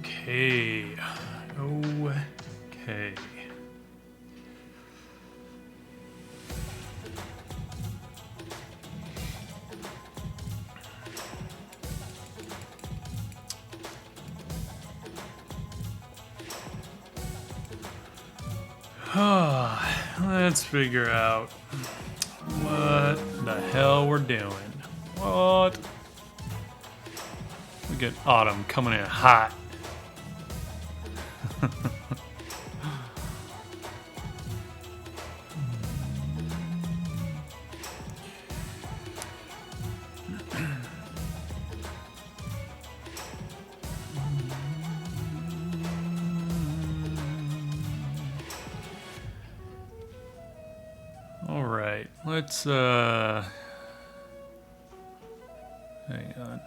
Okay. Let's figure out what the hell we're doing. What? We get autumn coming in hot. All right, let's hang on.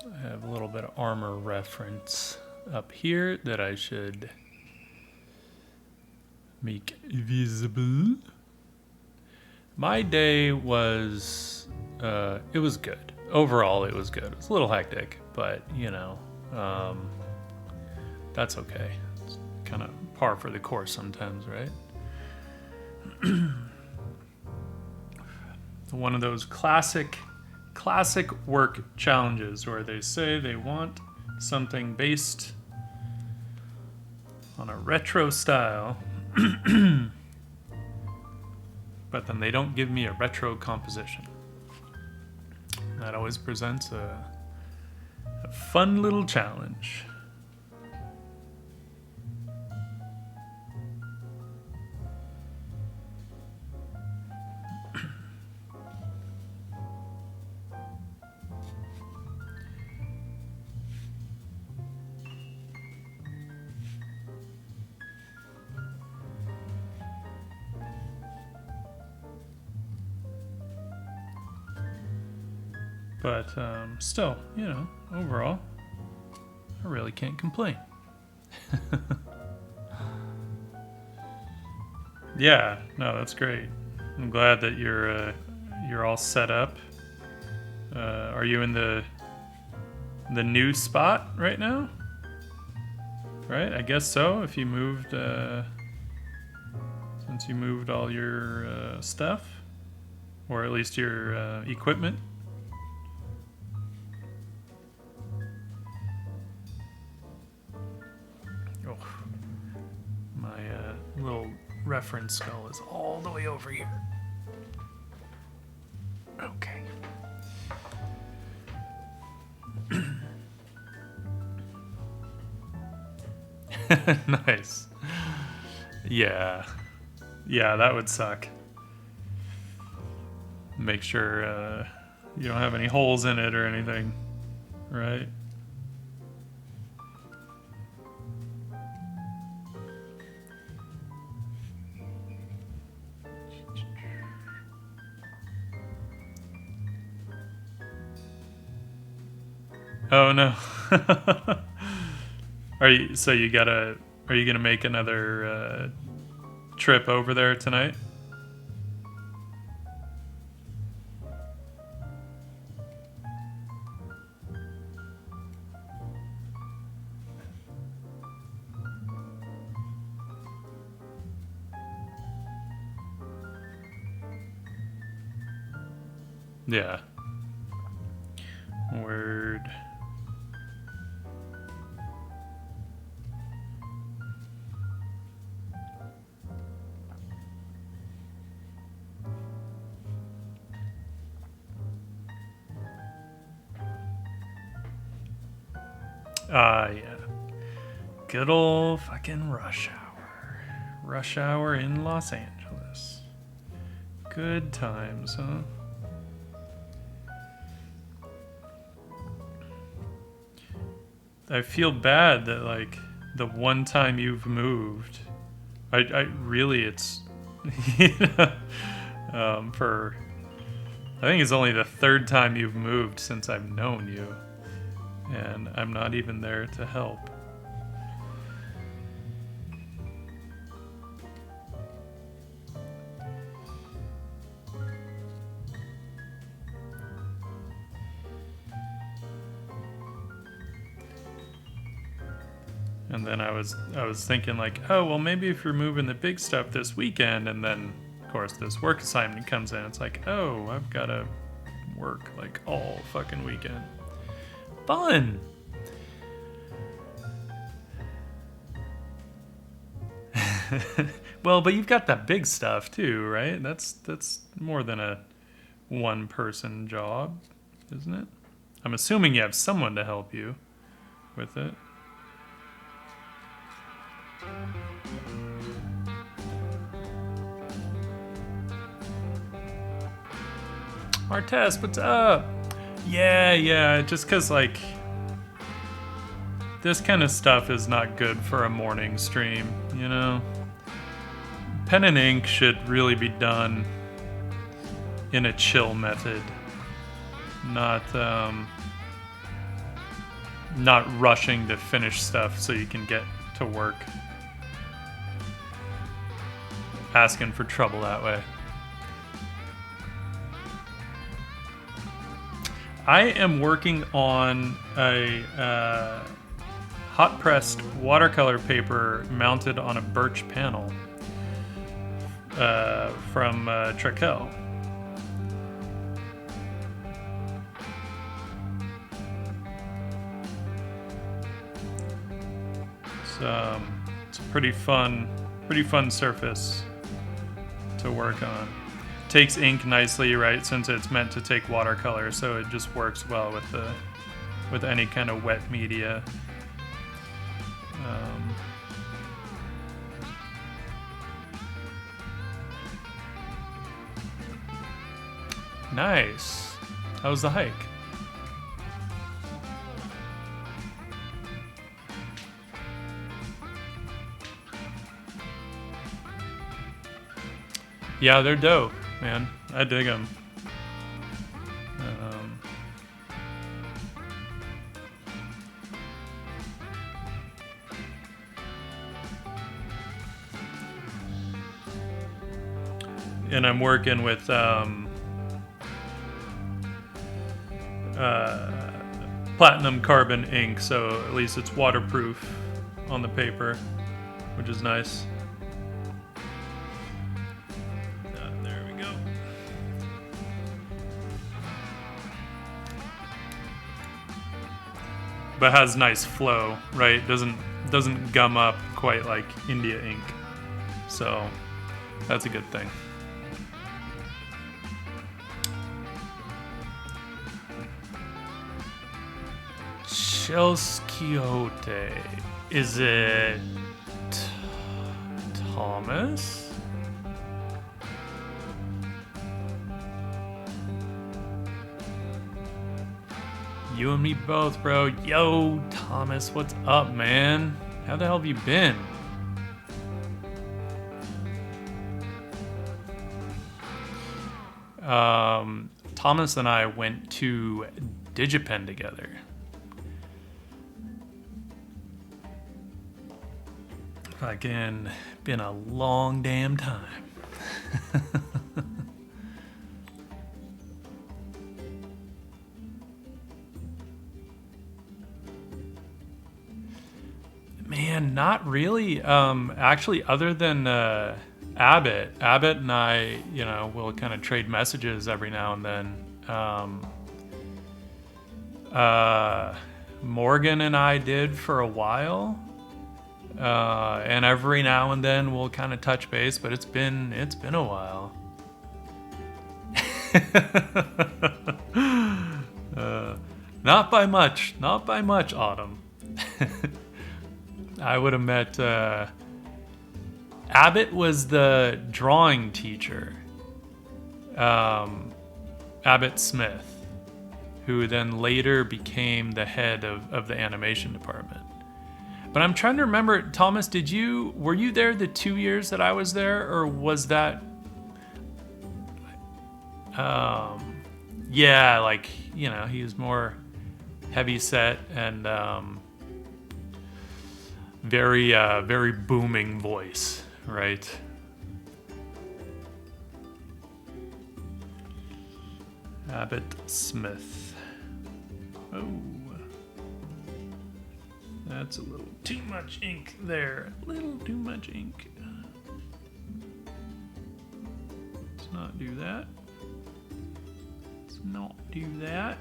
I have a little bit of armor reference up here that I should make visible. My day was it was good. Overall, it was good. It was a little hectic, but you know, that's okay. It's kind of par for the course sometimes, right? One of those classic work challenges where they say they want something based on a retro style, but then they don't give me a retro composition. That always presents a fun little challenge. But still, you know, overall, I really can't complain. Yeah, no, that's great. I'm glad that you're all set up. Are you in the new spot right now? Right, I guess so. If you moved, since you moved all your stuff, or at least your equipment. Oh, my little reference spell is all the way over here. Okay. Nice. Yeah, that would suck. Make sure you don't have any holes in it or anything, right? Oh no. Are you gonna make another trip over there tonight? Yeah. Word. Yeah. Good old fucking rush hour. Rush hour in Los Angeles. Good times, huh? I feel bad that, like, the one time you've moved, I really, it's, you know, for, I think it's only the third time you've moved since I've known you, and I'm not even there to help. And then I was thinking, like, oh, well, maybe if you're moving the big stuff this weekend, and then, of course, this work assignment comes in, it's like, oh, I've got to work, like, all fucking weekend. Fun! Well, but you've got that big stuff, too, right? That's more than a one-person job, isn't it? I'm assuming you have someone to help you with it. Martez, what's up? Yeah, just because, like, this kind of stuff is not good for a morning stream, you know? Pen and ink should really be done in a chill method, not rushing to finish stuff so you can get to work. Asking for trouble that way. I am working on a hot pressed watercolor paper mounted on a birch panel from Trekell. It's a pretty fun surface to work on. Takes ink nicely, right? Since it's meant to take watercolor, so it just works well with any kind of wet media. Nice. How was the hike? Yeah, they're dope, man. I dig them. And I'm working with platinum carbon ink, so at least it's waterproof on the paper, which is nice. There we go. But has nice flow, right? Doesn't gum up quite like India ink, so that's a good thing. Quixote. Is it Thomas? You and me both, bro. Yo, Thomas, what's up, man? How the hell have you been? Thomas and I went to DigiPen together. Fucking been a long damn time. Man, not really. Actually, other than Abbott and I, you know, will kind of trade messages every now and then. Morgan and I did for a while. And every now and then we'll kind of touch base, but it's been a while. Not by much, Autumn. I would have met. Abbott was the drawing teacher. Abbott Smith, who then later became the head of the animation department. But I'm trying to remember, Thomas, were you there the 2 years that I was there, or was that? Yeah, like, he was more heavy set and very booming voice, right? Abbott Smith. Oh, that's a little too much ink there. A little too much ink. Let's not do that. Let's not do that.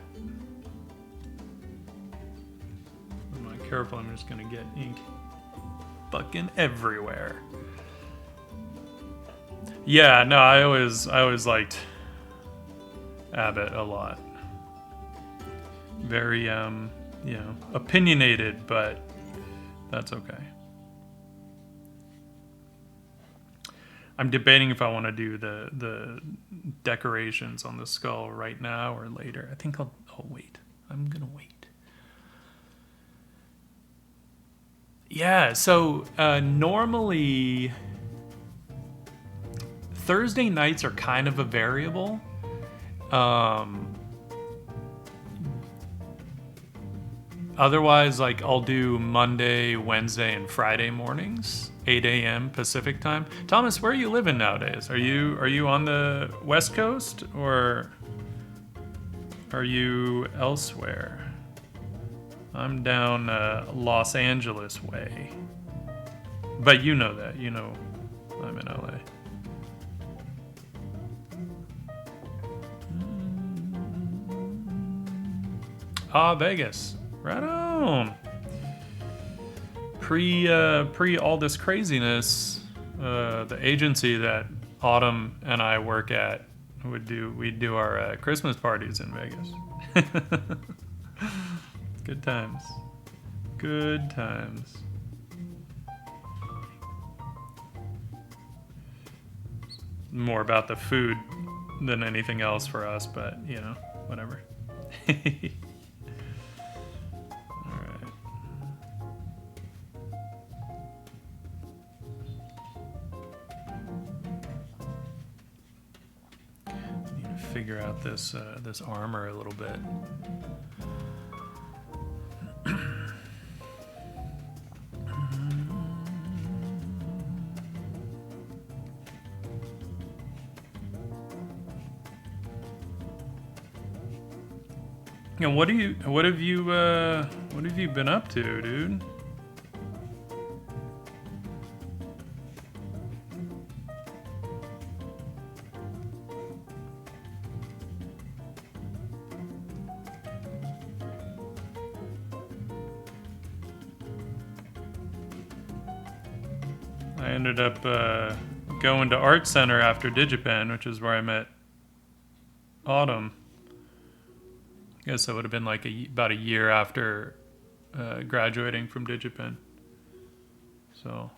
If I'm not careful, I'm just gonna get ink fucking everywhere. Yeah, no, I always liked Abbott a lot. Very opinionated, but that's okay. I'm debating if I want to do the decorations on the skull right now or later. I think I'll wait. I'm gonna wait. Yeah, so normally Thursday nights are kind of a variable. Otherwise, like, I'll do Monday, Wednesday, and Friday mornings, 8 a.m. Pacific time. Thomas, where are you living nowadays? Are you on the West Coast, or are you elsewhere? I'm down Los Angeles way. But you know that. You know I'm in LA. Vegas. Right on. Pre all this craziness, the agency that Autumn and I work at we'd do our Christmas parties in Vegas. Good times. Good times. More about the food than anything else for us, but whatever. Figure out this armor a little bit. And what have you been up to, dude? I ended up going to Art Center after Digipen, which is where I met Autumn. I guess that would have been like about a year after graduating from Digipen. So.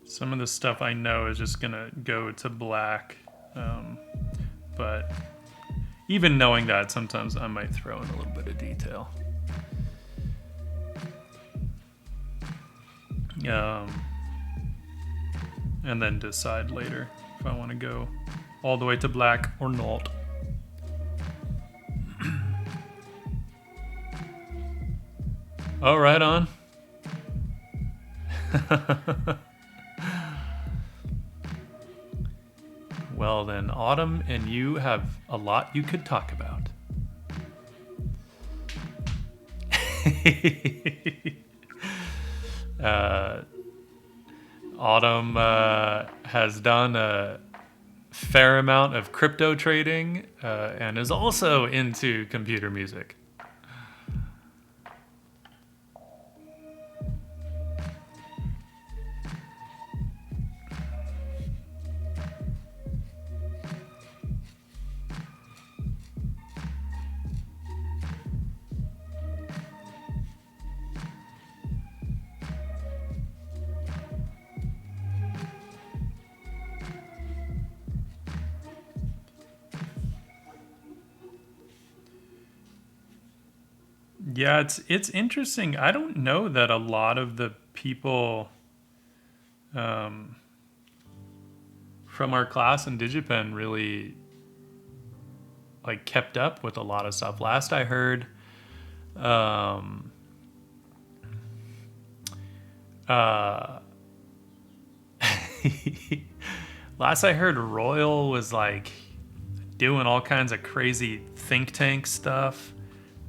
Some of the stuff I know is just gonna go to black, but even knowing that, sometimes I might throw in a little bit of detail. And then decide later if I want to go all the way to black or not. Oh, right on. Well then, Autumn and you have a lot you could talk about. uh, Autumn has done a fair amount of crypto trading and is also into computer music. Yeah, it's interesting. I don't know that a lot of the people um, from our class in DigiPen really like kept up with a lot of stuff. Last I heard, um, uh, last I heard, Royal was like doing all kinds of crazy think tank stuff.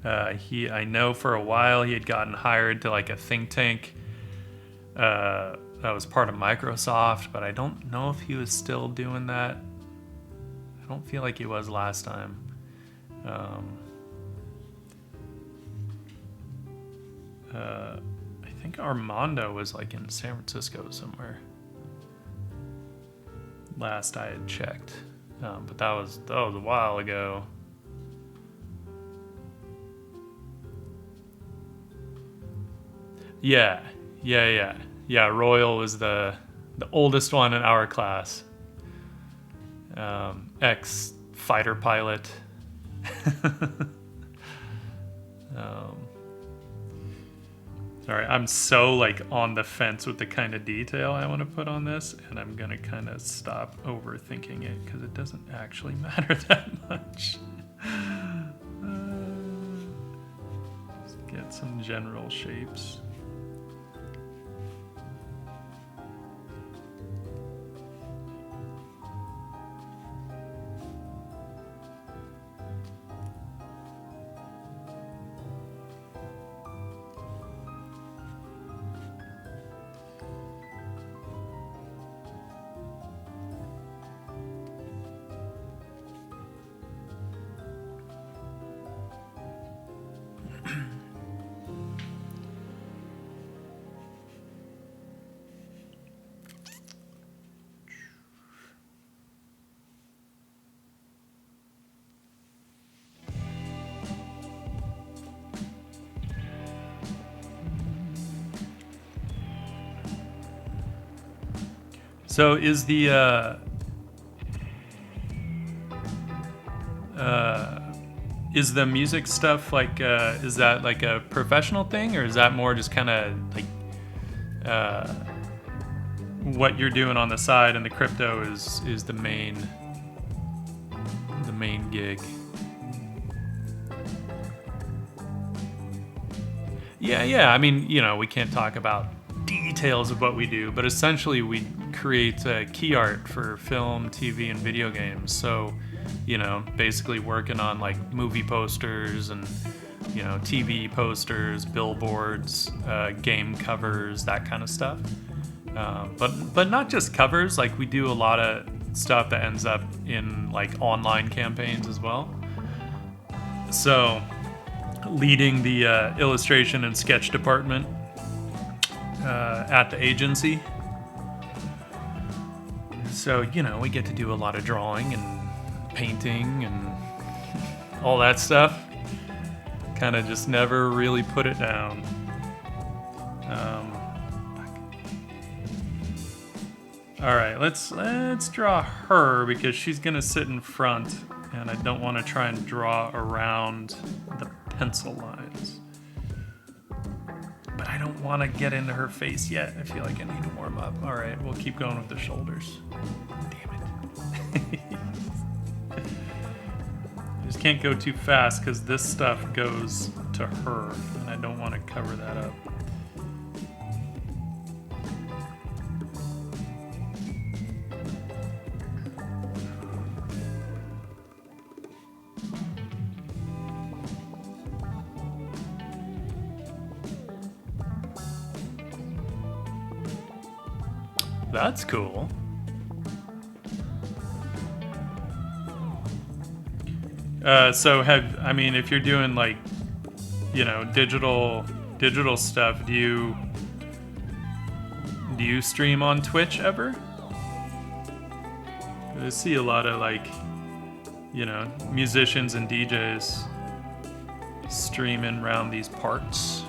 I know for a while he had gotten hired to like a think tank that was part of Microsoft, but I don't know if he was still doing that. I don't feel like he was last time. I think Armando was like in San Francisco somewhere. Last I had checked, but that was a while ago. Yeah. Royal was the oldest one in our class. Ex fighter pilot. Sorry, I'm so like on the fence with the kind of detail I want to put on this, and I'm gonna kind of stop overthinking it because it doesn't actually matter that much. Let's get some general shapes. So is the music stuff like is that like a professional thing, or is that more just kind of like what you're doing on the side, and the crypto is the main gig? Yeah. I mean, we can't talk about details of what we do, but essentially we create key art for film, TV, and video games. So, basically working on like movie posters and TV posters, billboards, game covers, that kind of stuff. But not just covers. Like we do a lot of stuff that ends up in like online campaigns as well. So, leading the illustration and sketch department at the agency. So, we get to do a lot of drawing and painting and all that stuff. Kind of just never really put it down. All right, let's draw her because she's gonna sit in front, and I don't want to try and draw around the pencil lines. But I don't want to get into her face yet. I feel like I need to warm up. All right, we'll keep going with the shoulders. Damn it. I just can't go too fast because this stuff goes to her, and I don't want to cover that up. That's cool. So if you're doing like, digital stuff, do you stream on Twitch ever? I see a lot of like, musicians and DJs streaming around these parts.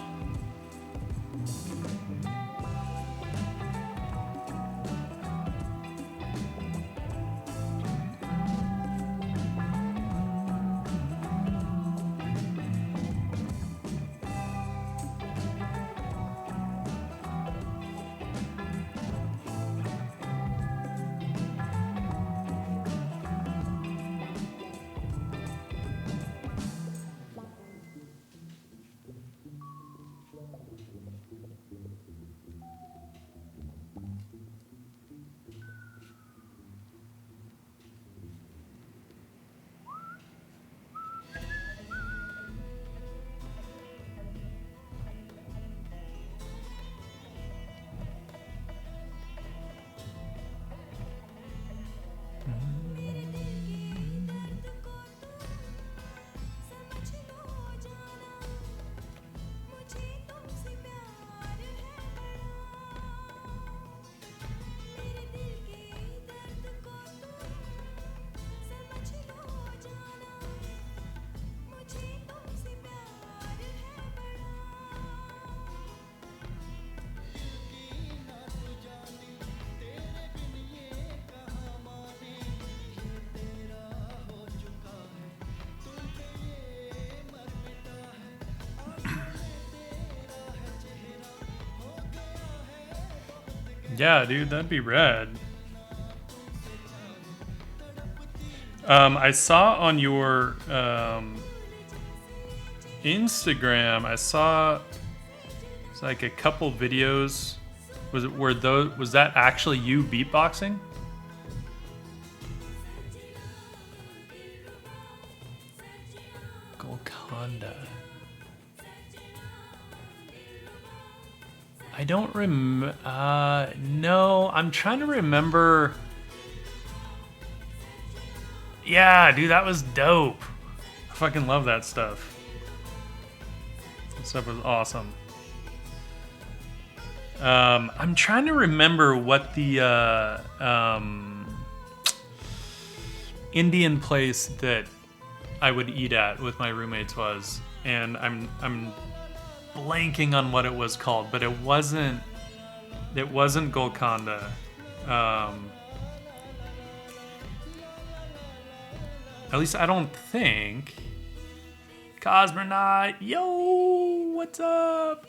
Yeah, dude, that'd be rad. I saw on your Instagram, it's like a couple videos. Was that actually you beatboxing? Golconda. I don't no, I'm trying to remember. Yeah, dude, that was dope. I fucking love that stuff. That stuff was awesome. I'm trying to remember what the Indian place that I would eat at with my roommates was, and I'm blanking on what it was called, but it wasn't Golconda. At least I don't think. Cosmonaut, yo, what's up?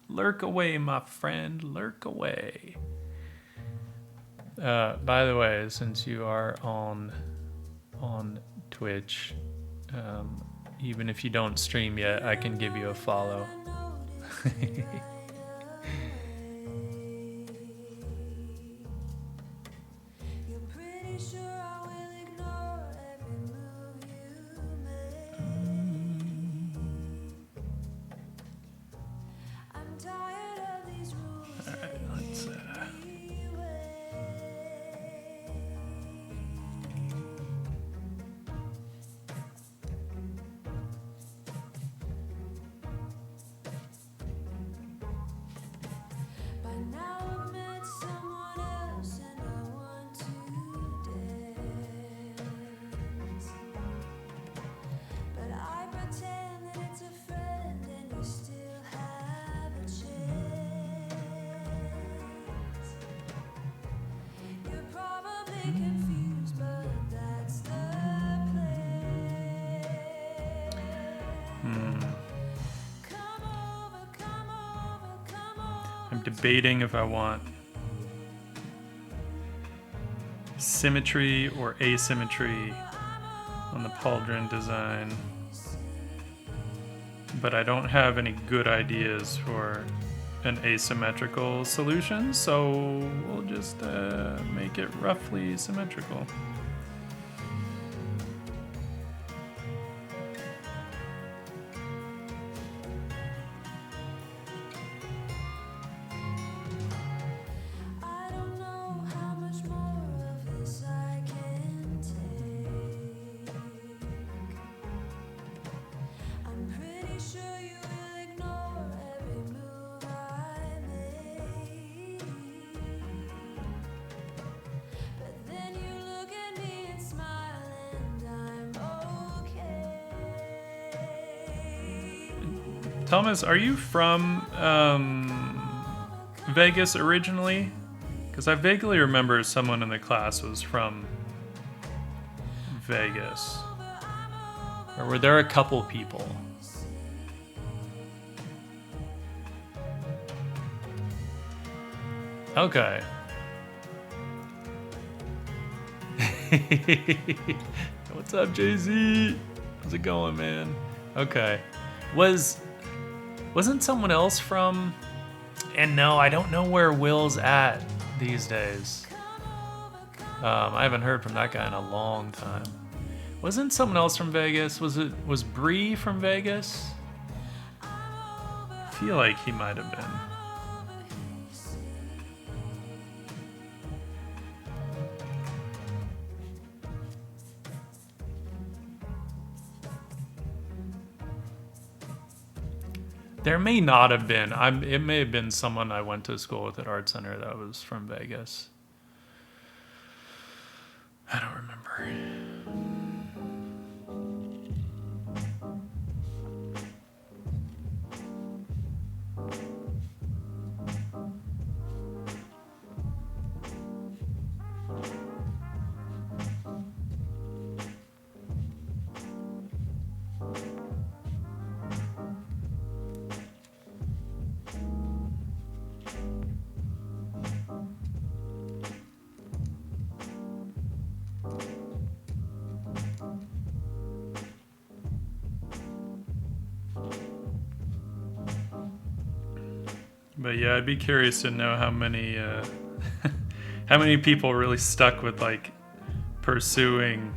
Lurk away, my friend, lurk away. By the way, since you are on Twitch, even if you don't stream yet, I can give you a follow. I'm debating if I want symmetry or asymmetry on the pauldron design, but I don't have any good ideas for an asymmetrical solution, so we'll just make it roughly symmetrical. Thomas, are you from Vegas originally? Because I vaguely remember someone in the class was from Vegas. Or were there a couple people? Okay. What's up, Jay-Z? How's it going, man? Okay. Wasn't someone else from... And no, I don't know where Will's at these days. I haven't heard from that guy in a long time. Wasn't someone else from Vegas? Was Bree from Vegas? I feel like he might have been. There may not have been. It may have been someone I went to school with at Art Center that was from Vegas. I don't remember. But yeah, I'd be curious to know how many how many people really stuck with like pursuing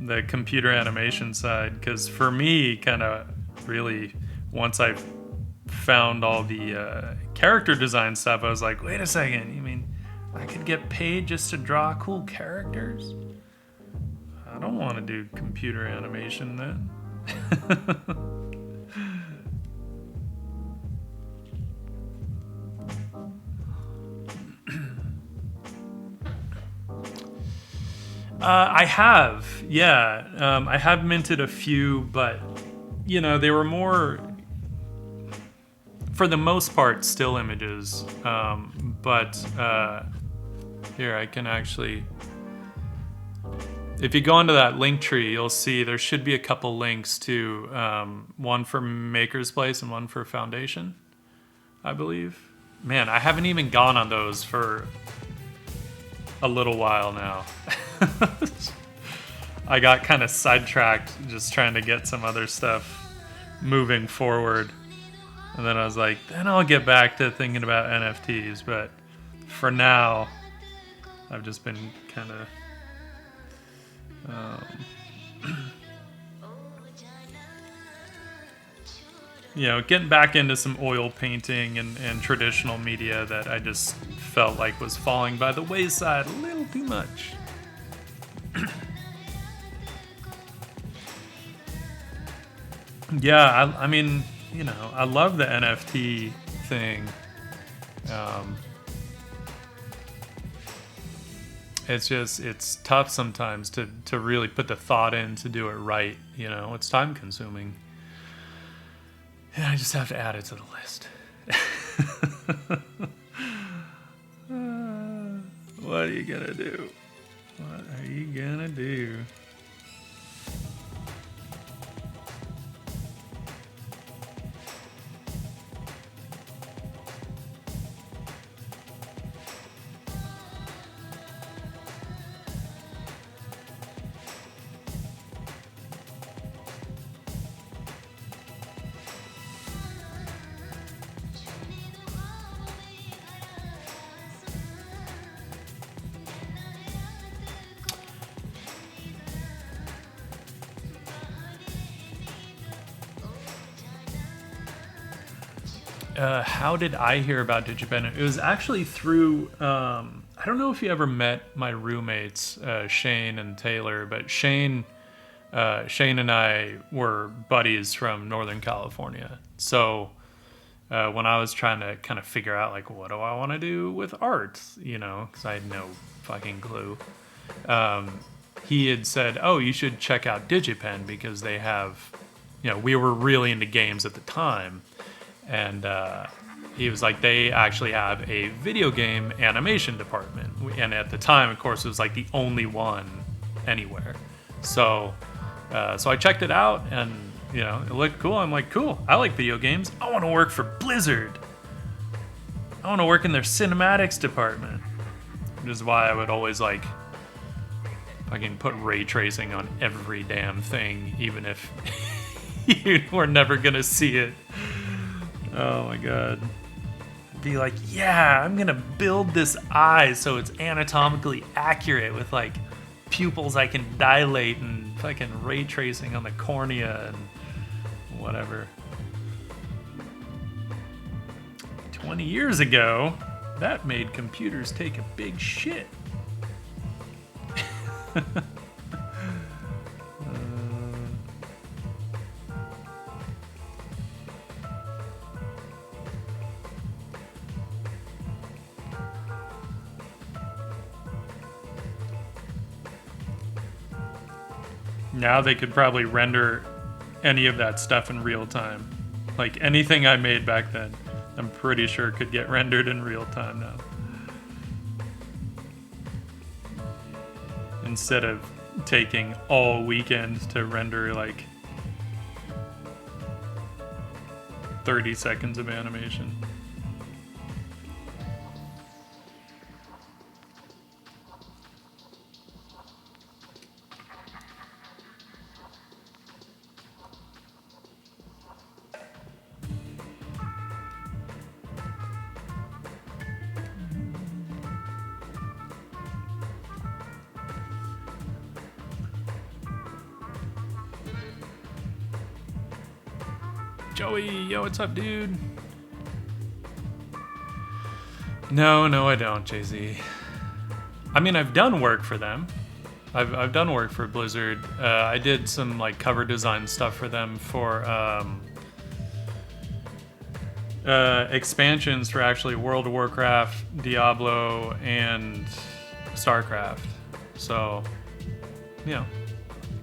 the computer animation side. Because for me, kind of really, once I found all the character design stuff, I was like, wait a second, you mean I could get paid just to draw cool characters? I don't want to do computer animation then. I have, yeah. I have minted a few, but, you know, they were more, for the most part, still images. But here, I can actually, if you go into that link tree, you'll see there should be a couple links to one for Maker's Place and one for Foundation, I believe. Man, I haven't even gone on those for a little while now. I got kind of sidetracked just trying to get some other stuff moving forward. And then I was like, then I'll get back to thinking about NFTs. But for now, I've just been kind of... you know, getting back into some oil painting and traditional media that I just felt like was falling by the wayside a little too much. Yeah, I mean, you know, I love the NFT thing. It's tough sometimes to really put the thought in to do it right. You know, it's time consuming. And I just have to add it to the list. What are you gonna do? What are you gonna do? How did I hear about DigiPen? It was actually through, I don't know if you ever met my roommates, Shane and Taylor, but Shane and I were buddies from Northern California. So when I was trying to kind of figure out, like, what do I want to do with art, you know, because I had no fucking clue, he had said, oh, you should check out DigiPen because they have we were really into games at the time, and he was like, they actually have a video game animation department, and at the time, of course, it was like the only one anywhere. So I checked it out, and it looked cool. I'm like, cool, I like video games. I want to work for Blizzard. I want to work in their cinematics department, which is why I would always like fucking put ray tracing on every damn thing, even if you were never gonna see it. Oh my god. Be like, yeah, I'm gonna build this eye so it's anatomically accurate with like pupils I can dilate and fucking ray tracing on the cornea and whatever. 20 years ago, that made computers take a big shit. Now they could probably render any of that stuff in real time. Like anything I made back then, I'm pretty sure could get rendered in real time now. Instead of taking all weekend to render like 30 seconds of animation. Joey, yo, what's up, dude? No, I don't, Jay-Z. I mean, I've done work for them. I've done work for Blizzard. I did some like cover design stuff for them for expansions for actually World of Warcraft, Diablo, and StarCraft. So,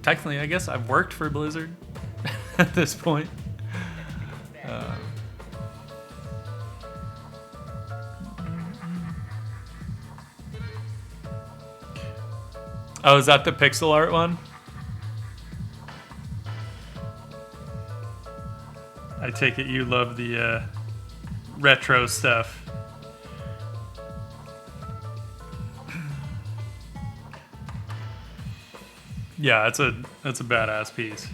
technically, I guess I've worked for Blizzard at this point. Oh, is that the pixel art one? I take it you love the retro stuff. Yeah, that's a badass piece.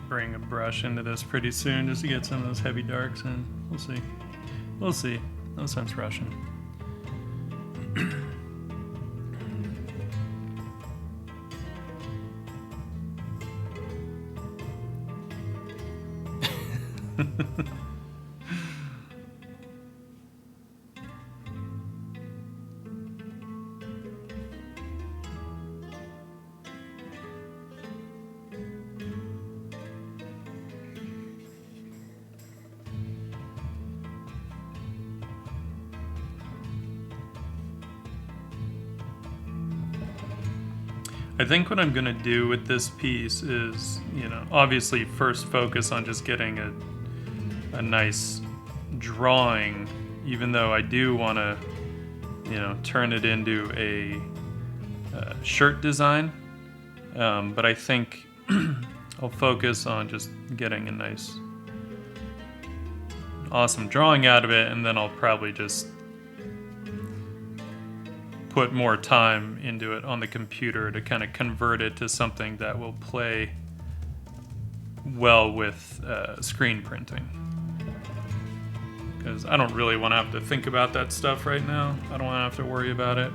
Bring a brush into this pretty soon just to get some of those heavy darks in. We'll see. We'll see. No sense rushing. I think what I'm going to do with this piece is, obviously first focus on just getting a nice drawing, even though I do want to, turn it into a shirt design. But I think I'll focus on just getting a nice, awesome drawing out of it, and then I'll probably just put more time into it on the computer to kind of convert it to something that will play well with screen printing. Because I don't really want to have to think about that stuff right now. I don't want to have to worry about it.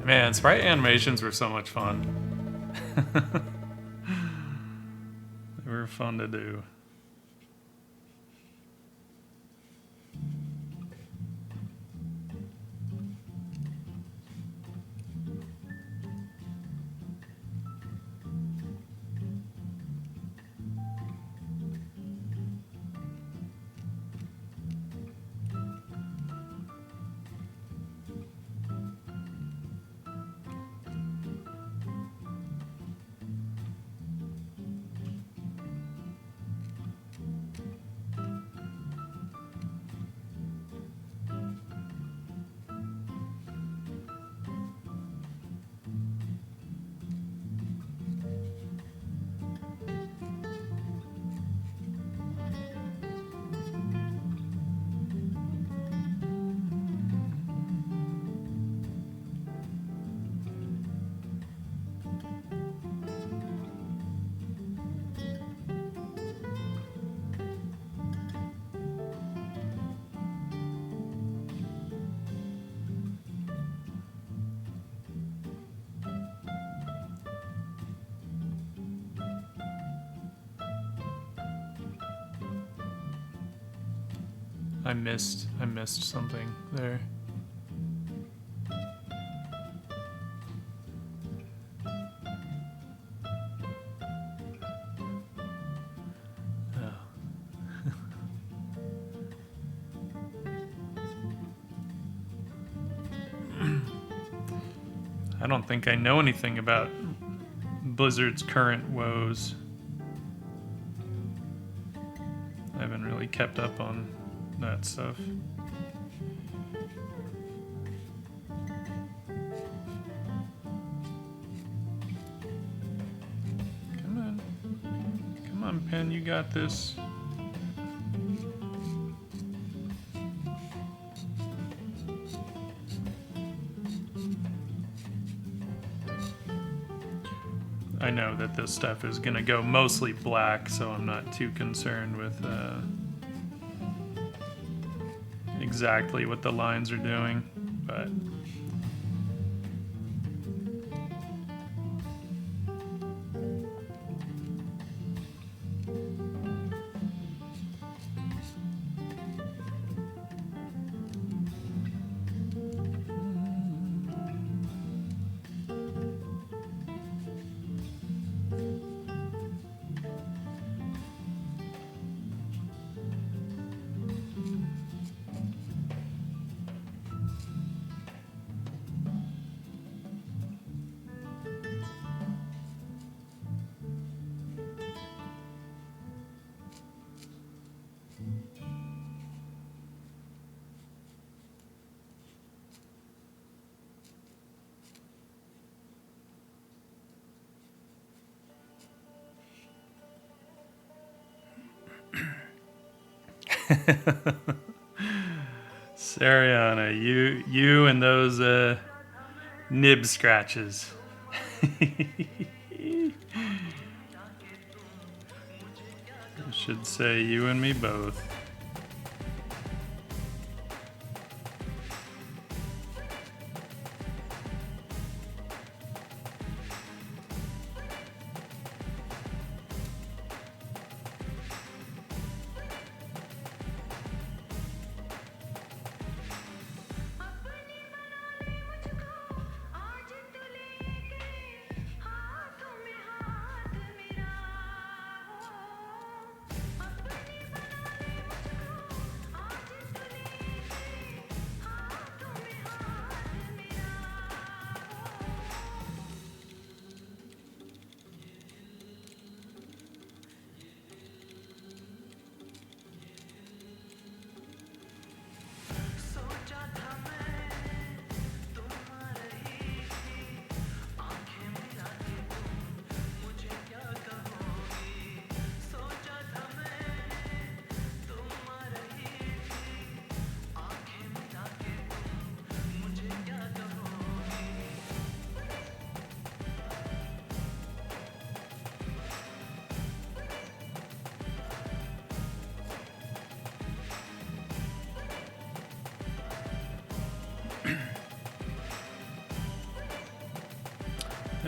Man, sprite animations were so much fun. They were fun to do. I missed something there. I don't think I know anything about Blizzard's current woes. I haven't really kept up on that stuff. Come on, Pen, you got this. I know that this stuff is gonna go mostly black, so I'm not too concerned with exactly what the lines are doing, but Sariana, you and those nib scratches. I should say you and me both.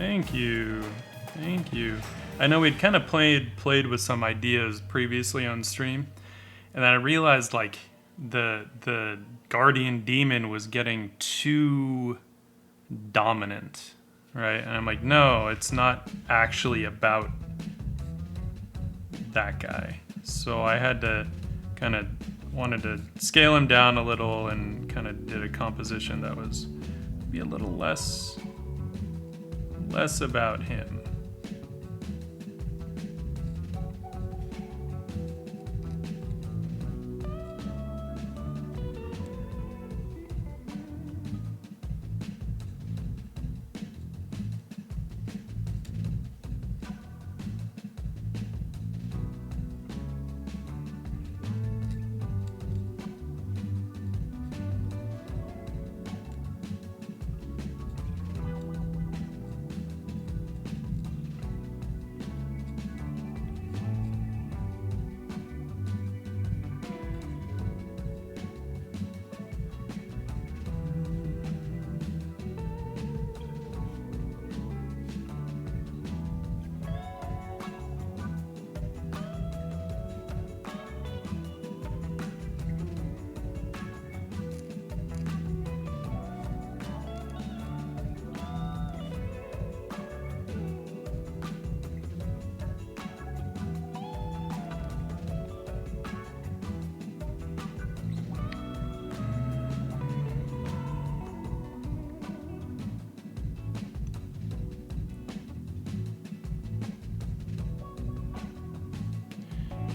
Thank you. Thank you. I know we'd kind of played with some ideas previously on stream, and then I realized like the guardian demon was getting too dominant, right? And I'm like, no, it's not actually about that guy. So I had to kind of wanted to scale him down a little and kind of did a composition that was be a little less about him.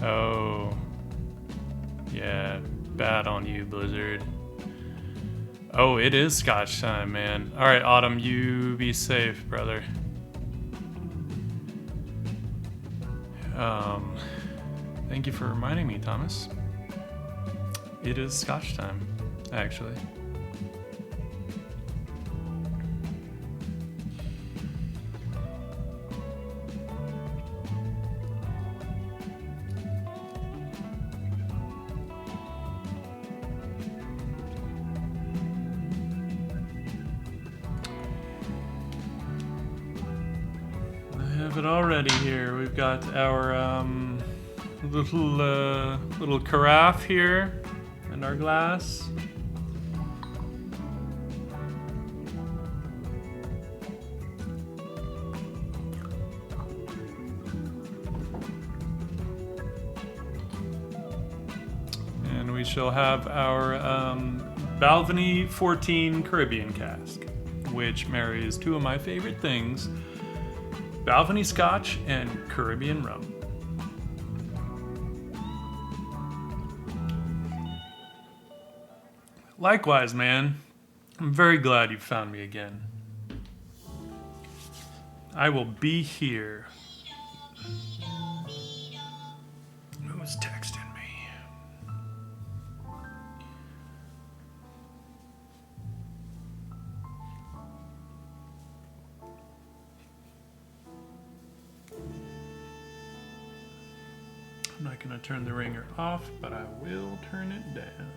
Oh, yeah, bad on you, Blizzard. Oh, it is Scotch time, man. All right, Autumn, you be safe, brother. Thank you for reminding me, Thomas. It is Scotch time, actually. It already here. We've got our little carafe here and our glass. And we shall have our Balvenie 14 Caribbean cask, which marries two of my favorite things. Balvenie Scotch and Caribbean rum. Likewise, man. I'm very glad you found me again. I will be here. Who's texting me? I'm not going to turn the ringer off, but I will turn it down.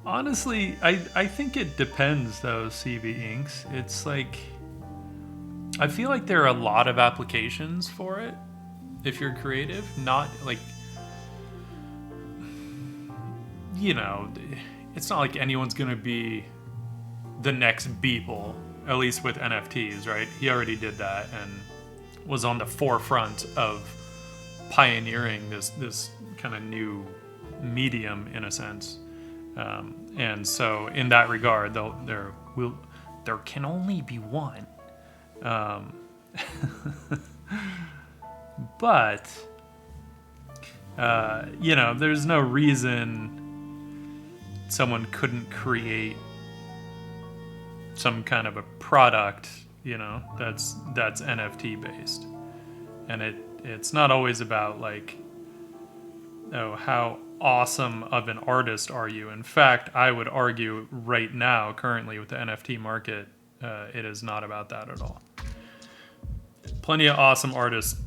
Honestly, I think it depends though, CB Inks. It's like, I feel like there are a lot of applications for it if you're creative, not like, you know, it's not like anyone's gonna be the next Beeple, at least with NFTs, right? He already did that and was on the forefront of pioneering this kind of new medium in a sense. And so in that regard, there can only be one. But There's no reason someone couldn't create some kind of a product, that's NFT based. And it's not always about like, oh, how awesome of an artist are you? In fact, I would argue right now, currently with the NFT market, it is not about that at all. Plenty of awesome artists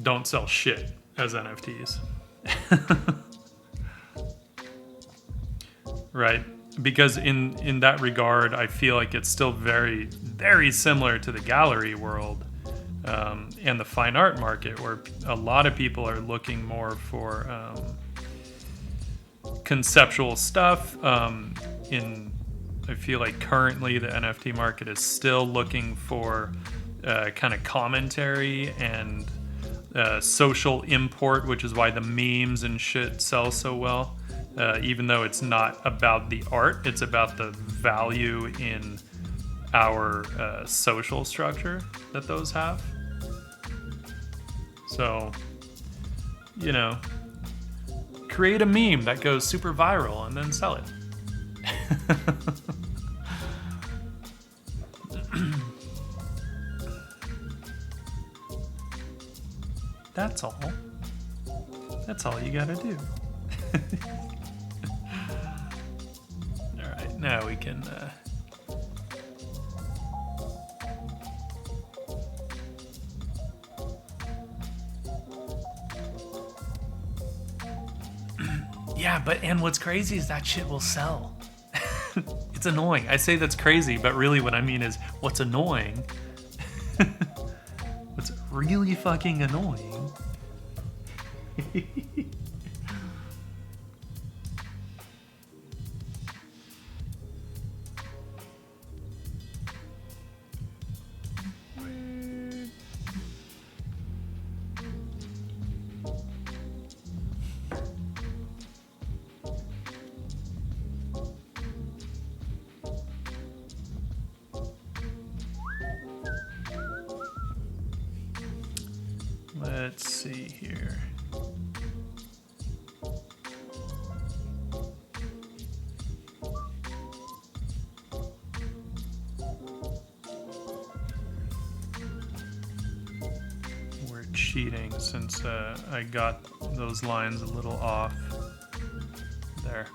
don't sell shit as NFTs. Right? Because in that regard, I feel like it's still very, very similar to the gallery world and the fine art market, where a lot of people are looking more for conceptual stuff. I feel like currently the NFT market is still looking for kind of commentary and social import, which is why the memes and shit sell so well. Even though it's not about the art, it's about the value in our social structure that those have. So, create a meme that goes super viral and then sell it. That's all. That's all you gotta do. Alright, now we can... Yeah, and what's crazy is that shit will sell. It's annoying. I say that's crazy, but really what I mean is what's annoying... what's really fucking annoying... Let's see here. We're cheating since I got those lines a little off there.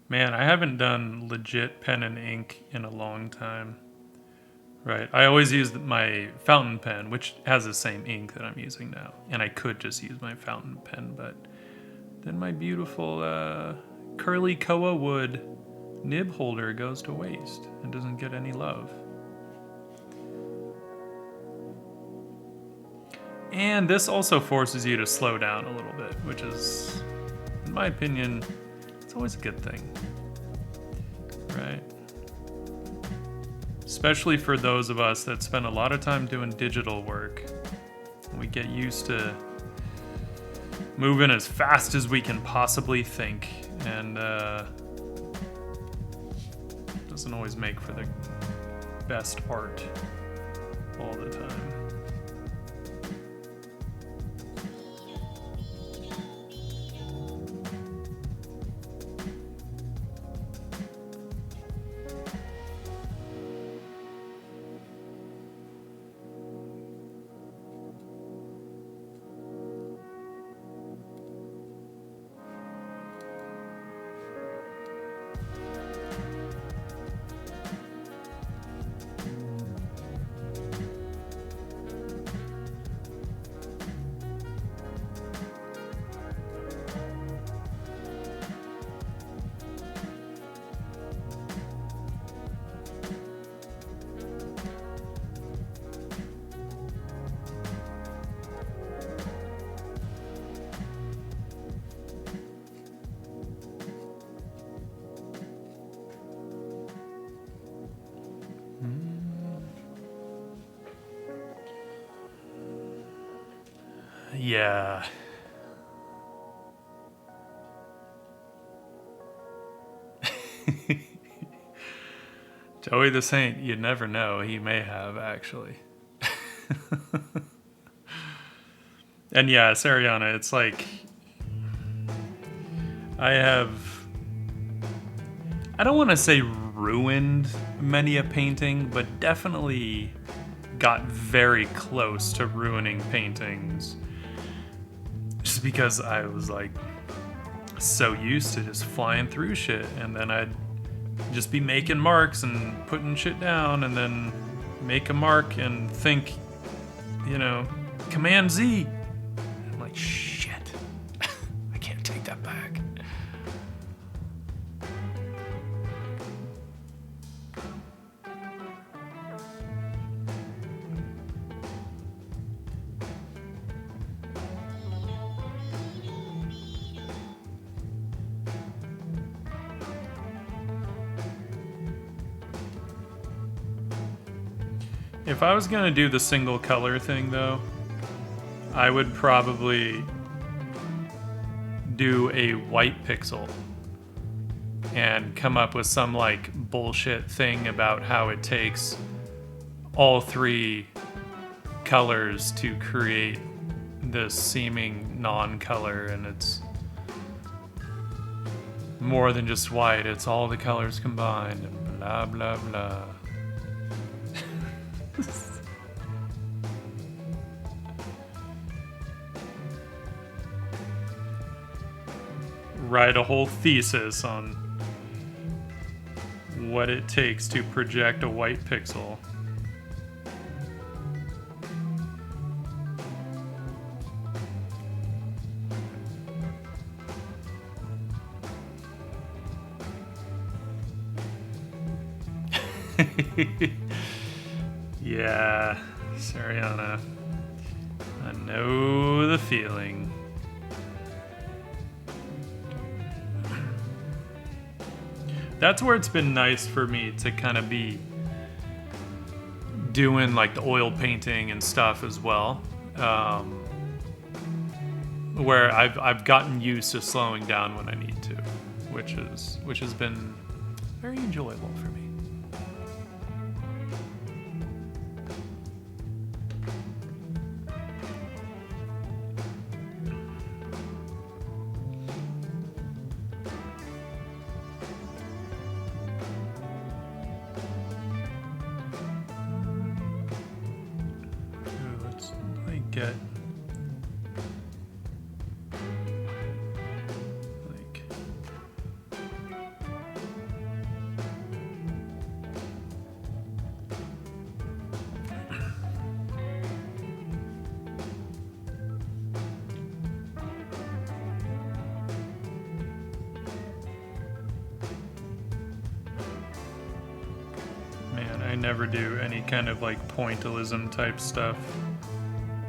Man, I haven't done legit pen and ink in a long time. Right. I always use my fountain pen, which has the same ink that I'm using now. And I could just use my fountain pen, but then my beautiful curly koa wood nib holder goes to waste and doesn't get any love. And this also forces you to slow down a little bit, which is, in my opinion, it's always a good thing, right? Especially for those of us that spend a lot of time doing digital work. We get used to moving as fast as we can possibly think, and doesn't always make for the best art all the time. Yeah. Joey the Saint, you never know. He may have, actually. And yeah, Sariana, it's like I don't want to say ruined many a painting, but definitely got very close to ruining paintings. Just because I was like so used to just flying through shit, and then I'd just be making marks and putting shit down, and then make a mark and think, Command Z. I'm like, shit. I can't take that back. If I was gonna do the single color thing, though, I would probably do a white pixel and come up with some like bullshit thing about how it takes all three colors to create this seeming non-color, and it's more than just white, it's all the colors combined, and blah blah blah. Write a whole thesis on what it takes to project a white pixel. Yeah, Sariana, I know the feeling. That's where it's been nice for me to kind of be doing like the oil painting and stuff as well, where I've gotten used to slowing down when I need to, which has been very enjoyable for me. Get like man, I never do any kind of like pointillism type stuff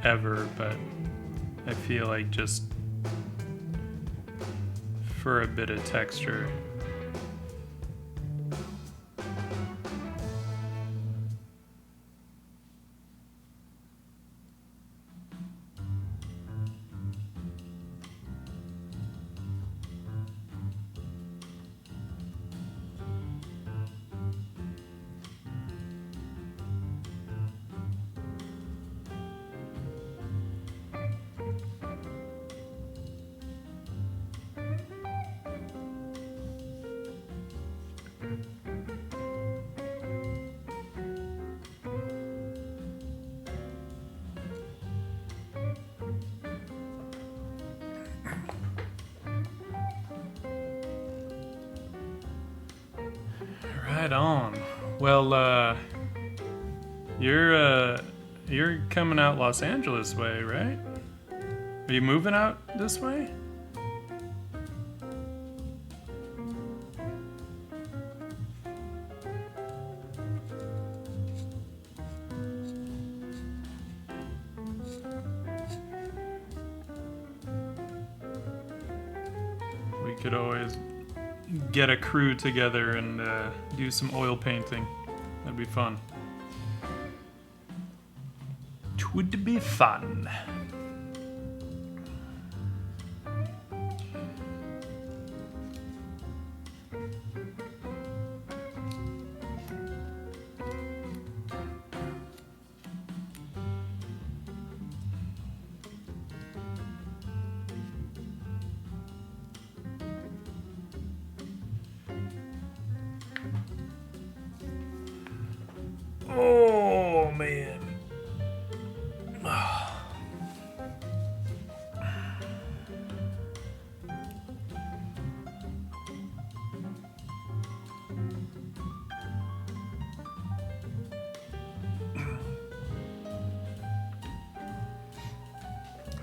ever, but I feel like just for a bit of texture. Right on. Well, you're coming out Los Angeles way, right? Are you moving out this way? We could always get a crew together and do some oil painting. That'd be fun. It would be fun. man.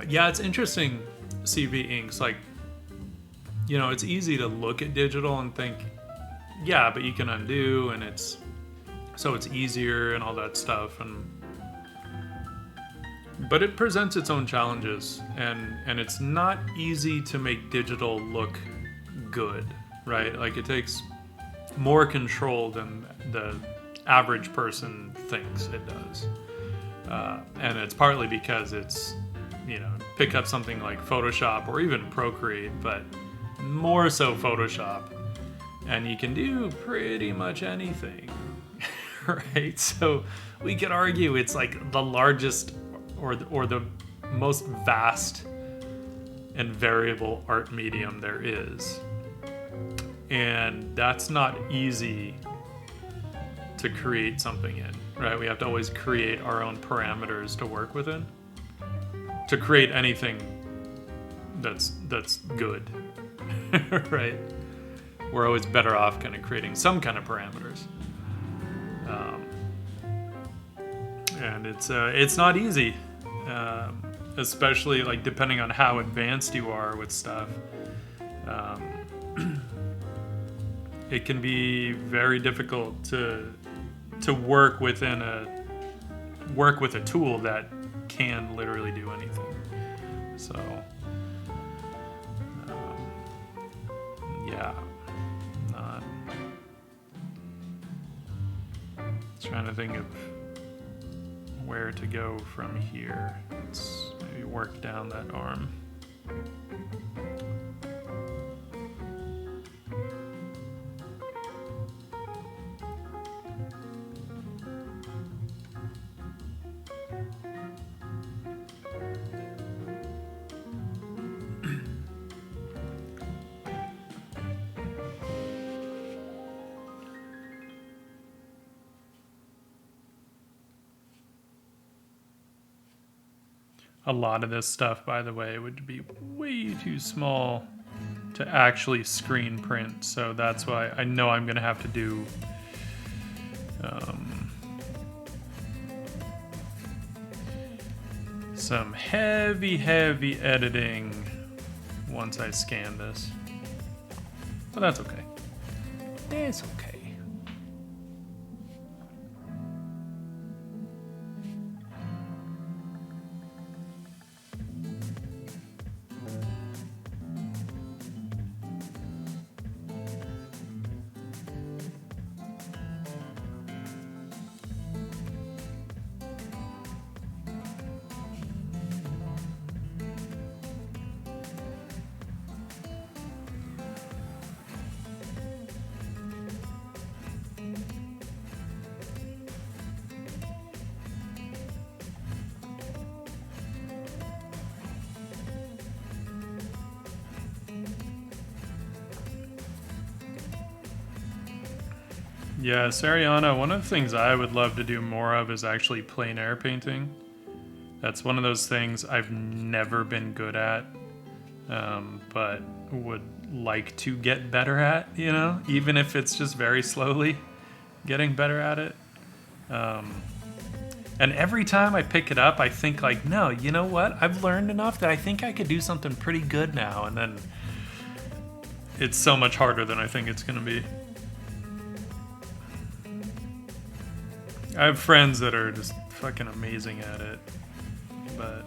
Yeah, it's interesting, CV inks. Like, you know, it's easy to look at digital and think, yeah, but you can undo, and it's easier and all that stuff. But it presents its own challenges, and it's not easy to make digital look good, right? Like, it takes more control than the average person thinks it does. And it's partly because it's, you know, pick up something like Photoshop or even Procreate, but more so Photoshop, and you can do pretty much anything, right? So we could argue it's like the largest or the most vast and variable art medium there is. And that's not easy to create something in, right? We have to always create our own parameters to work within, to create anything that's good, right? We're always better off kind of creating some kind of parameters. And it's not easy, especially like depending on how advanced you are with stuff. It can be very difficult to work with a tool that can literally do anything. So yeah, not trying to think of where to go from here. Let's maybe work down that arm. A lot of this stuff, by the way, would be way too small to actually screen print, so that's why I know I'm going to have to do some heavy editing once I scan this. But that's okay. It's okay. Yeah, Sariana, one of the things I would love to do more of is actually plein air painting. That's one of those things I've never been good at, but would like to get better at, you know, even if it's just very slowly getting better at it. And every time I pick it up, I think like, no, you know what? I've learned enough that I think I could do something pretty good now. And then it's so much harder than I think it's going to be. I have friends that are just fucking amazing at it, but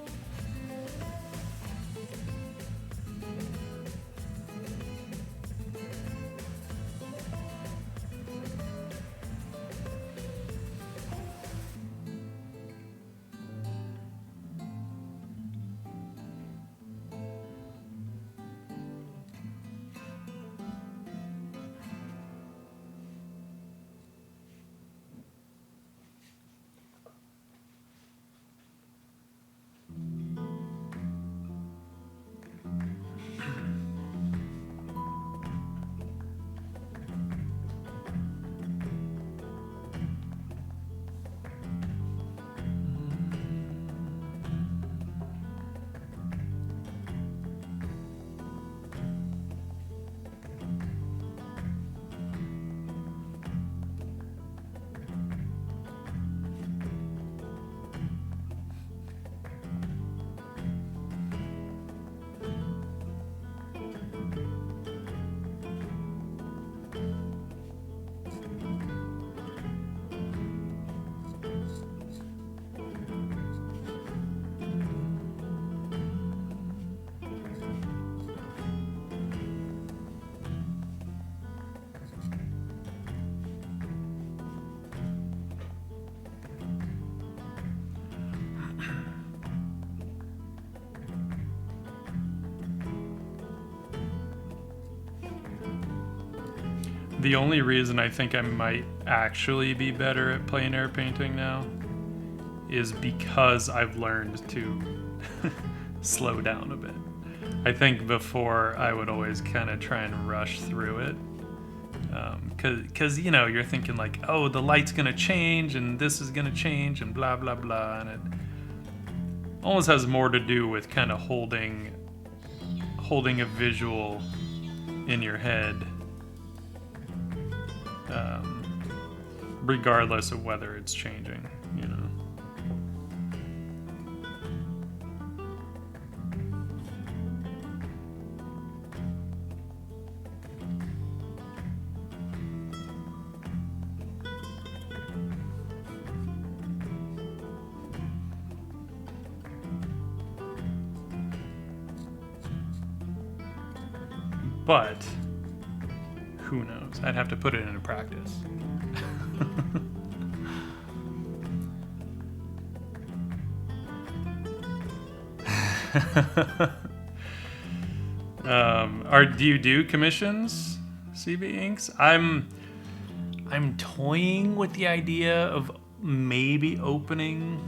The only reason I think I might actually be better at plein air painting now is because I've learned to slow down a bit. I think before I would always kind of try and rush through it. Because you know, you're thinking like, oh, the light's gonna change and this is gonna change and blah blah blah, and it almost has more to do with kind of holding a visual in your head, regardless of whether it's changing, you know. But who knows? I'd have to put it into practice. Do you do commissions, CB Inks? I'm toying with the idea of maybe opening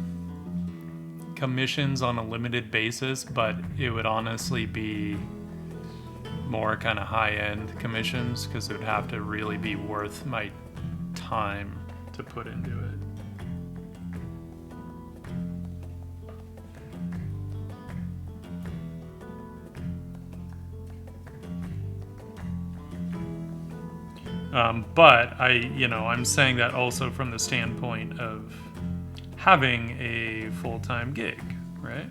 commissions on a limited basis, but it would honestly be more kind of high-end commissions because it would have to really be worth my time to put into it. But I'm saying that also from the standpoint of having a full-time gig, right?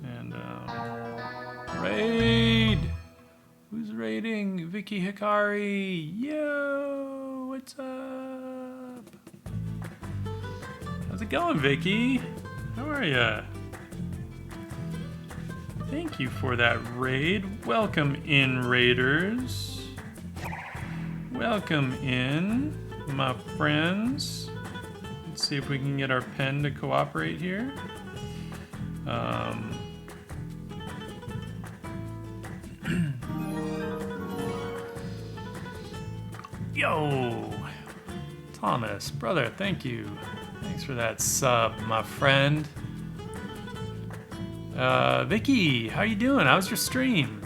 And raid! Who's raiding? Vicky Hikari! Yo! What's up? How's it going, Vicky? How are ya? Thank you for that raid. Welcome in, raiders. Welcome in, my friends. Let's see if we can get our pen to cooperate here. Yo, Thomas, brother, thank you. Thanks for that sub, my friend. Vicky, how you doing? How's your stream?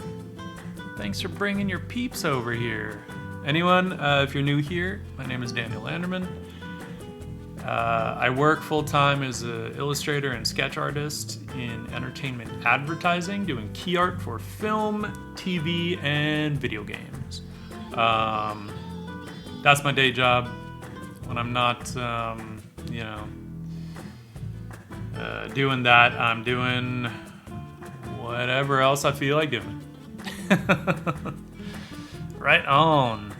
Thanks for bringing your peeps over here. Anyone, if you're new here, my name is Daniel Landerman. I work full-time as an illustrator and sketch artist in entertainment advertising, doing key art for film, TV, and video games. That's my day job. When I'm not, doing that, I'm doing whatever else I feel like doing. Right on.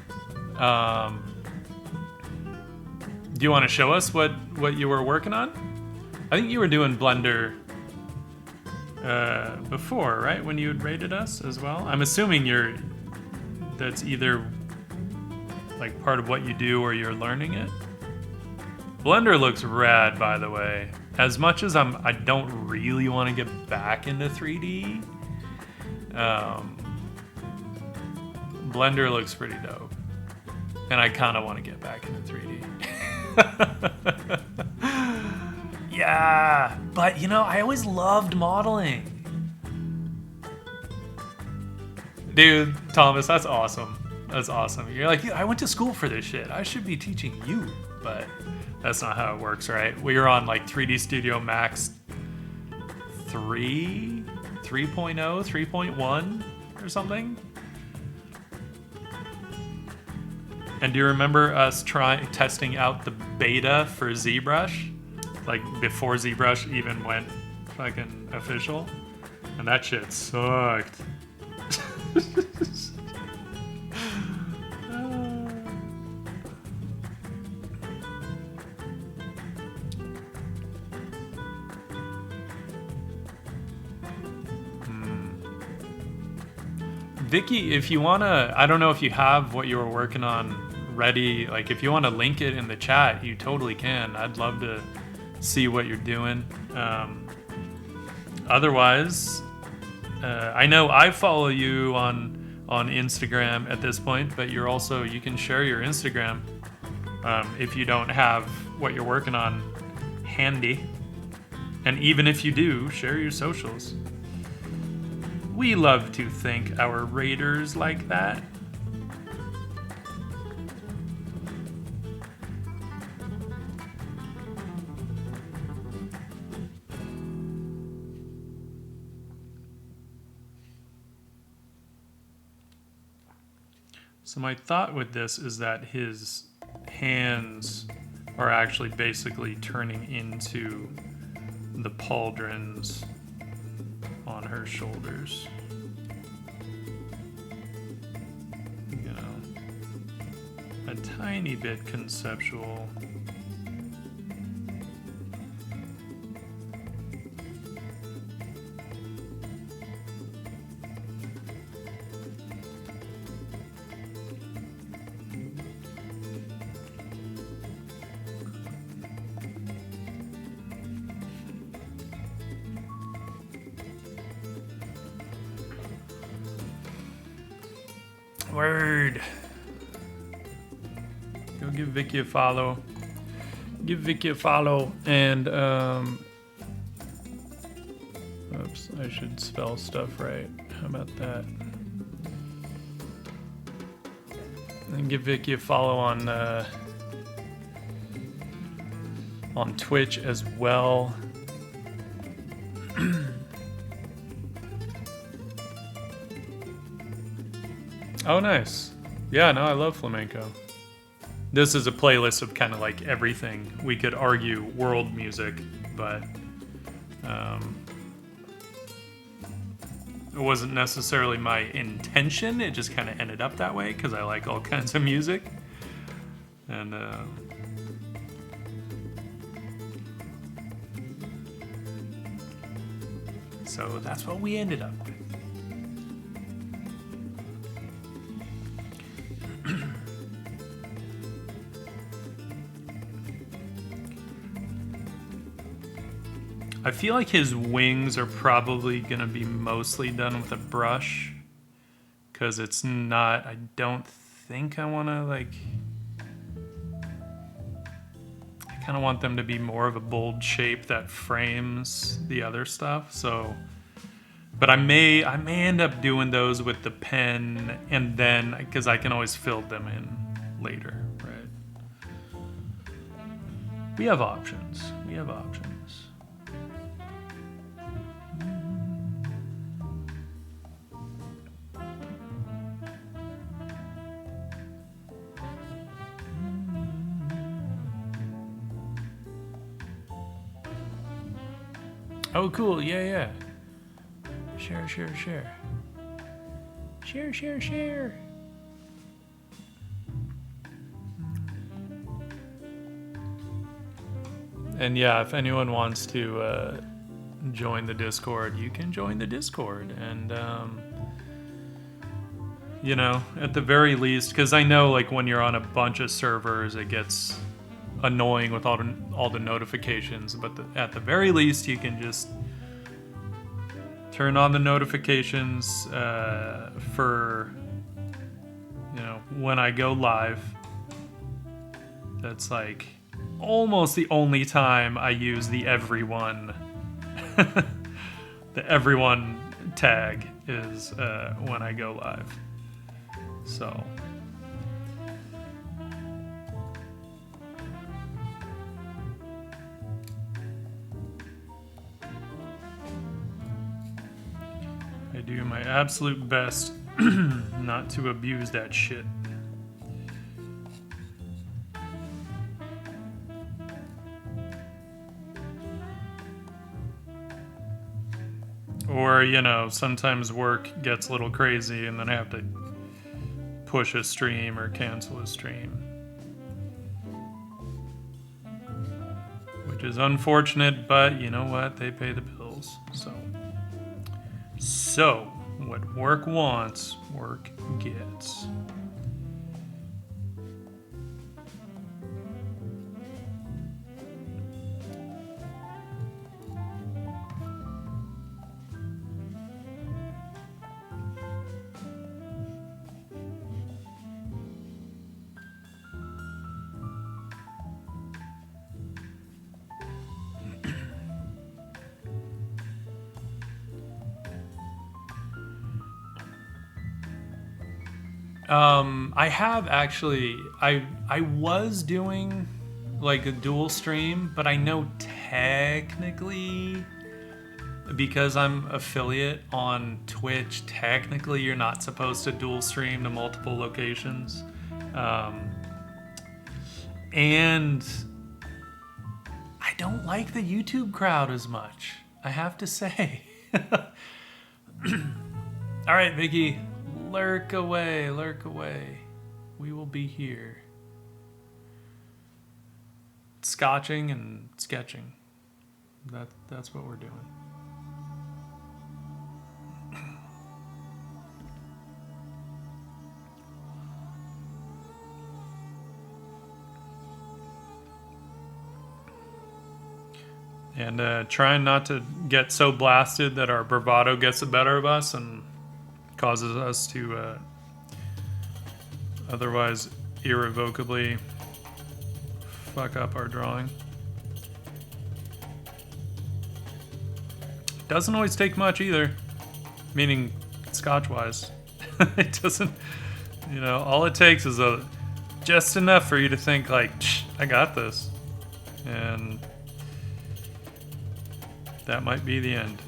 Do you want to show us what you were working on? I think you were doing Blender before, right? When you had rated us as well. I'm assuming that's either like part of what you do or you're learning it. Blender looks rad, by the way. As much as I don't really want to get back into 3D. Blender looks pretty dope. And I kind of want to get back into 3D. Yeah, but I always loved modeling. Dude, Thomas, that's awesome. That's awesome. You're like, I went to school for this shit. I should be teaching you. But that's not how it works, right? We were on like 3D Studio Max 3, 3.0, 3.1 or something. And do you remember us testing out the beta for ZBrush? Like before ZBrush even went fucking official? And that shit sucked. Vicky, if you wanna, I don't know if you have what you were working on ready. Like, if you want to link it in the chat, you totally can. I'd love to see what you're doing. Otherwise, I know I follow you on on Instagram at this point, but you can share your Instagram if you don't have what you're working on handy. And even if you do, share your socials. We love to thank our raiders like that. So my thought with this is that his hands are actually basically turning into the pauldrons on her shoulders. You know, a tiny bit conceptual. Word. Go give Vicky a follow. Give Vicky a follow and oops, I should spell stuff right. How about that? And give Vicky a follow on Twitch as well. Oh, nice. Yeah, no, I love flamenco. This is a playlist of kind of like everything. We could argue world music, but it wasn't necessarily my intention. It just kind of ended up that way because I like all kinds of music. And so that's what we ended up with. I feel like his wings are probably going to be mostly done with a brush. Because it's not... I don't think I want to, like... I kind of want them to be more of a bold shape that frames the other stuff. So... But I may end up doing those with the pen. And then... Because I can always fill them in later, right? We have options. We have options. Oh, cool. Yeah, yeah. Share, share, share. Share, share, share. And yeah, if anyone wants to join the Discord, you can join the Discord. And, you know, at the very least, because I know, like, when you're on a bunch of servers, it gets annoying with all the notifications, but at the very least you can just turn on the notifications for, you know, when I go live. That's like almost the only time I use the everyone the everyone tag is when I go live. So I do my absolute best not to abuse that shit. Or, you know, sometimes work gets a little crazy and then I have to push a stream or cancel a stream. Which is unfortunate, but you know what? They pay the bills, So, what work wants, work gets. I have actually. I was doing like a dual stream, but I know technically because I'm affiliate on Twitch, technically you're not supposed to dual stream to multiple locations. And I don't like the YouTube crowd as much, I have to say. All right, Vicky, lurk away, lurk away. We will be here. Scotching and sketching. That's what we're doing. And trying not to get so blasted that our bravado gets the better of us and causes us to otherwise irrevocably fuck up our drawing. Doesn't always take much either, meaning Scotch-wise. It doesn't, all it takes is just enough for you to think like, I got this. And that might be the end.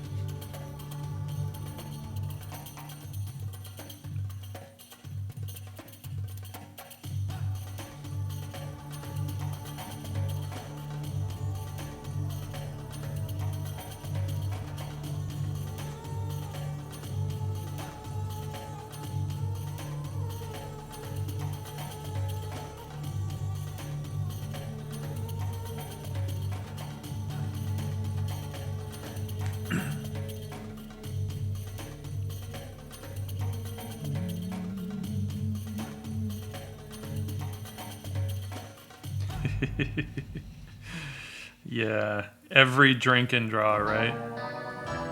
Yeah, every drink and draw, right?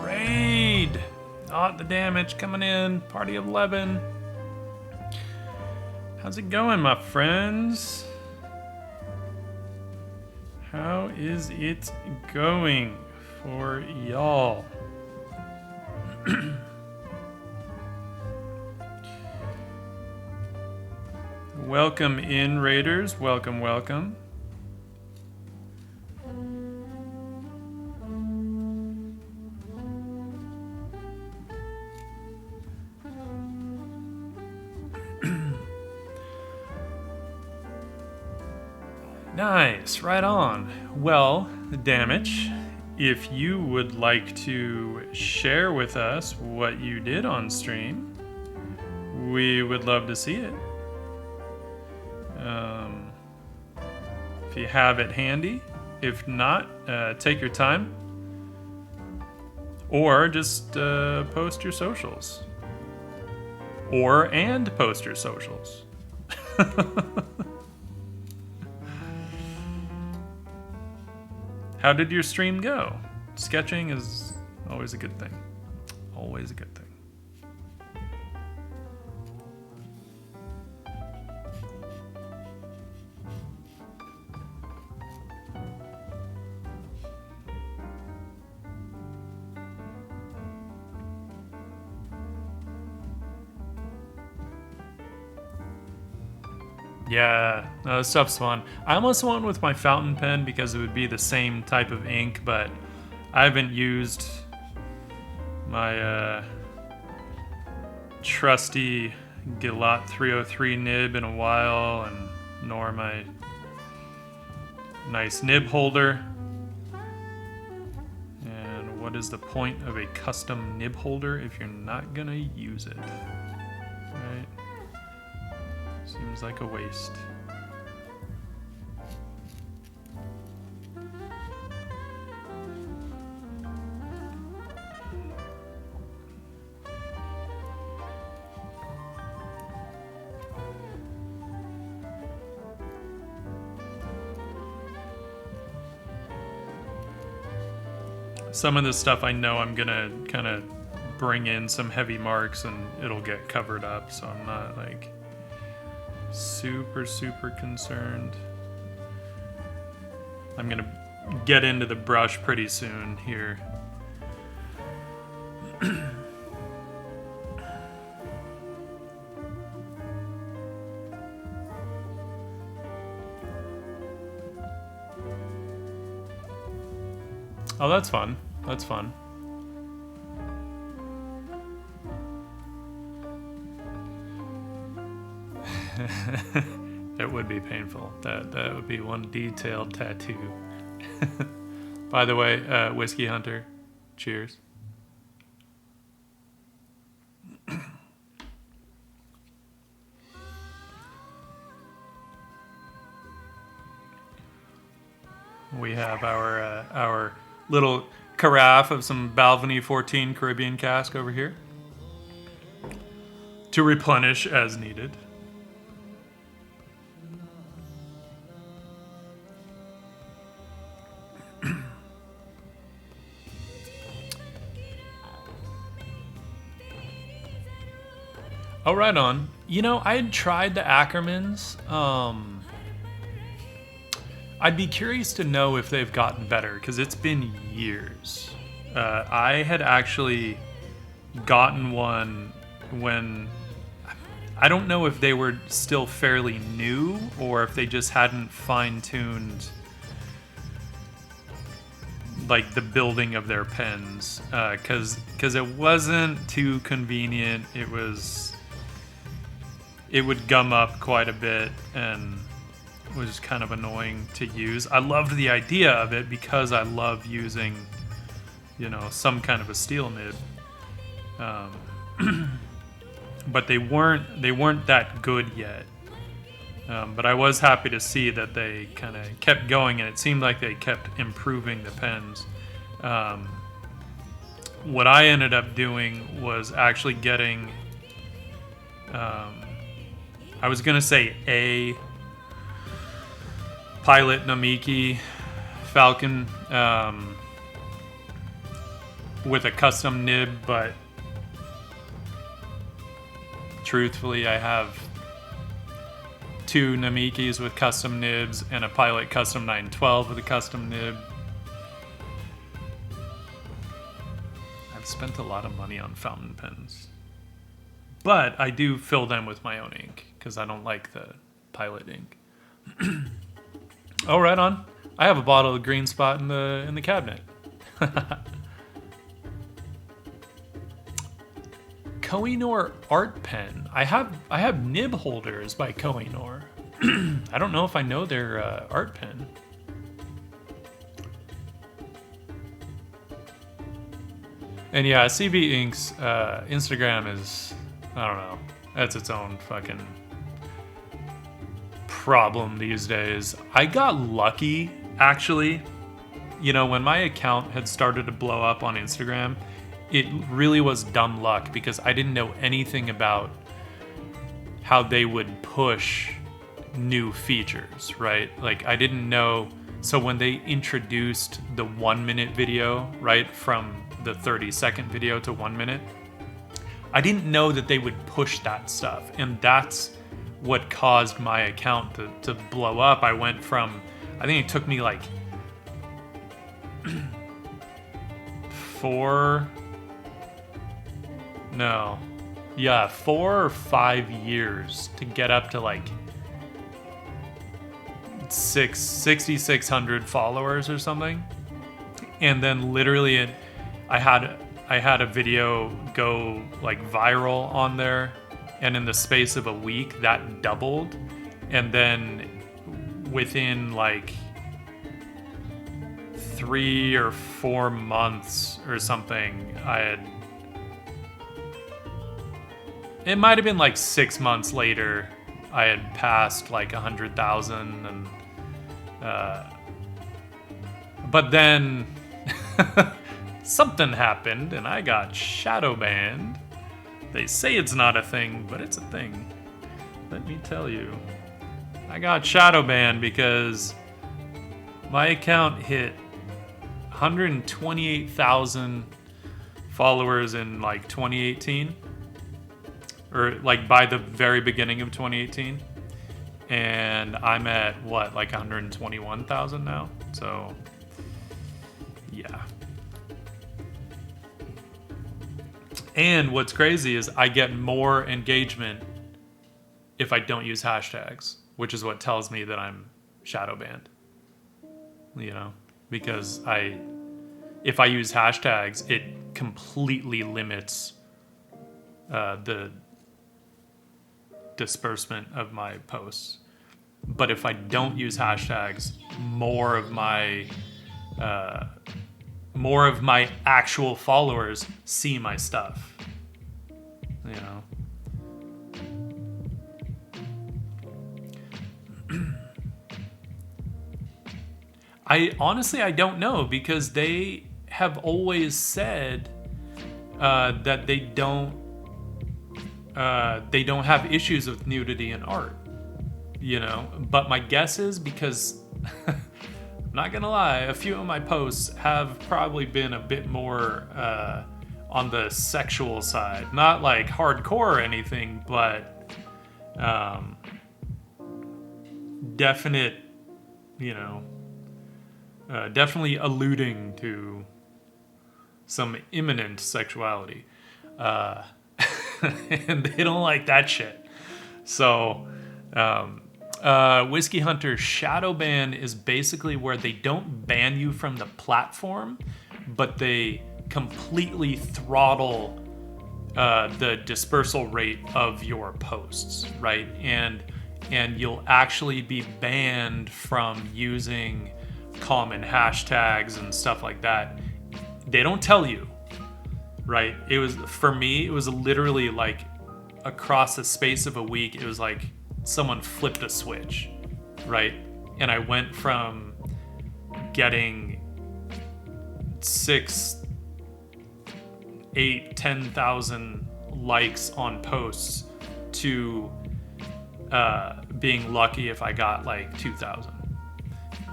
Raid! Oh, the damage coming in. Party of 11. How's it going, my friends? How is it going for y'all? Welcome in, Raiders. Welcome, welcome. Nice, right on. Well, Damage, if you would like to share with us what you did on stream, we would love to see it. If you have it handy. If not, take your time. Or just post your socials. And post your socials. How did your stream go? Sketching is always a good thing. Always a good thing. Yeah, no, this stuff's fun. I almost went with my fountain pen because it would be the same type of ink, but I haven't used my trusty Gilot 303 nib in a while, and nor my nice nib holder. And what is the point of a custom nib holder if you're not gonna use it? Right? Seems like a waste. Some of this stuff I know I'm gonna kind of bring in some heavy marks and it'll get covered up, so I'm not like super concerned. I'm gonna get into the brush pretty soon here. Oh, that's fun. That's fun. It would be painful. That would be one detailed tattoo. By the way, Whiskey Hunter, cheers. We have our little carafe of some Balvenie 14 Caribbean cask over here to replenish as needed. Oh, right on. You know, I had tried the Ackermans. I'd be curious to know if they've gotten better, because it's been years. I had actually gotten one when... I don't know if they were still fairly new, or if they just hadn't fine-tuned like the building of their pens, because it wasn't too convenient. It would gum up quite a bit and was kind of annoying to use. I loved the idea of it because I love using, you know, some kind of a steel nib. But they weren't that good yet. But I was happy to see that they kind of kept going, and it seemed like they kept improving the pens. What I ended up doing was actually getting, I was going to say a Pilot Namiki Falcon with a custom nib, but truthfully I have two Namikis with custom nibs and a Pilot Custom 912 with a custom nib. I've spent a lot of money on fountain pens, but I do fill them with my own ink because I don't like the Pilot ink. Oh, right on. I have a bottle of Green Spot in the cabinet. Kohinoor art pen. I have nib holders by Kohinoor. I don't know if I know their art pen. And yeah, CB Inc.'s Instagram is, I don't know, that's its own fucking problem these days. I got lucky, actually. You know, when my account had started to blow up on Instagram, it really was dumb luck because I didn't know anything about how they would push new features, right? Like, I didn't know. So when they introduced the 1 minute video, right, from the 30-second video to 1 minute, I didn't know that they would push that stuff. And that's what caused my account to blow up. I went from, I think it took me like 4 or 5 years to get up to like 6,600 followers or something. And then literally I had a video go like viral on there, and in the space of a week that doubled. And then within like 3 or 4 months or something, it might have been like 6 months later, I had passed like 100,000. And but then something happened and I got shadow banned. They say it's not a thing, but it's a thing. Let me tell you. I got shadow banned because my account hit 128,000 followers in like 2018. Or like by the very beginning of 2018. And I'm at what, like 121,000 now? So, yeah. And what's crazy is I get more engagement if I don't use hashtags, which is what tells me that I'm shadow banned. You know, because if I use hashtags, it completely limits the disbursement of my posts. But if I don't use hashtags, more of my actual followers see my stuff. You know. I don't know, because they have always said that they don't have issues with nudity in art, you know. But my guess is because I'm not gonna lie, a few of my posts have probably been a bit more on the sexual side, not like hardcore or anything, but definite, you know, definitely alluding to some imminent sexuality. And they don't like that shit. So, Whiskey Hunter shadow ban is basically where they don't ban you from the platform, but they completely throttle the dispersal rate of your posts, right? And you'll actually be banned from using common hashtags and stuff like that. They don't tell you, right? It was, for me, it was literally like across the space of a week, it was like someone flipped a switch, right? And I went from getting 6, 8, 10,000 likes on posts to being lucky if I got like 2,000,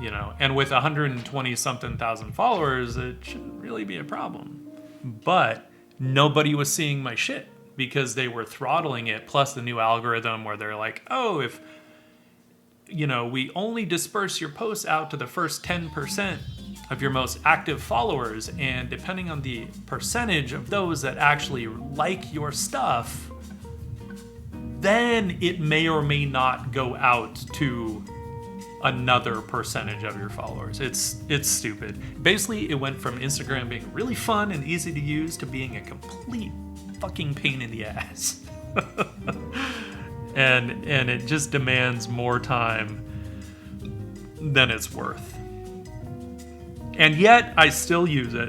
you know. And with 120 something thousand followers, it shouldn't really be a problem. But nobody was seeing my shit because they were throttling it. Plus the new algorithm where they're like, oh, if, you know, we only disperse your posts out to the first 10% of your most active followers, and depending on the percentage of those that actually like your stuff, then it may or may not go out to another percentage of your followers. It's stupid. Basically, it went from Instagram being really fun and easy to use to being a complete fucking pain in the ass. and it just demands more time than it's worth. And yet I still use it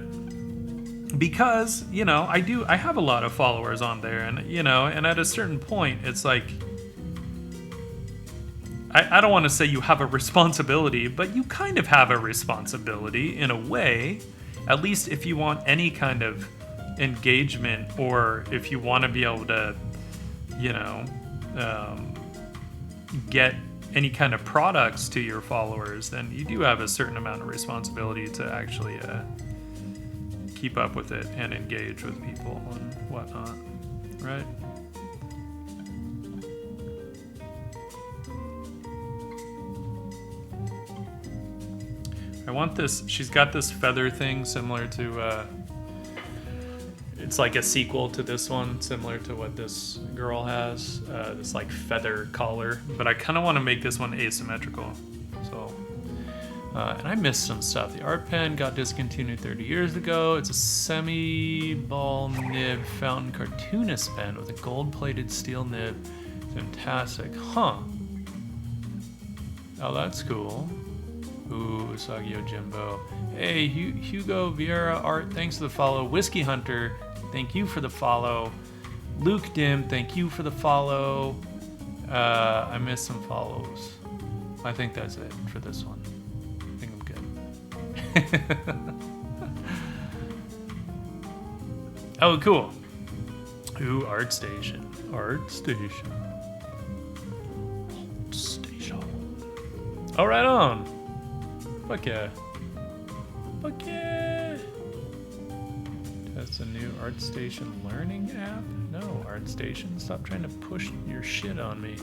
because, you know, I have a lot of followers on there, and, you know, and at a certain point it's like, I don't want to say you have a responsibility, but you kind of have a responsibility in a way, at least if you want any kind of engagement, or if you want to be able to, you know, get any kind of products to your followers, then you do have a certain amount of responsibility to actually keep up with it and engage with people and whatnot, right? I want this, she's got this feather thing similar to, it's like a sequel to this one, similar to what this girl has, this like feather collar, but I kind of want to make this one asymmetrical. So, and I missed some stuff. The art pen got discontinued 30 years ago. It's a semi-ball nib fountain cartoonist pen with a gold-plated steel nib. Fantastic, huh? Oh, that's cool. Ooh, Usagio Jimbo. Hey, Hugo Vieira Art, thanks for the follow. Whiskey Hunter, thank you for the follow. Luke Dim, thank you for the follow. I missed some follows. I think that's it for this one. I think I'm good. Oh, cool. Ooh, Art Station. Art Station. Oh, right on. Fuck yeah. Fuck yeah. That's a new ArtStation learning app? No, ArtStation, stop trying to push your shit on me.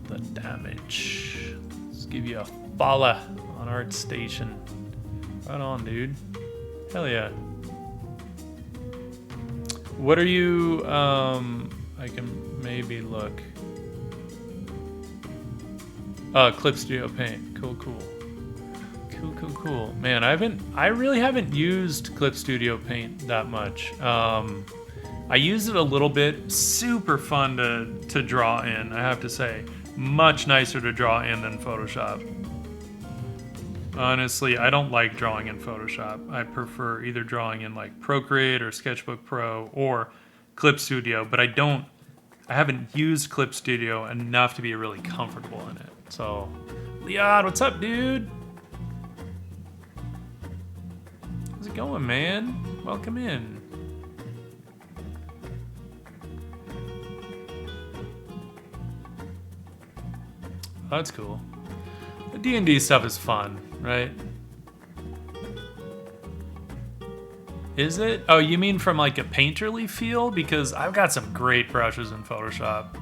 The damage. Let's give you a follow on ArtStation. Right on, dude. Hell yeah. What are you, I can maybe look. Clip Studio Paint. Cool, cool. Cool. Man, I really haven't used Clip Studio Paint that much. I used it a little bit. Super fun to draw in, I have to say. Much nicer to draw in than Photoshop. Honestly, I don't like drawing in Photoshop. I prefer either drawing in like Procreate or Sketchbook Pro or Clip Studio, but I haven't used Clip Studio enough to be really comfortable in it. So, Leon, what's up, dude? How's it going, man? Welcome in. That's cool. The D&D stuff is fun, right? Is it? Oh, you mean from like a painterly feel? Because I've got some great brushes in Photoshop.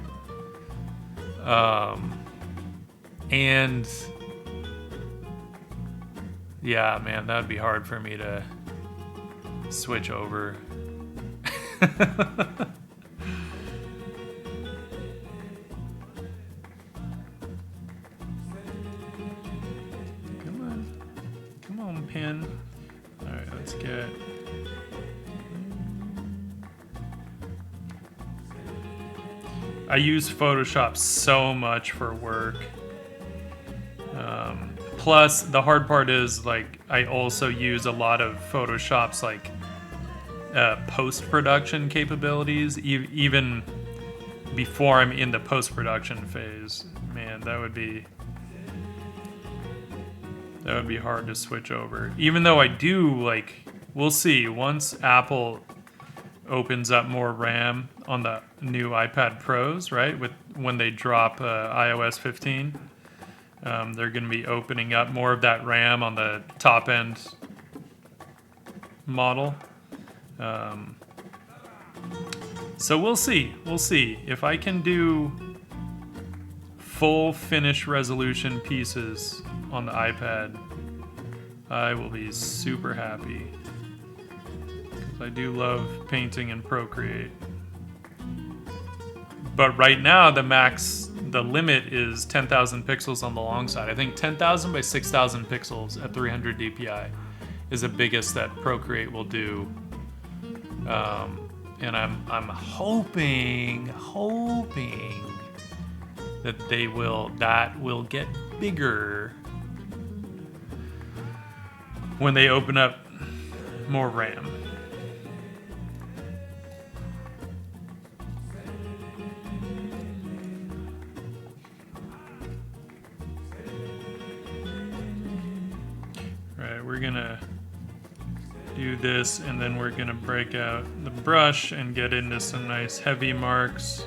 And yeah, man, that would be hard for me to switch over. Come on, pen. All right, let's get. I use Photoshop so much for work. Plus, the hard part is like I also use a lot of Photoshop's like post-production capabilities, even before I'm in the post-production phase. Man, that would be hard to switch over. Even though I do like, we'll see once Apple opens up more RAM on the new iPad Pros, right? When they drop iOS 15. They're going to be opening up more of that RAM on the top end model. So we'll see. We'll see. If I can do full finish resolution pieces on the iPad, I will be super happy. Because I do love painting in Procreate. But right now, the limit is 10,000 pixels on the long side. I think 10,000 by 6,000 pixels at 300 DPI is the biggest that Procreate will do. And I'm hoping that will get bigger when they open up more RAM. We're gonna do this and then we're gonna break out the brush and get into some nice heavy marks.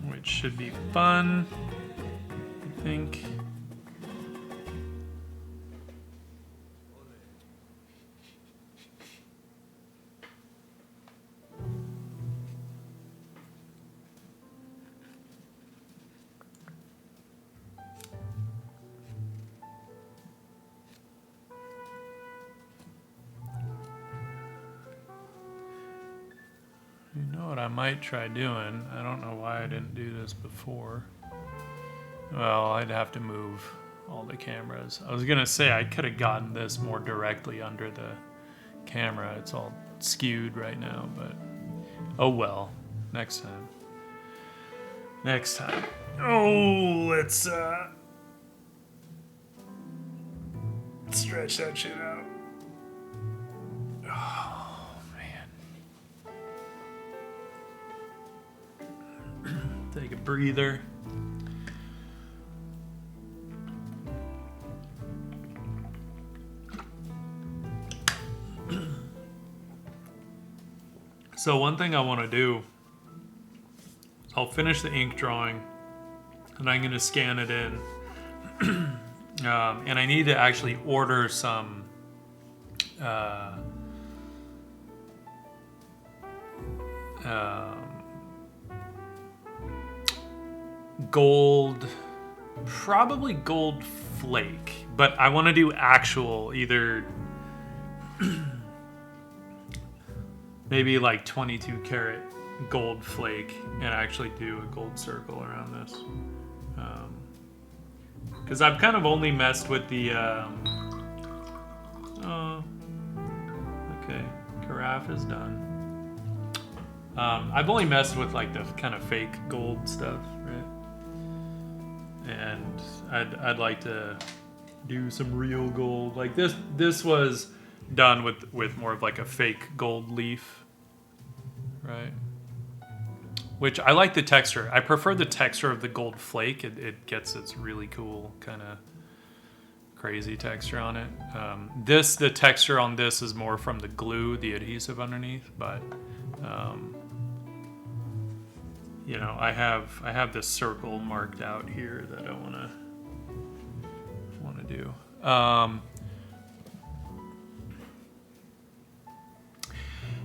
Which should be fun, I think. You know what I might try doing? I don't know why I didn't do this before. Well, I'd have to move all the cameras. I was gonna say I could have gotten this more directly under the camera. It's all skewed right now, but oh well. Next time. Next time. Oh, let's stretch that shit out. Oh, man. Take a breather. So one thing I want to do, I'll finish the ink drawing and I'm going to scan it in. And I need to actually order some gold Probably gold flake, but I want to do actual, either maybe like 22 karat gold flake and actually do a gold circle around this. Because I've kind of only messed with the, okay, carafe is done. I've only messed with like the kind of fake gold stuff, right? And I'd like to do some real gold. Like this was done with more of like a fake gold leaf, right? Which I like the texture. I prefer the texture of the gold flake. It gets its really cool kind of crazy texture on it. The texture on this is more from the glue, the adhesive underneath, but you know, I have this circle marked out here that I want to do.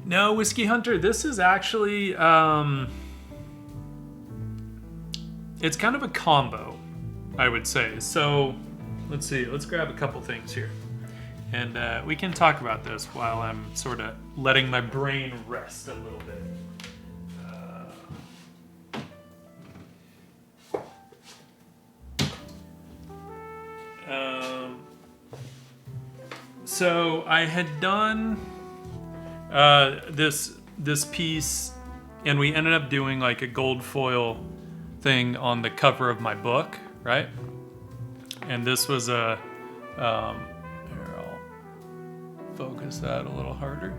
No, Whiskey Hunter, this is actually it's kind of a combo, I would say. So let's see, let's grab a couple things here, and we can talk about this while I'm sort of letting my brain rest a little bit. So I had done this piece, and we ended up doing like a gold foil thing on the cover of my book, right? And this was a here, I'll focus that a little harder.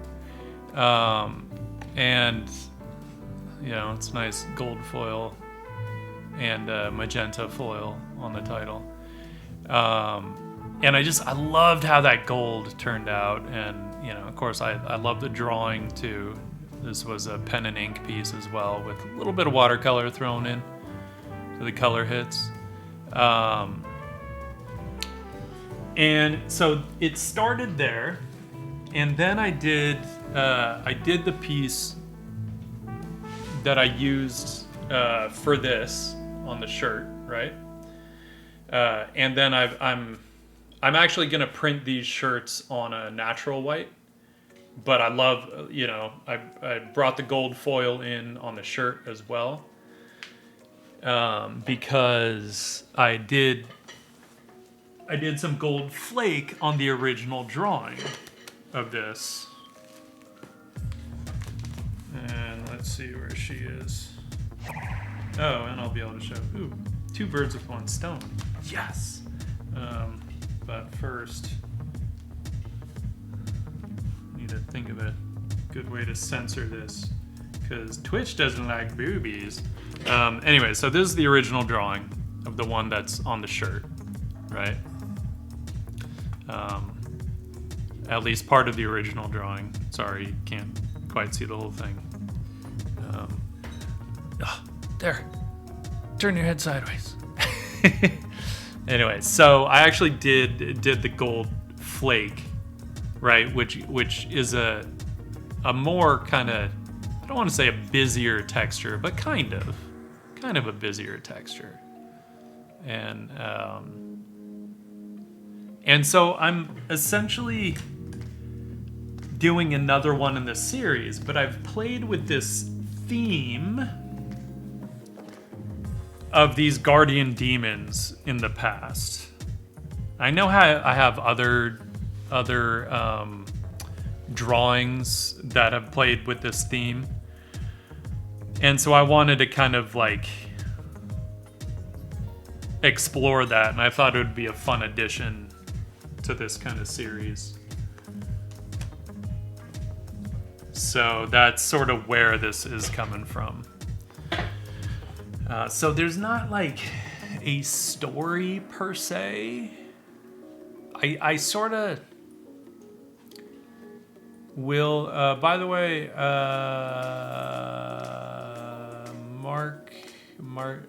And you know, it's nice gold foil and magenta foil on the title. And I loved how that gold turned out, and you know, of course, I love the drawing too. This was a pen and ink piece as well, with a little bit of watercolor thrown in so the color hits. And so it started there, and then I did the piece that I used for this on the shirt, right? And then I'm actually gonna print these shirts on a natural white, but I love, you know, I brought the gold foil in on the shirt as well, because I did some gold flake on the original drawing of this. And let's see where she is. Oh, and I'll be able to show, ooh, 2 birds with 1 stone. Yes! But first, I need to think of a good way to censor this, because Twitch doesn't like boobies. Anyway, so this is the original drawing of the one that's on the shirt, right? At least part of the original drawing. Sorry, you can't quite see the whole thing. There. Turn your head sideways. Anyway, so I actually did the gold flake, right? Which is a more kind of, I don't want to say a busier texture, but kind of a busier texture. And so I'm essentially doing another one in the series, but I've played with this theme of these guardian demons in the past. I know how I have other drawings that have played with this theme, and so I wanted to kind of like explore that, and I thought it would be a fun addition to this kind of series. So that's sort of where this is coming from. So there's not like a story per se. I sort of will, by the way,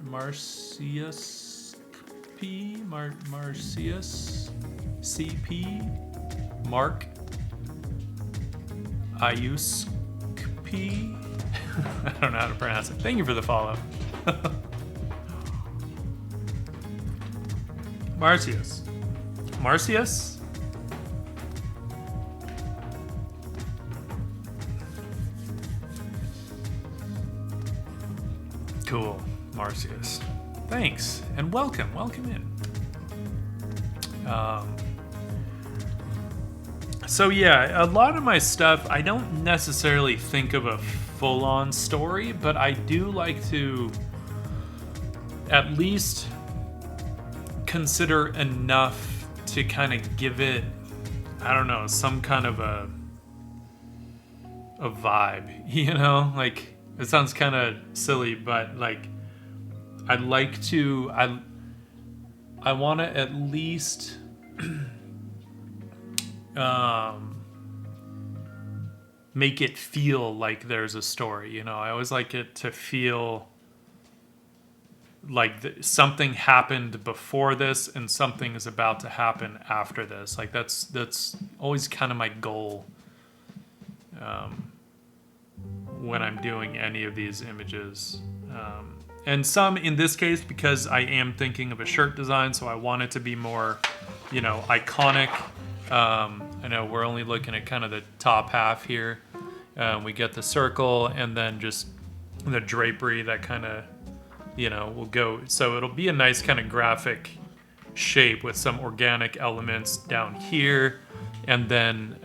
Marcius CP, Mark Ayusk P. I don't know how to pronounce it. Thank you for the follow. Marcius. Marcius? Cool, Marcius. Thanks, and welcome in. So yeah, a lot of my stuff, I don't necessarily think of a full-on story, but I do like to at least consider enough to kind of give it, I don't know, some kind of a vibe, you know? Like, it sounds kind of silly, but like, I'd like to, I want to at least make it feel like there's a story, you know? I always like it to feel like something happened before this and something is about to happen after this. Like that's always kind of my goal when I'm doing any of these images. And some, in this case, because I am thinking of a shirt design, so I want it to be more, you know, iconic. I know we're only looking at kind of the top half here. We get the circle and then just the drapery that kind of, you know, will go. So it'll be a nice kind of graphic shape with some organic elements down here and then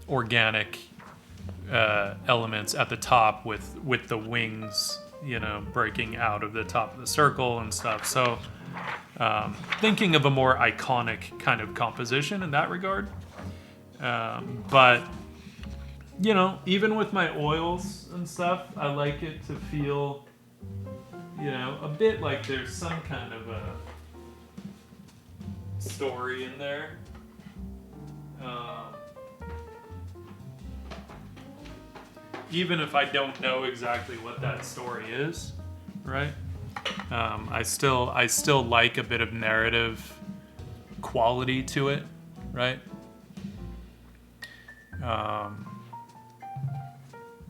organic elements at the top with the wings, you know, breaking out of the top of the circle and stuff. So thinking of a more iconic kind of composition in that regard. But, you know, even with my oils and stuff, I like it to feel, you know, a bit like there's some kind of a story in there. Even if I don't know exactly what that story is, right? I still like a bit of narrative quality to it, right?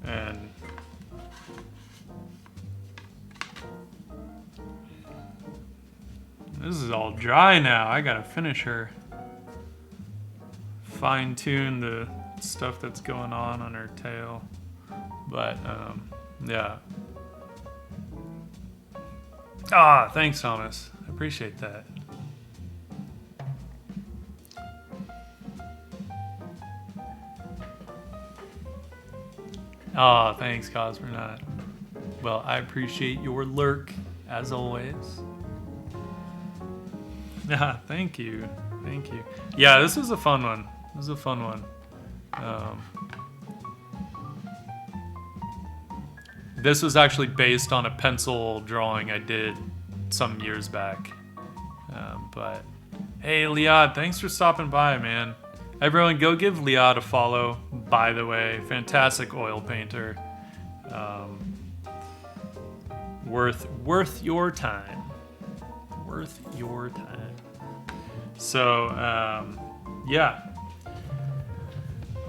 And this is all dry now. I gotta finish her. Fine tune the stuff that's going on her tail. But, yeah. Ah, thanks, Thomas. I appreciate that. Ah, thanks, Cosmonaut. Well, I appreciate your lurk, as always. Ah, thank you. Thank you. Yeah, this is a fun one. This is a fun one. This was actually based on a pencil drawing I did some years back. But hey, Liad, thanks for stopping by, man. Everyone, go give Liad a follow. By the way, fantastic oil painter. Worth your time. Worth your time. So, yeah.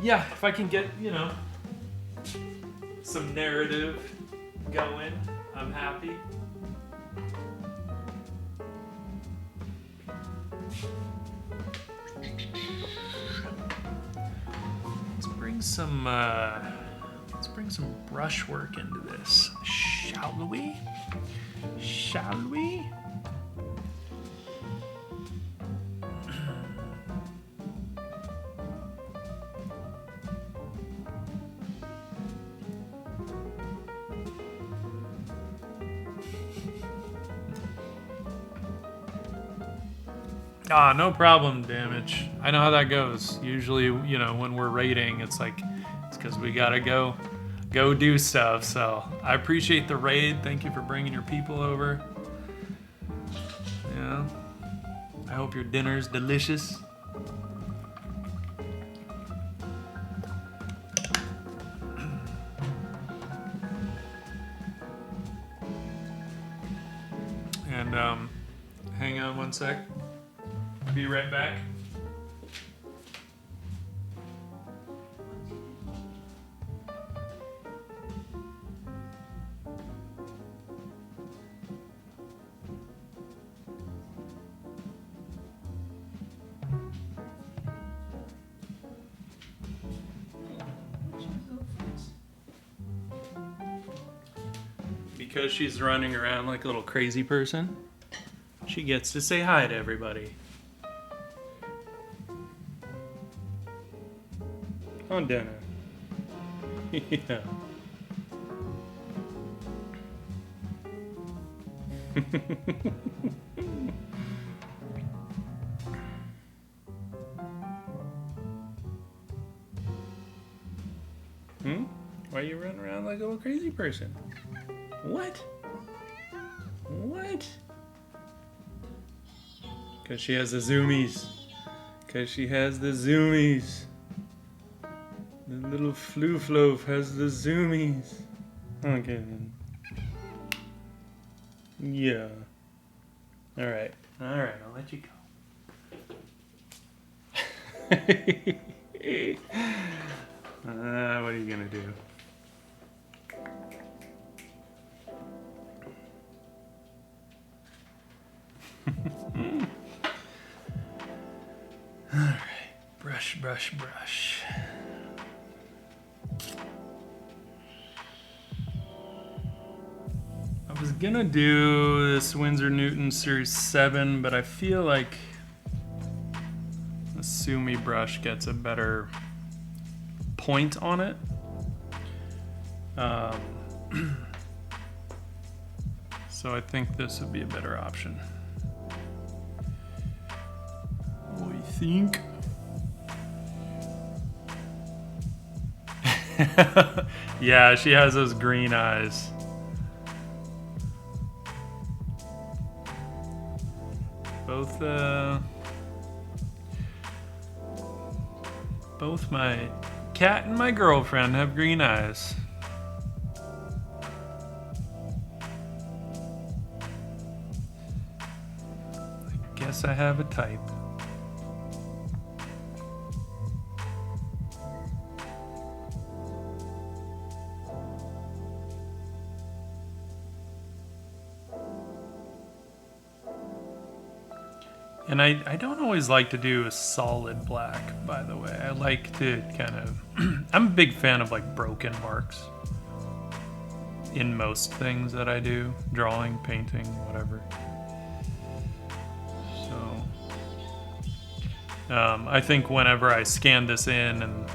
Yeah, if I can get, you know, some narrative going, I'm happy. Let's bring some brushwork into this, shall we? Shall we? Ah, no problem, Damage. I know how that goes. Usually, you know, when we're raiding, it's like, it's because we gotta go do stuff. So I appreciate the raid. Thank you for bringing your people over. Yeah. I hope your dinner's delicious. And hang on one sec. Be right back. because she's running around like a little crazy person, she gets to say hi to everybody. Oh, Dana. Yeah. Why are you running around like a little crazy person? What? What? Because she has the zoomies. Because she has the zoomies. The little floof has the zoomies. Okay then. Yeah. Alright. Alright, I'll let you go. What are you gonna do? Alright. Brush, brush, brush. I was gonna do this Winsor Newton Series 7, but I feel like the Sumi brush gets a better point on it. So I think this would be a better option. What do you think? Yeah, she has those green eyes. Both my cat and my girlfriend have green eyes. I guess I have a type. And I don't always like to do a solid black, by the way. I like to kind of... I'm a big fan of like broken marks in most things that I do. Drawing, painting, whatever. So... I think whenever I scan this in and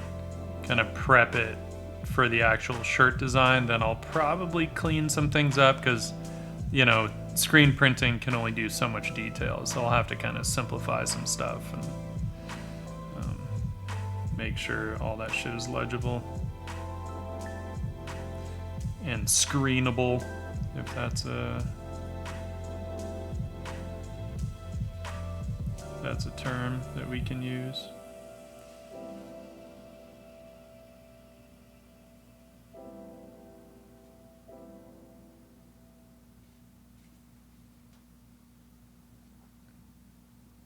kind of prep it for the actual shirt design, then I'll probably clean some things up because, you know, screen printing can only do so much detail, so I'll have to kind of simplify some stuff and make sure all that shit is legible and screenable, if that's a term that we can use.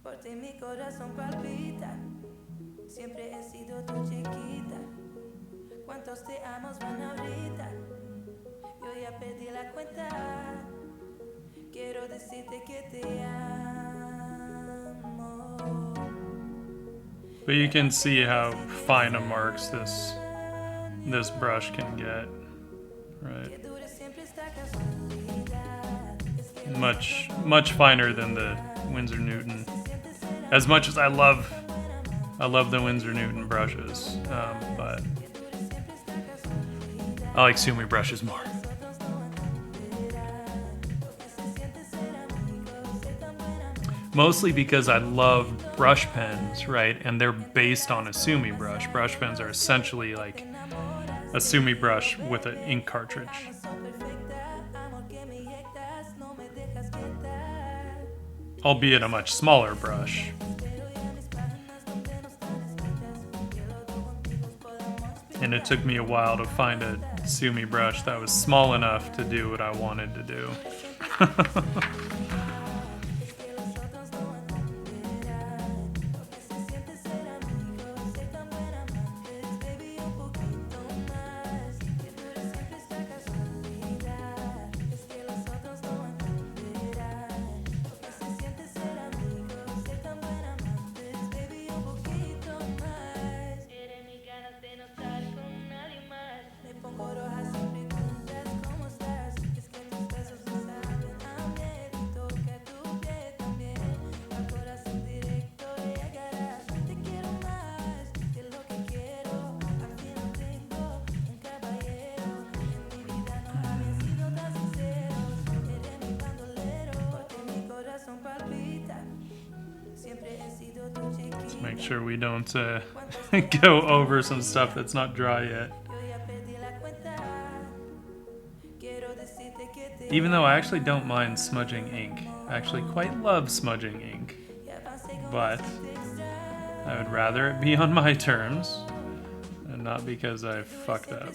Por ti mi corazón palpita, siempre he sido tu chiquita. ¿Cuántos te amos van ahorita? Yo ya perdí la cuenta. Quiero decirte que te amo. But you can see how fine a marks this brush can get, right? Much finer than the Winsor Newton. As much as I love the Winsor Newton brushes, but I like Sumi brushes more. Mostly because I love brush pens, right? And they're based on a Sumi brush. Brush pens are essentially like a Sumi brush with an ink cartridge. Albeit a much smaller brush. And it took me a while to find a Sumi brush that was small enough to do what I wanted to do. make sure we don't go over some stuff that's not dry yet. Even though I actually don't mind smudging ink. I actually quite love smudging ink. But I would rather it be on my terms and not because I fucked up.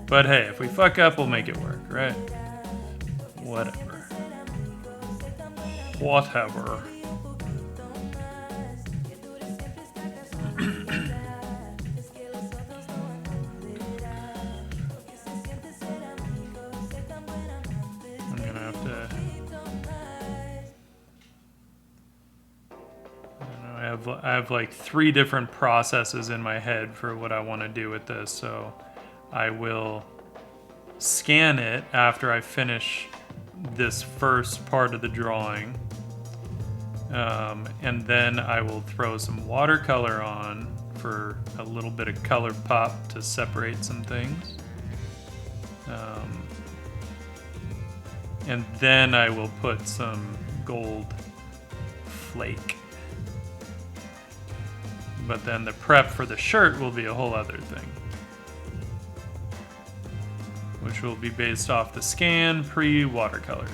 But hey, if we fuck up, we'll make it work, right? Whatever. Whatever. I'm gonna have to... I don't know, I have like 3 different processes in my head for what I want to do with this, so I will scan it after I finish this first part of the drawing, and then I will throw some watercolor on for a little bit of color pop to separate some things, and then I will put some gold flake. But then the prep for the shirt will be a whole other thing, which will be based off the scan pre-watercolors.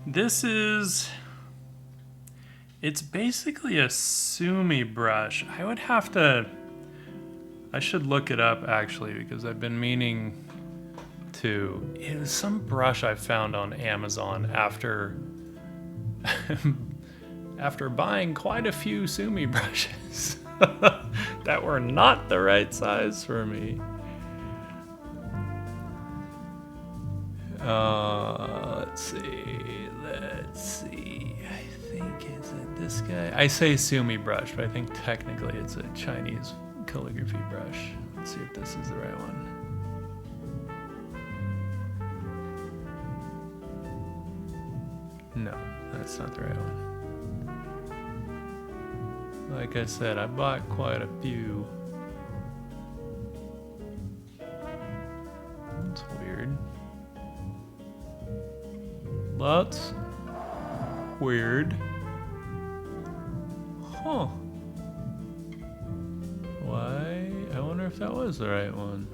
This is... It's basically a Sumi brush. I would have to... I should look it up, actually, because I've been meaning to. It was some brush I found on Amazon after... after buying quite a few Sumi brushes that were not the right size for me. Let's see. I think, is it this guy? I say Sumi brush, but I think technically it's a Chinese calligraphy brush. Let's see if this is the right one. No, that's not the right one. Like I said, I bought quite a few. That's weird. That's weird. Huh. Why? I wonder if that was the right one.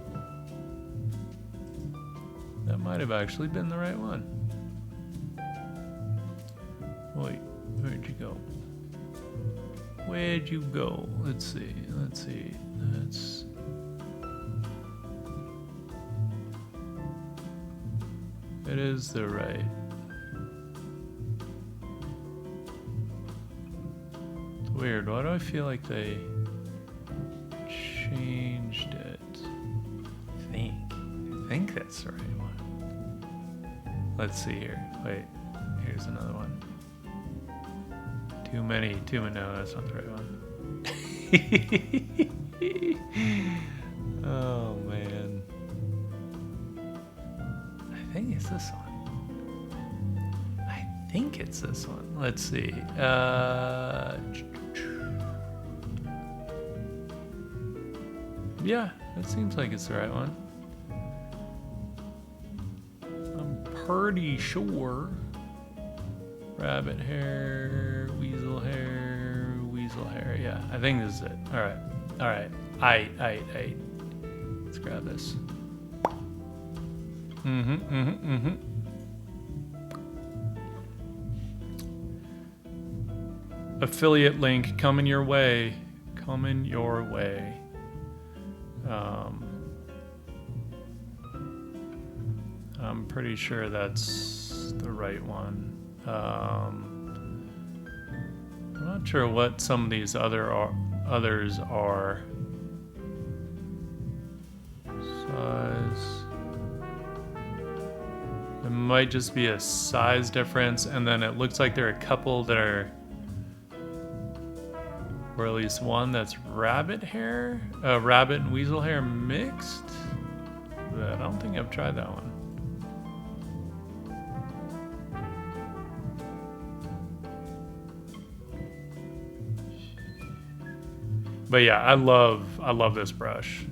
That might have actually been the right one. Wait, where'd you go? Where'd you go? Let's see. That's... It is the right. weird. Why do I feel like they changed it? I think that's the right one. Let's see here. Wait, here's another one. Too many. No, that's not the right one. Oh man. I think it's this one. Let's see. Yeah, that seems like it's the right one. I'm pretty sure. Rabbit hair, weasel hair. Yeah, I think this is it. All right. Aight. Let's grab this. Affiliate link coming your way. I'm pretty sure that's the right one. I'm not sure what some of these others are. Size. It might just be a size difference, and then it looks like there are a couple that are, or at least one that's rabbit hair, rabbit and weasel hair mixed. But I don't think I've tried that one. But yeah, I love this brush.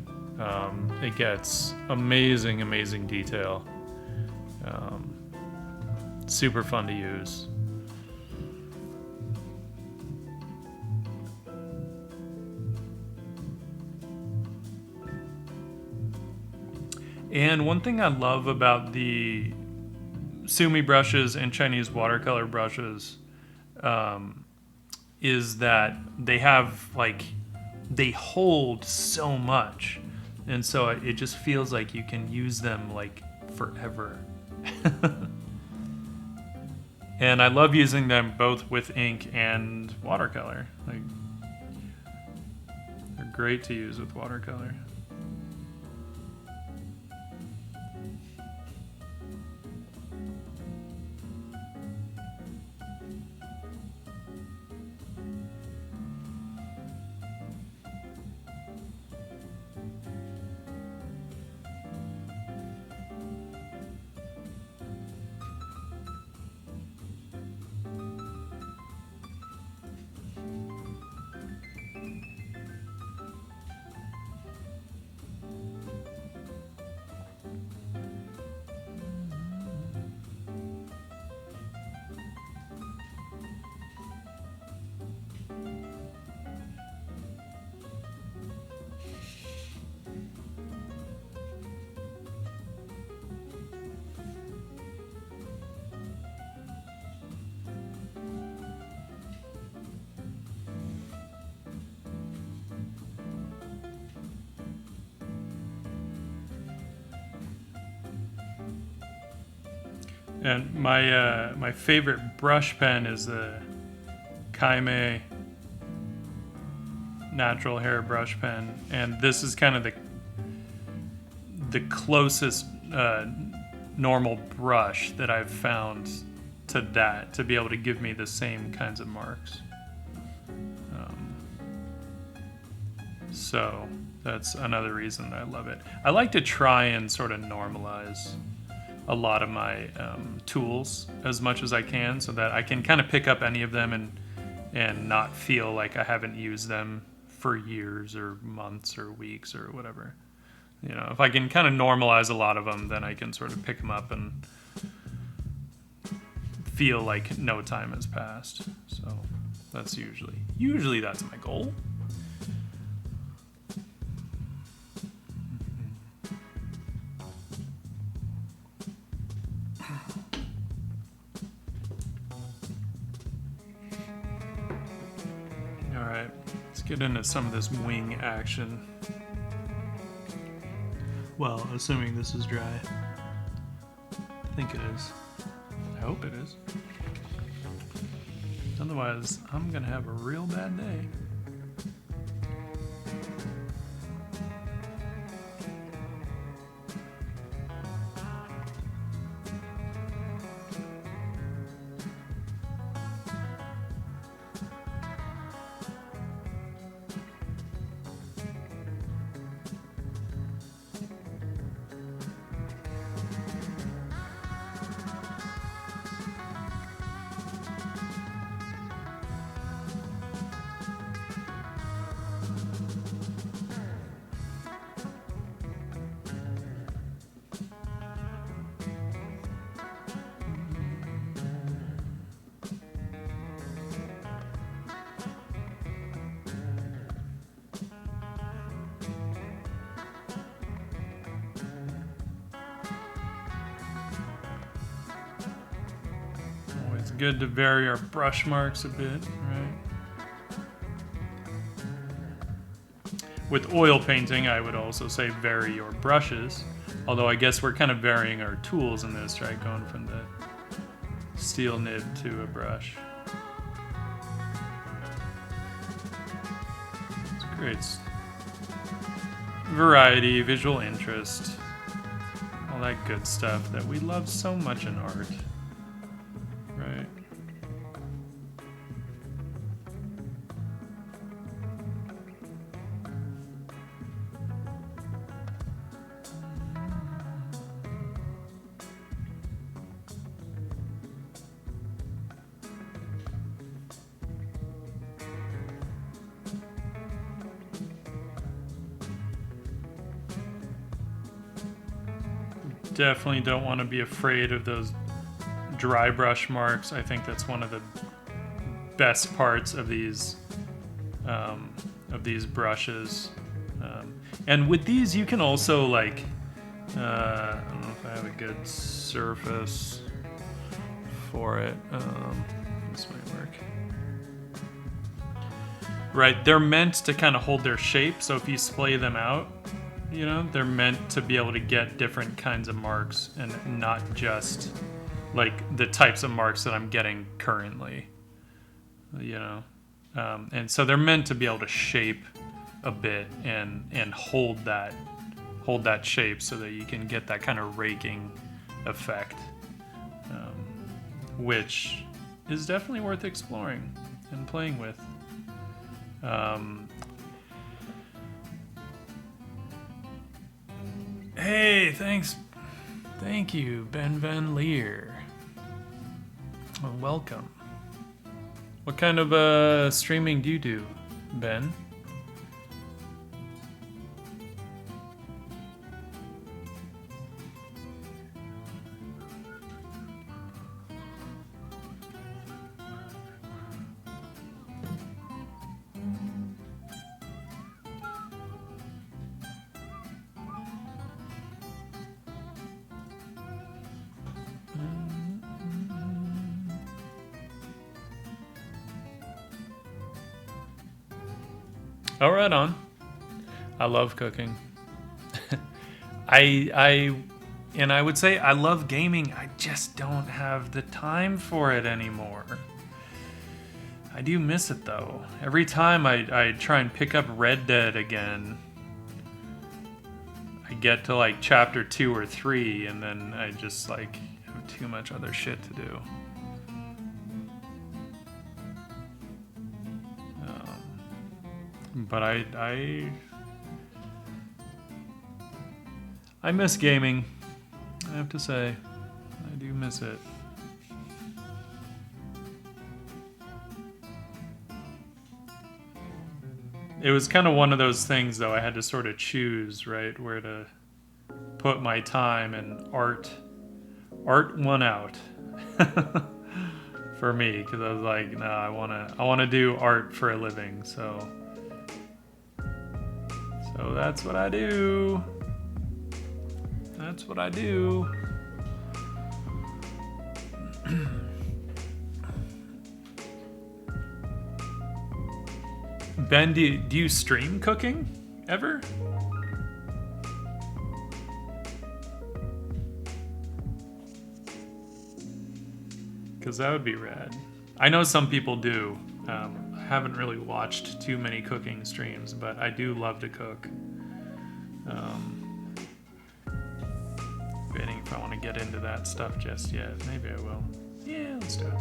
It gets amazing detail. Super fun to use. And one thing I love about the Sumi brushes and Chinese watercolor brushes is that they have they hold so much, and so it just feels like you can use them like forever. And I love using them both with ink and watercolor. Like, they're great to use with watercolor. And my favorite brush pen is the Kaime natural hair brush pen, and this is kind of the closest normal brush that I've found to that, to be able to give me the same kinds of marks. So that's another reason I love it. I like to try and sort of normalize a lot of my tools as much as I can, so that I can kind of pick up any of them and not feel like I haven't used them for years or months or weeks or whatever. You know, if I can kind of normalize a lot of them, then I can sort of pick them up and feel like no time has passed. So that's usually that's my goal. Alright, let's get into some of this wing action. Well, assuming this is dry. I think it is. I hope it is. Otherwise, I'm gonna have a real bad day. Always good to vary our brush marks a bit, right? With oil painting, I would also say vary your brushes. Although I guess we're kind of varying our tools in this, right? Going from the steel nib to a brush. It's great. Variety, visual interest, all that good stuff that we love so much in art, right? Definitely don't want to be afraid of those dry brush marks. I think that's one of the best parts of these brushes. And with these, you can also like, I don't know if I have a good surface for it. This might work. Right, they're meant to kind of hold their shape. So if you splay them out, you know, they're meant to be able to get different kinds of marks and not just like the types of marks that I'm getting currently, you know. And so they're meant to be able to shape a bit and hold that shape so that you can get that kind of raking effect, which is definitely worth exploring and playing with. Hey, thanks. Thank you, Ben Van Leer. Well, welcome. What kind of streaming do you do, Ben? Oh, right on. I love cooking. I would say I love gaming. I just don't have the time for it anymore. I do miss it though. Every time I try and pick up Red Dead again, I get to like chapter 2 or 3 and then I just like have too much other shit to do. But I miss gaming, I have to say. I do miss it. It was kind of one of those things, though, I had to sort of choose, right, where to put my time, and art won out for me, because I was like, no, I want to do art for a living, so that's what I do. That's what I do. Ben, do you stream cooking ever? Because that would be rad. I know some people do. I haven't really watched too many cooking streams, but I do love to cook. Debating if I want to get into that stuff just yet. Maybe I will. Yeah, let's do it.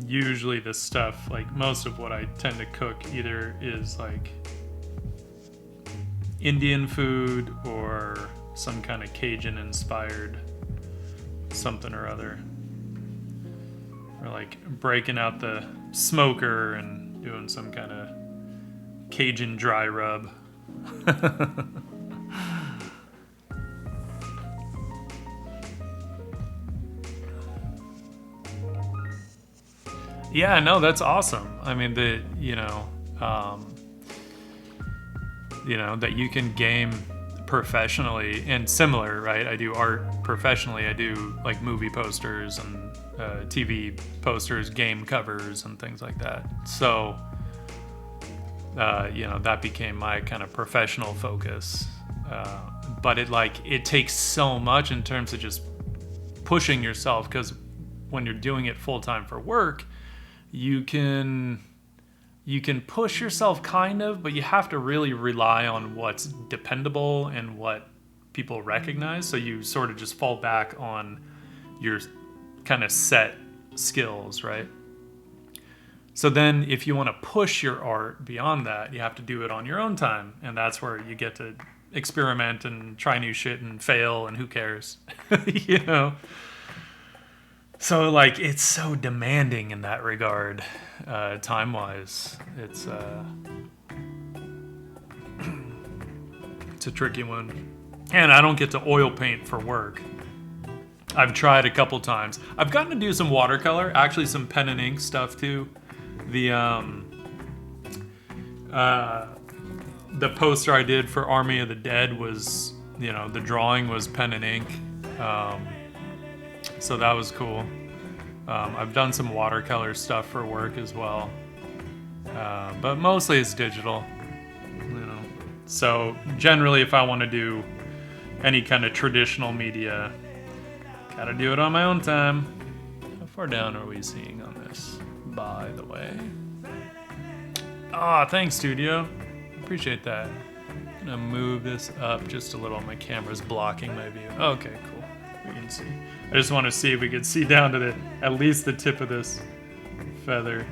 Usually the stuff, like most of what I tend to cook either is like Indian food or some kind of Cajun inspired something or other. Or like breaking out the smoker and doing some kind of Cajun dry rub. Yeah, no, that's awesome. I mean, that you can game professionally and similar, right? I do art professionally. I do like movie posters and TV posters, game covers, and things like that. So, that became my kind of professional focus. But it takes so much in terms of just pushing yourself, because when you're doing it full time for work, you can push yourself kind of, but you have to really rely on what's dependable and what people recognize. So you sort of just fall back on your kind of set skills, right? So then if you want to push your art beyond that, you have to do it on your own time. And that's where you get to experiment and try new shit and fail, and who cares, So like it's so demanding in that regard, time-wise. It's a tricky one. And I don't get to oil paint for work. I've tried a couple times. I've gotten to do some watercolor, actually some pen and ink stuff too. The poster I did for Army of the Dead was, the drawing was pen and ink. So that was cool. I've done some watercolor stuff for work as well. But mostly it's digital. So generally if I want to do any kind of traditional media, gotta do it on my own time. How far down are we seeing on this, by the way? Thanks, Studio. Appreciate that. I'm gonna move this up just a little. My camera's blocking my view. Okay, cool. We can see. I just want to see if we could see down to at least the tip of this feather.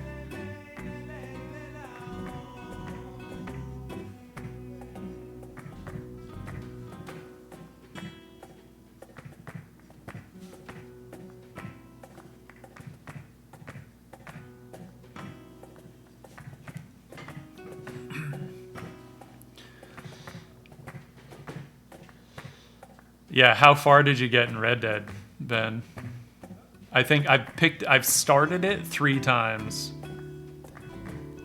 Yeah, how far did you get in Red Dead, Ben? I think I've started it 3 times.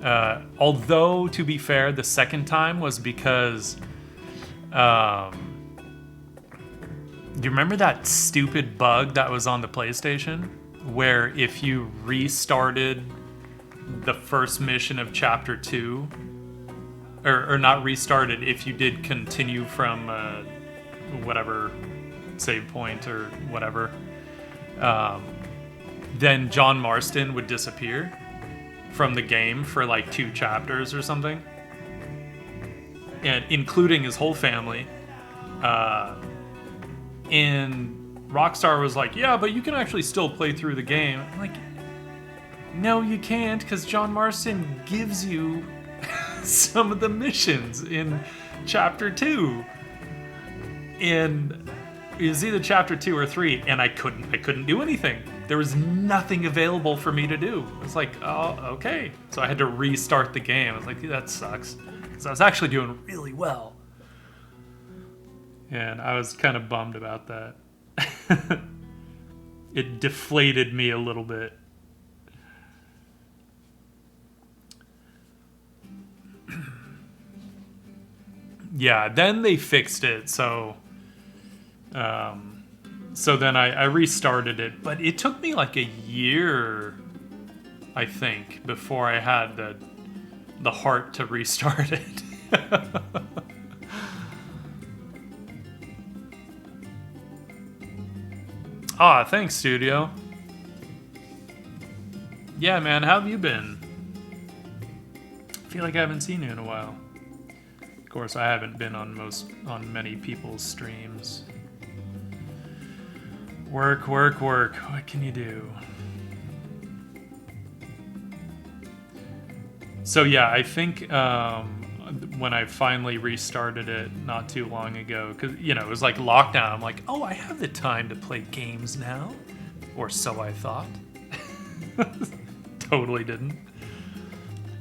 Although, to be fair, the second time was because, do you remember that stupid bug that was on the PlayStation? Where if you restarted the first mission of Chapter 2, or not restarted, if you did continue from whatever save point or whatever, then John Marston would disappear from the game for like 2 chapters or something, and including his whole family. And Rockstar was like, yeah, but you can actually still play through the game. I'm like, no, you can't, because John Marston gives you some of the missions in Chapter 2. And it was either Chapter 2 or 3, and I couldn't do anything. There was nothing available for me to do. I was like, oh, okay. So I had to restart the game. I was like, that sucks. Because I was actually doing really well. And I was kind of bummed about that. It deflated me a little bit. Yeah, then they fixed it, so then I restarted it, but it took me like a year I think, before I had the heart to restart it. Ah, thanks, Studio. Yeah, man, how have you been? I feel like I haven't seen you in a while. Of course, I haven't been on many people's streams. Work, work, work. What can you do? So yeah, I think when I finally restarted it not too long ago, because it was like lockdown. I'm like, oh, I have the time to play games now, or so I thought. Totally didn't.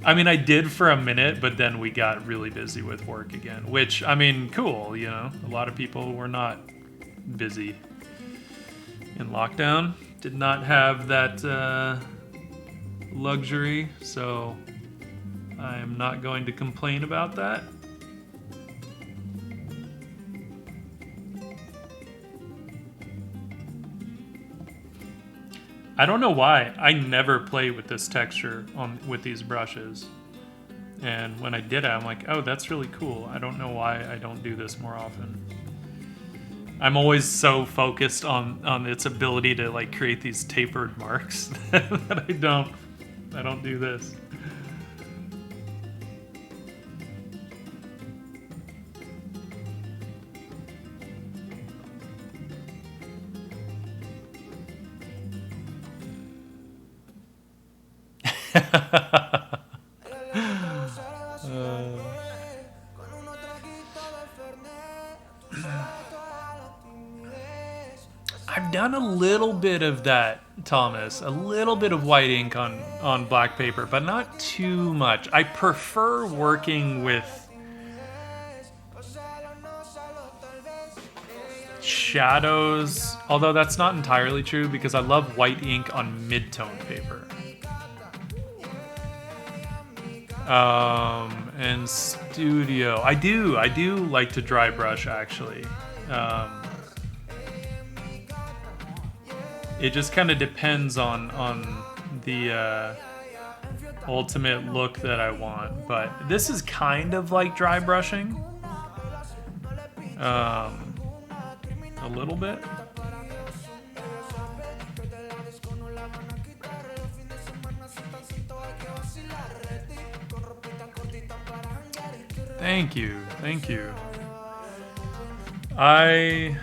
I mean, I did for a minute, but then we got really busy with work again. Which, I mean, cool. A lot of people were not busy in lockdown. Did not have that luxury, so I am not going to complain about that. I don't know why. I never play with this texture with these brushes. And when I did it, I'm like, oh, that's really cool. I don't know why I don't do this more often. I'm always so focused on its ability to like create these tapered marks that I don't do this. I've done a little bit of that, Thomas. A little bit of white ink on black paper, but not too much. I prefer working with shadows, although that's not entirely true because I love white ink on mid-tone paper. And Studio, I do like to dry brush actually. It just kind of depends on the ultimate look that I want, but this is kind of like dry brushing, a little bit. Thank you. I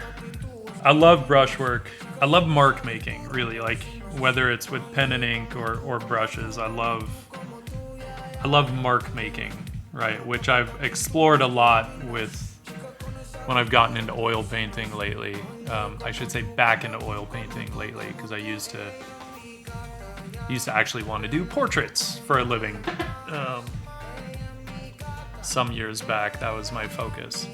love brushwork. I love mark making, really. Like whether it's with pen and ink or brushes, I love mark making, right? Which I've explored a lot with when I've gotten into oil painting lately. I should say back into oil painting lately because I used to actually want to do portraits for a living. Some years back, that was my focus.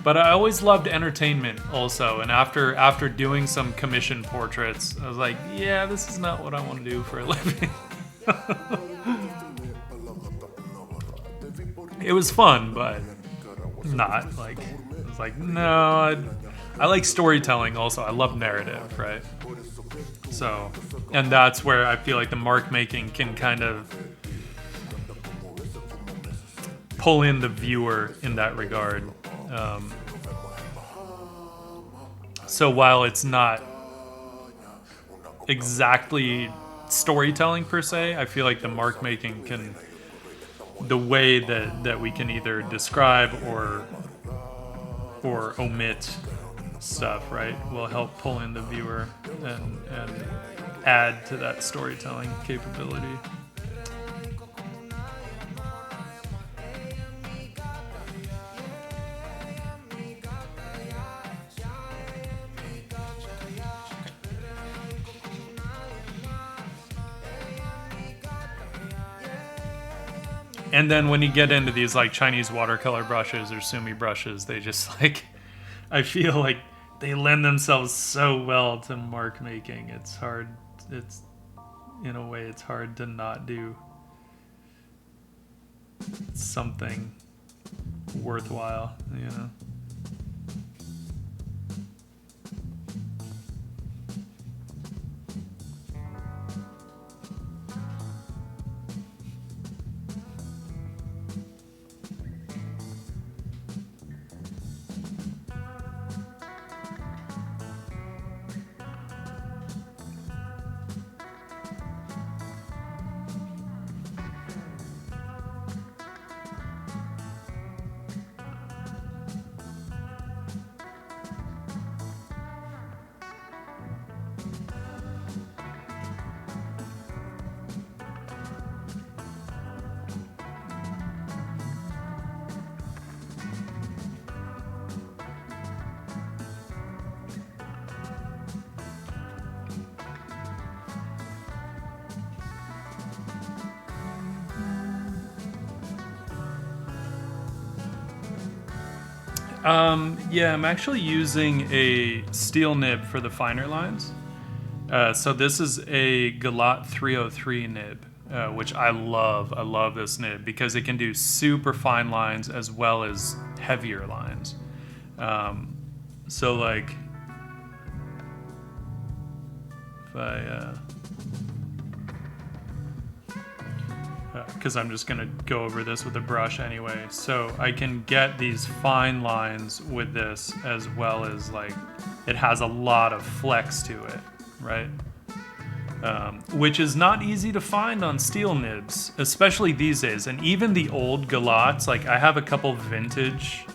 But I always loved entertainment also, and after doing some commission portraits, I was like, yeah, this is not what I want to do for a living. It was fun, but not like, it was like, no, I like storytelling also. I love narrative, right? So, and that's where I feel like the mark making can kind of pull in the viewer in that regard. So while it's not exactly storytelling per se, I feel like the mark making can, the way that we can either describe or omit stuff, right, will help pull in the viewer and add to that storytelling capability. And then when you get into these like Chinese watercolor brushes or sumi brushes, they just like, I feel like they lend themselves so well to mark making. It's hard. It's, in a way, it's hard to not do something worthwhile, you know? Yeah, I'm actually using a steel nib for the finer lines. So this is a Galat 303 nib, which I love. I love this nib because it can do super fine lines as well as heavier lines. So like, if I, because I'm just gonna go over this with a brush anyway, so I can get these fine lines with this as well as like, it has a lot of flex to it, right? Which is not easy to find on steel nibs, especially these days. And even the old Galats, like I have a couple vintage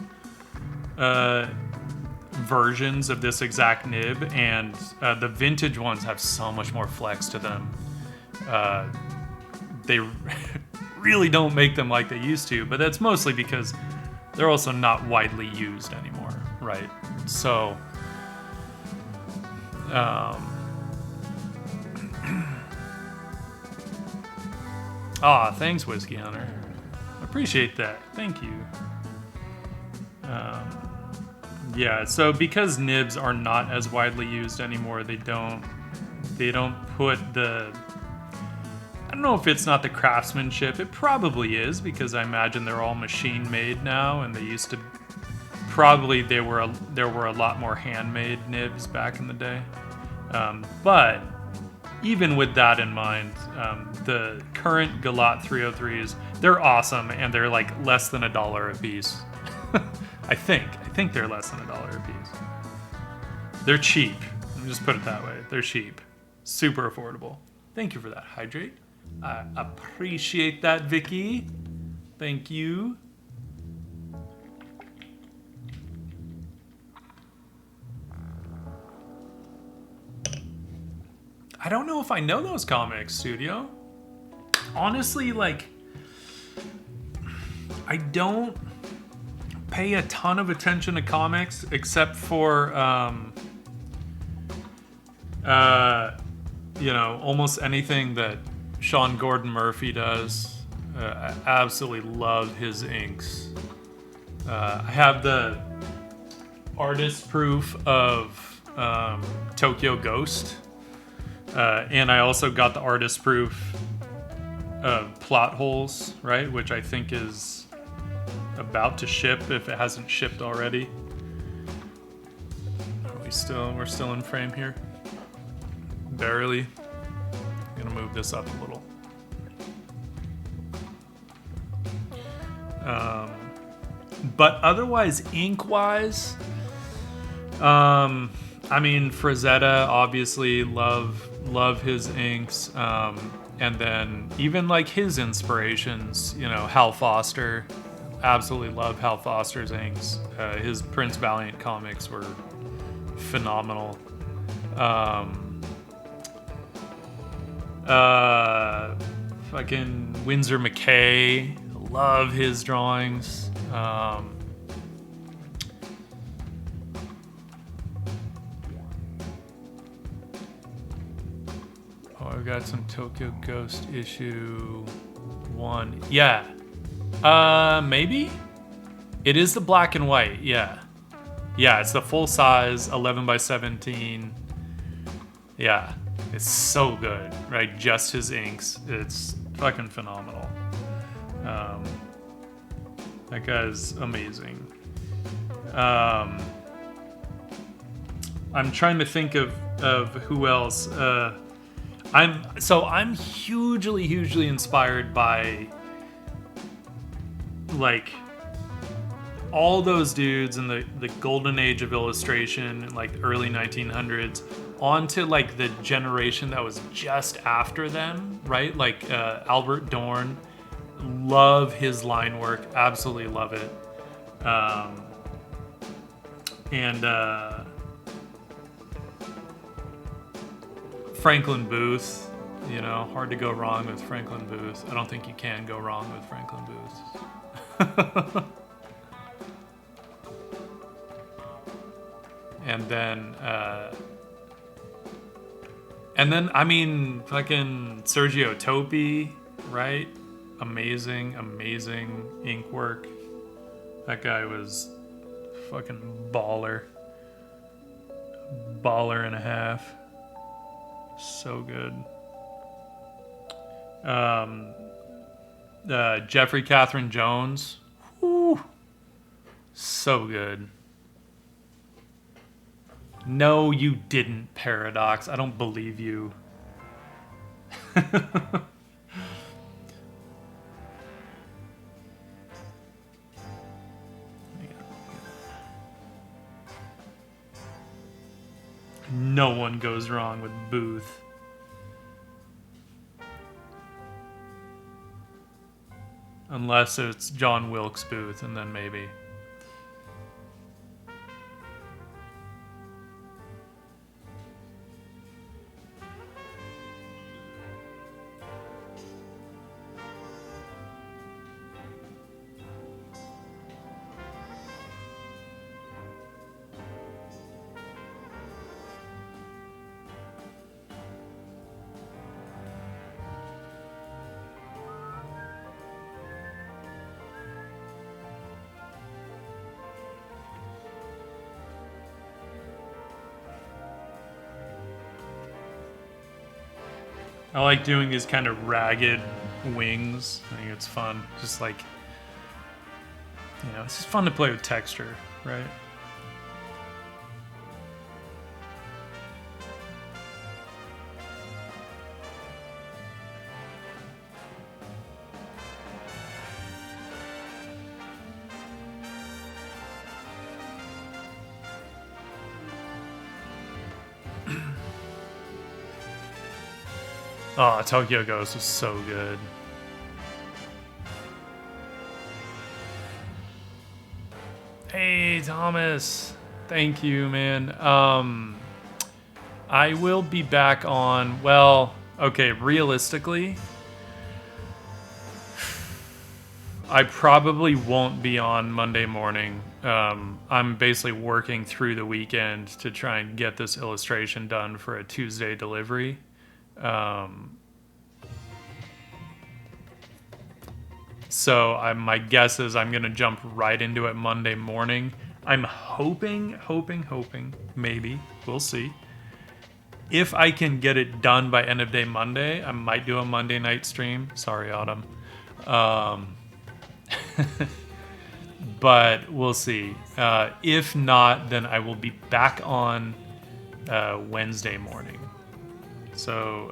versions of this exact nib, and the vintage ones have so much more flex to them. They really don't make them like they used to, but that's mostly because they're also not widely used anymore, right? So, thanks, Whiskey Hunter. Appreciate that. Thank you. Yeah, so because nibs are not as widely used anymore, they don't put the, I don't know if it's not the craftsmanship. It probably is, because I imagine they're all machine made now, and they used to probably there were a lot more handmade nibs back in the day. But even with that in mind, the current Galat 303s, they're awesome, and they're like less than $1 a piece. I think they're less than $1 a piece. They're cheap. Let me just put it that way. They're cheap. Super affordable. Thank you for that, Hydrate. I appreciate that, Vicky. Thank you. I don't know if I know those comics, Studio. Honestly, like, I don't pay a ton of attention to comics except for, almost anything that Sean Gordon Murphy does. I absolutely love his inks. I have the artist proof of Tokyo Ghost. And I also got the artist proof of Plot Holes, right? Which I think is about to ship if it hasn't shipped already. We're still in frame here. Barely. I'm gonna move this up a little. But otherwise, ink-wise, I mean, Frazetta, obviously, love his inks. And then even like his inspirations, Hal Foster. Absolutely love Hal Foster's inks. His Prince Valiant comics were phenomenal. Fucking Winsor McKay, love his drawings. I've got some Tokyo Ghost issue 1. Yeah. Maybe? It is the black and white, yeah. Yeah, it's the full size, 11 by 17. Yeah, it's so good, right? Just his inks. It's fucking phenomenal. That guy's amazing. I'm trying to think of who else. I'm hugely inspired by like all those dudes in the golden age of illustration in like the early 1900s onto like the generation that was just after them, right? Like Albert Dorn, love his line work, absolutely love it. And Franklin Booth, hard to go wrong with Franklin Booth. I don't think you can go wrong with Franklin Booth. And then, I mean, fucking Sergio Topi, right? Amazing ink work. That guy was fucking baller. Baller and a half. So good. Jeffrey Catherine Jones. Whew. So good. No, you didn't, Paradox. I don't believe you. No one goes wrong with Booth. Unless it's John Wilkes Booth, and then maybe. I like doing these kind of ragged wings. I think it's fun. Just like, you know, it's just fun to play with texture, right? Oh, Tokyo Ghost was so good. Hey, Thomas. Thank you, man. I will be back on, well, okay, realistically, I probably won't be on Monday morning. I'm basically working through the weekend to try and get this illustration done for a Tuesday delivery. So my guess is I'm gonna jump right into it Monday morning. I'm hoping, maybe, we'll see. If I can get it done by end of day Monday, I might do a Monday night stream. Sorry, Autumn. But we'll see. If not, then I will be back on Wednesday morning. So,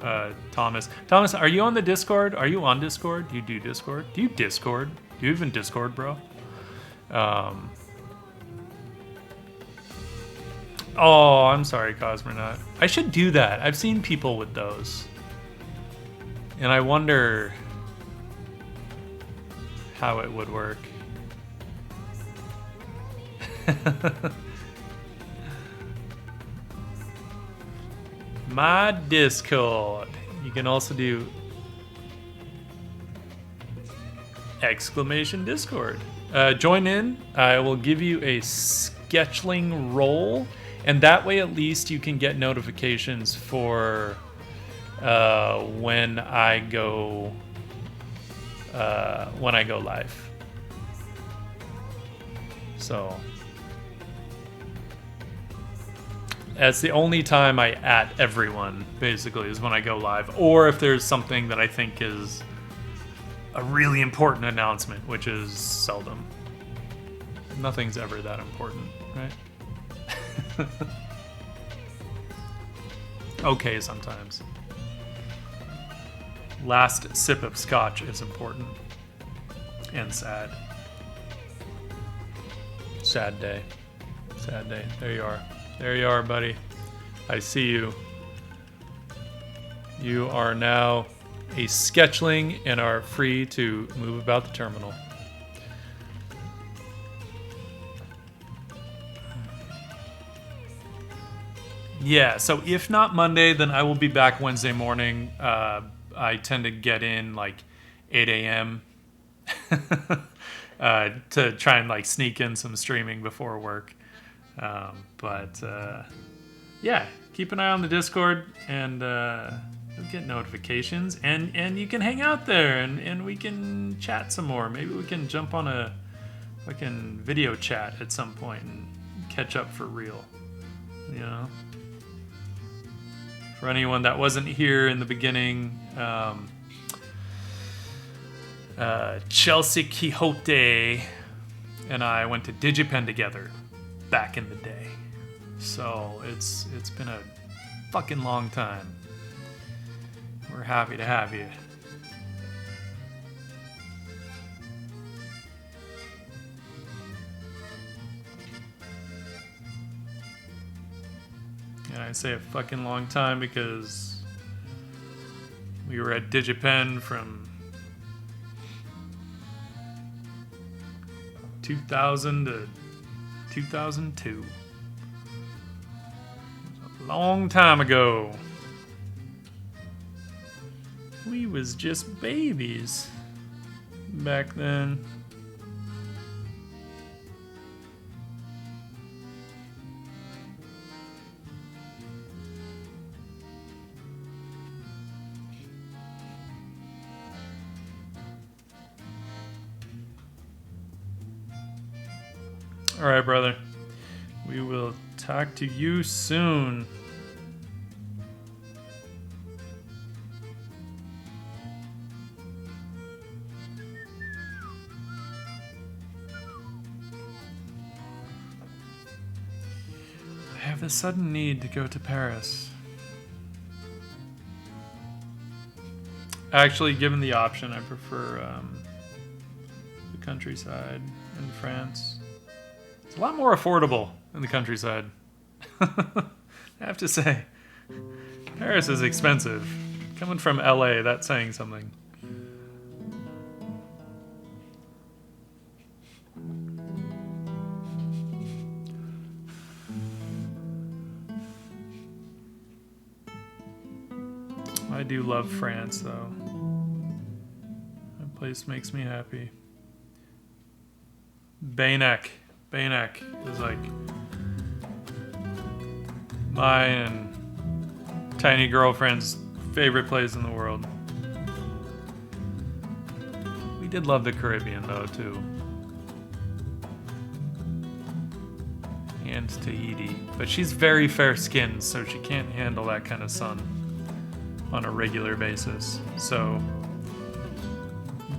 Thomas, are you on the Discord? Are you on Discord? Do you do Discord? Do you Discord? Do you even Discord, bro? Oh, I'm sorry, Cosmonaut. I should do that. I've seen people with those. And I wonder how it would work. My Discord. You can also do !Discord. Join in. I will give you a sketchling role, and that way at least you can get notifications for when I go live. So that's the only time I at everyone, basically, is when I go live. Or if there's something that I think is a really important announcement, which is seldom. Nothing's ever that important, right? Okay, sometimes. Last sip of scotch is important. And sad. Sad day. Sad day. There you are. There you are, buddy. I see you. You are now a sketchling and are free to move about the terminal. Yeah, so if not Monday, then I will be back Wednesday morning. I tend to get in like 8 a.m. To try and like sneak in some streaming before work. But yeah, keep an eye on the Discord, and you'll get notifications, and you can hang out there, and we can chat some more. Maybe we can jump on a fucking video chat at some point and catch up for real. You know? For anyone that wasn't here in the beginning, Chelsea Quixote and I went to DigiPen together back in the day. So it's been a fucking long time. We're happy to have you. And I say a fucking long time because we were at DigiPen from 2000 to 2002. A long time ago. We was just babies back then. All right, brother. We will talk to you soon. I have a sudden need to go to Paris. Actually, given the option, I prefer the countryside in France. It's a lot more affordable in the countryside. I have to say, Paris is expensive. Coming from LA, that's saying something. I do love France, though. That place makes me happy. Baynek is like my and tiny girlfriend's favorite place in the world. We did love the Caribbean though too. And Tahiti. But she's very fair skinned, so she can't handle that kind of sun on a regular basis. So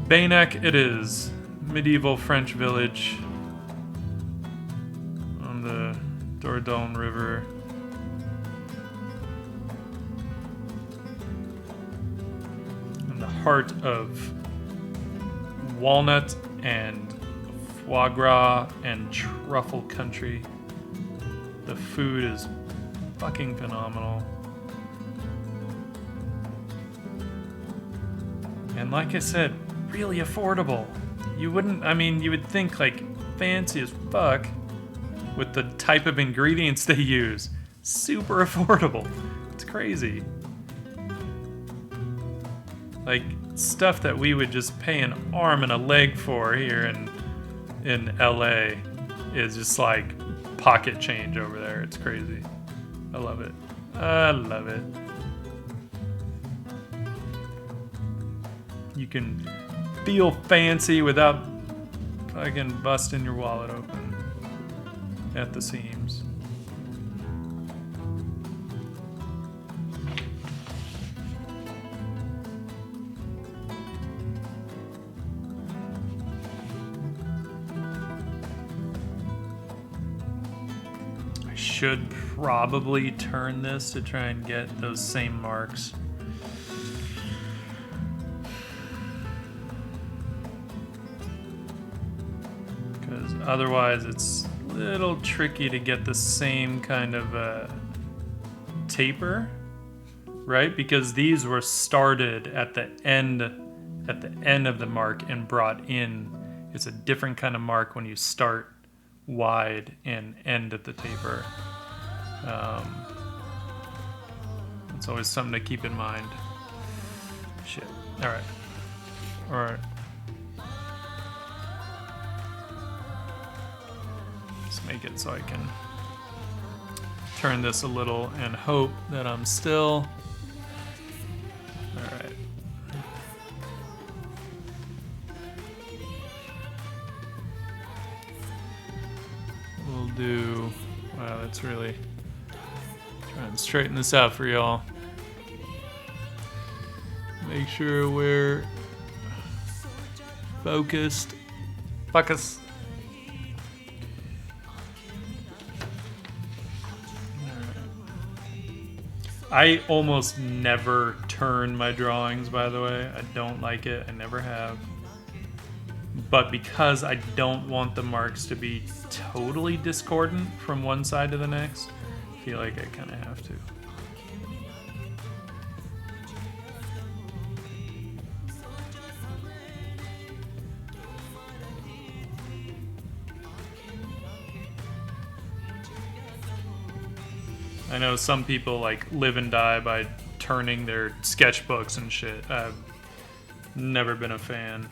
Baynek it is. Medieval French village on the Dordogne River. In the heart of walnut and foie gras and truffle country. The food is fucking phenomenal. And like I said, really affordable. You would think like fancy as fuck with the type of ingredients they use. Super affordable. It's crazy. Like stuff that we would just pay an arm and a leg for here in LA is just like pocket change over there. It's crazy. I love it. I love it. You can feel fancy without fucking busting your wallet open at the seams. I should probably turn this to try and get those same marks. Otherwise, it's a little tricky to get the same kind of taper, right? Because these were started at the end of the mark and brought in. It's a different kind of mark when you start wide and end at the taper. It's always something to keep in mind. Shit. All right. Make it so I can turn this a little and hope that I'm still all right. do. Wow, that's really trying to straighten this out for y'all. Make sure we're focused. Focus. I almost never turn my drawings, by the way. I don't like it. I never have. But because I don't want the marks to be totally discordant from one side to the next, I feel like I kind of have to. I know some people like live and die by turning their sketchbooks and shit. I've never been a fan.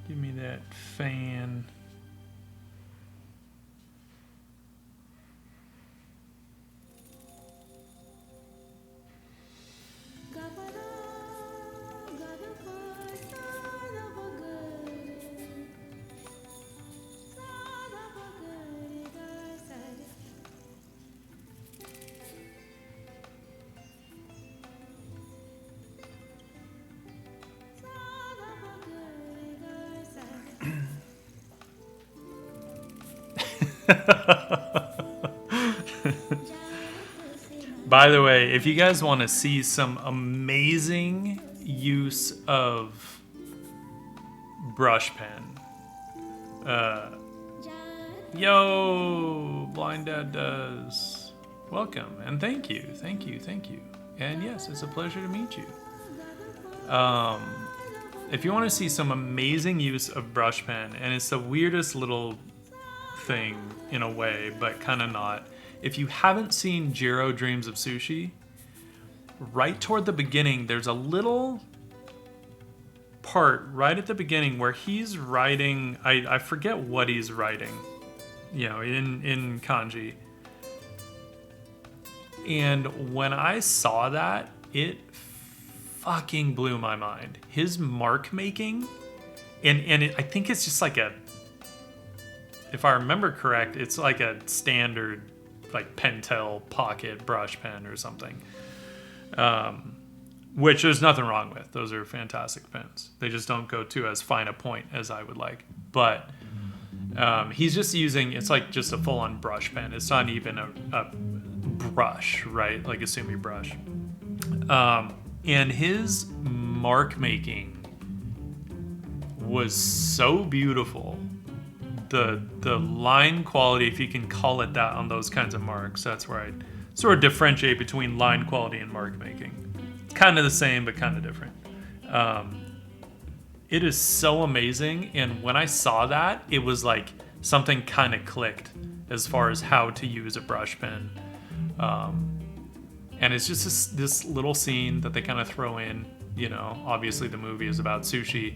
Give me that fan. By the way, if you guys want to see some amazing use of brush pen, yo, Blind Dad does. Welcome and thank you. And yes, it's a pleasure to meet you. If you want to see some amazing use of brush pen, and it's the weirdest little thing in a way, but kind of not. If you haven't seen Jiro Dreams of Sushi, right toward the beginning, there's a little part right at the beginning where he's writing, I forget what he's writing, you know, in kanji. And when I saw that, it fucking blew my mind. His mark making, I think it's just like if I remember correct, it's like a standard like Pentel pocket brush pen or something. Which there's nothing wrong with. Those are fantastic pens. They just don't go to as fine a point as I would like. But he's just using, it's like just a full-on brush pen. It's not even a brush, right? Like a sumi brush. And his mark making was so beautiful. The line quality, if you can call it that, on those kinds of marks, that's where I sort of differentiate between line quality and mark making. Kind of the same, but kind of different. It is so amazing, and when I saw that, it was like something kind of clicked as far as how to use a brush pen. And it's just this little scene that they kind of throw in. You know, obviously the movie is about sushi,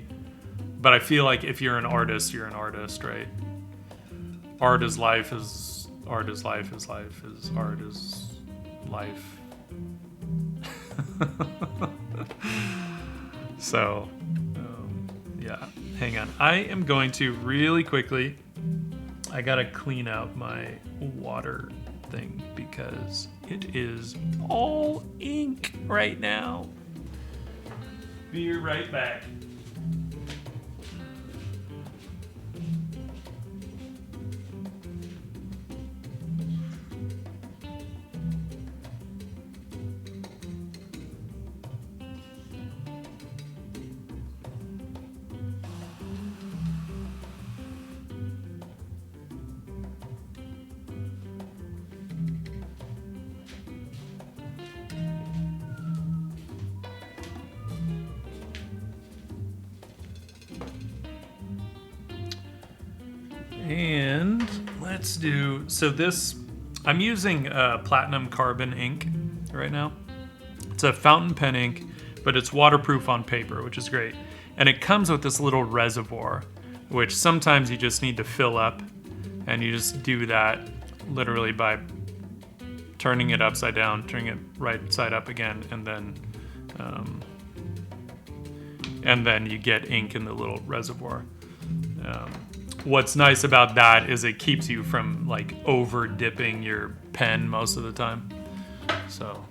but I feel like if you're an artist, you're an artist, right? Art is life, is art is life, is life, is art is life. So, yeah, hang on. I am going to really quickly, I gotta clean out my water thing because it is all ink right now. Be right back. let's do, so this, I'm using platinum carbon ink right now. It's a fountain pen ink, but it's waterproof on paper, which is great. And it comes with this little reservoir, which sometimes you just need to fill up, and you just do that literally by turning it upside down, turning it right side up again, and then you get ink in the little reservoir. What's nice about that is it keeps you from like over dipping your pen most of the time. So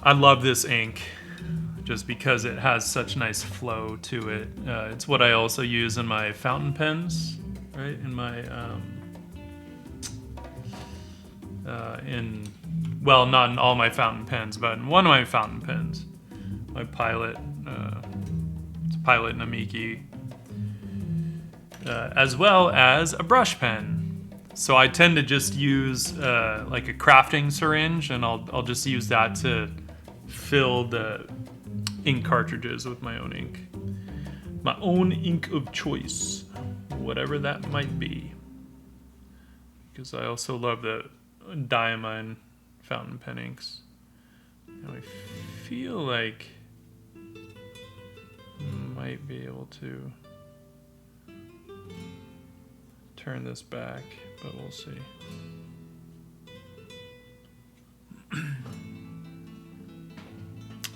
I love this ink just because it has such nice flow to it. It's what I also use in my fountain pens, right? In my well, not in all my fountain pens, but in one of my fountain pens, my Pilot, it's Pilot Namiki, as well as a brush pen. So I tend to just use like a crafting syringe, and I'll just use that to fill the ink cartridges with my own ink. My own ink of choice, whatever that might be. Because I also love the diamine fountain pen inks. Now I feel like I might be able to turn this back, but we'll see.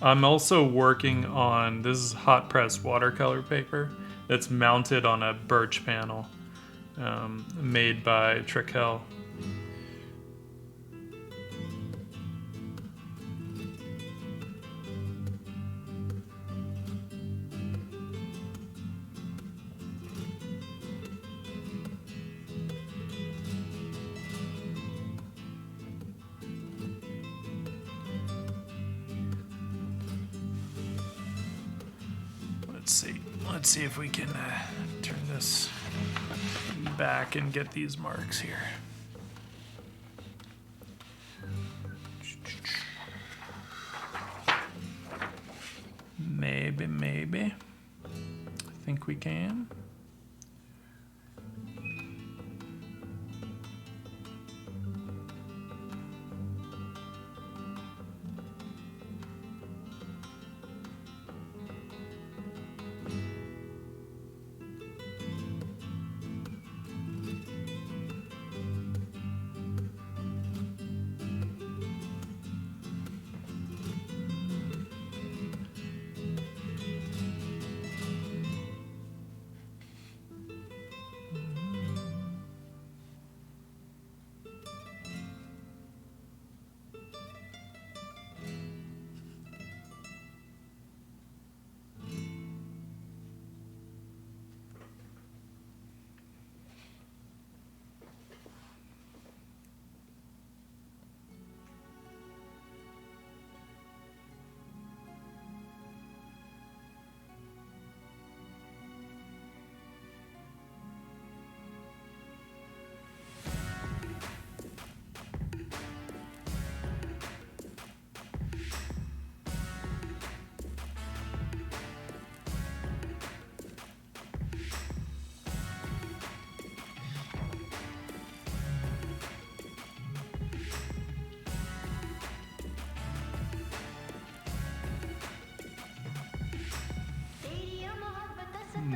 I'm also working on, this is hot press watercolor paper that's mounted on a birch panel made by Trickel. Let's see if we can turn this back and get these marks here. Maybe. I think we can.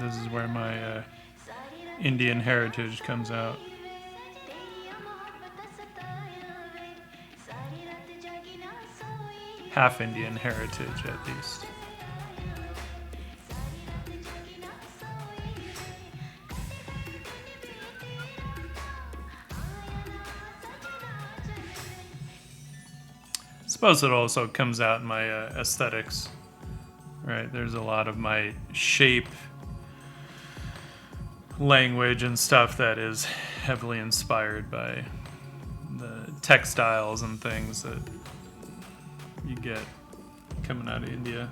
This is where my Indian heritage comes out. Half Indian heritage, at least. I suppose it also comes out in my aesthetics. Right, there's a lot of my shape language and stuff that is heavily inspired by the textiles and things that you get coming out of India.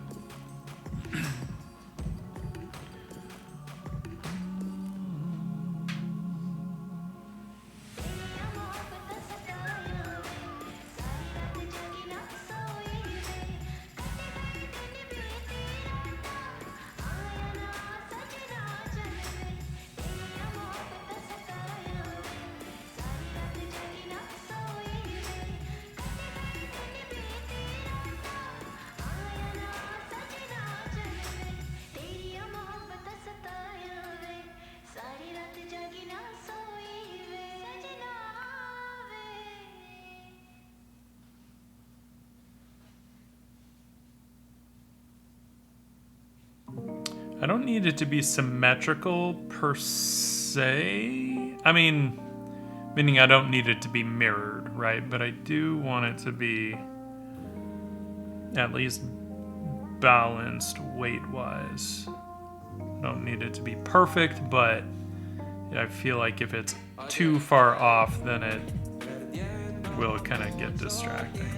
I don't need it to be symmetrical per se. I mean, meaning I don't need it to be mirrored, right? But I do want it to be at least balanced weight-wise. I don't need it to be perfect, but I feel like if it's too far off, then it will kind of get distracting.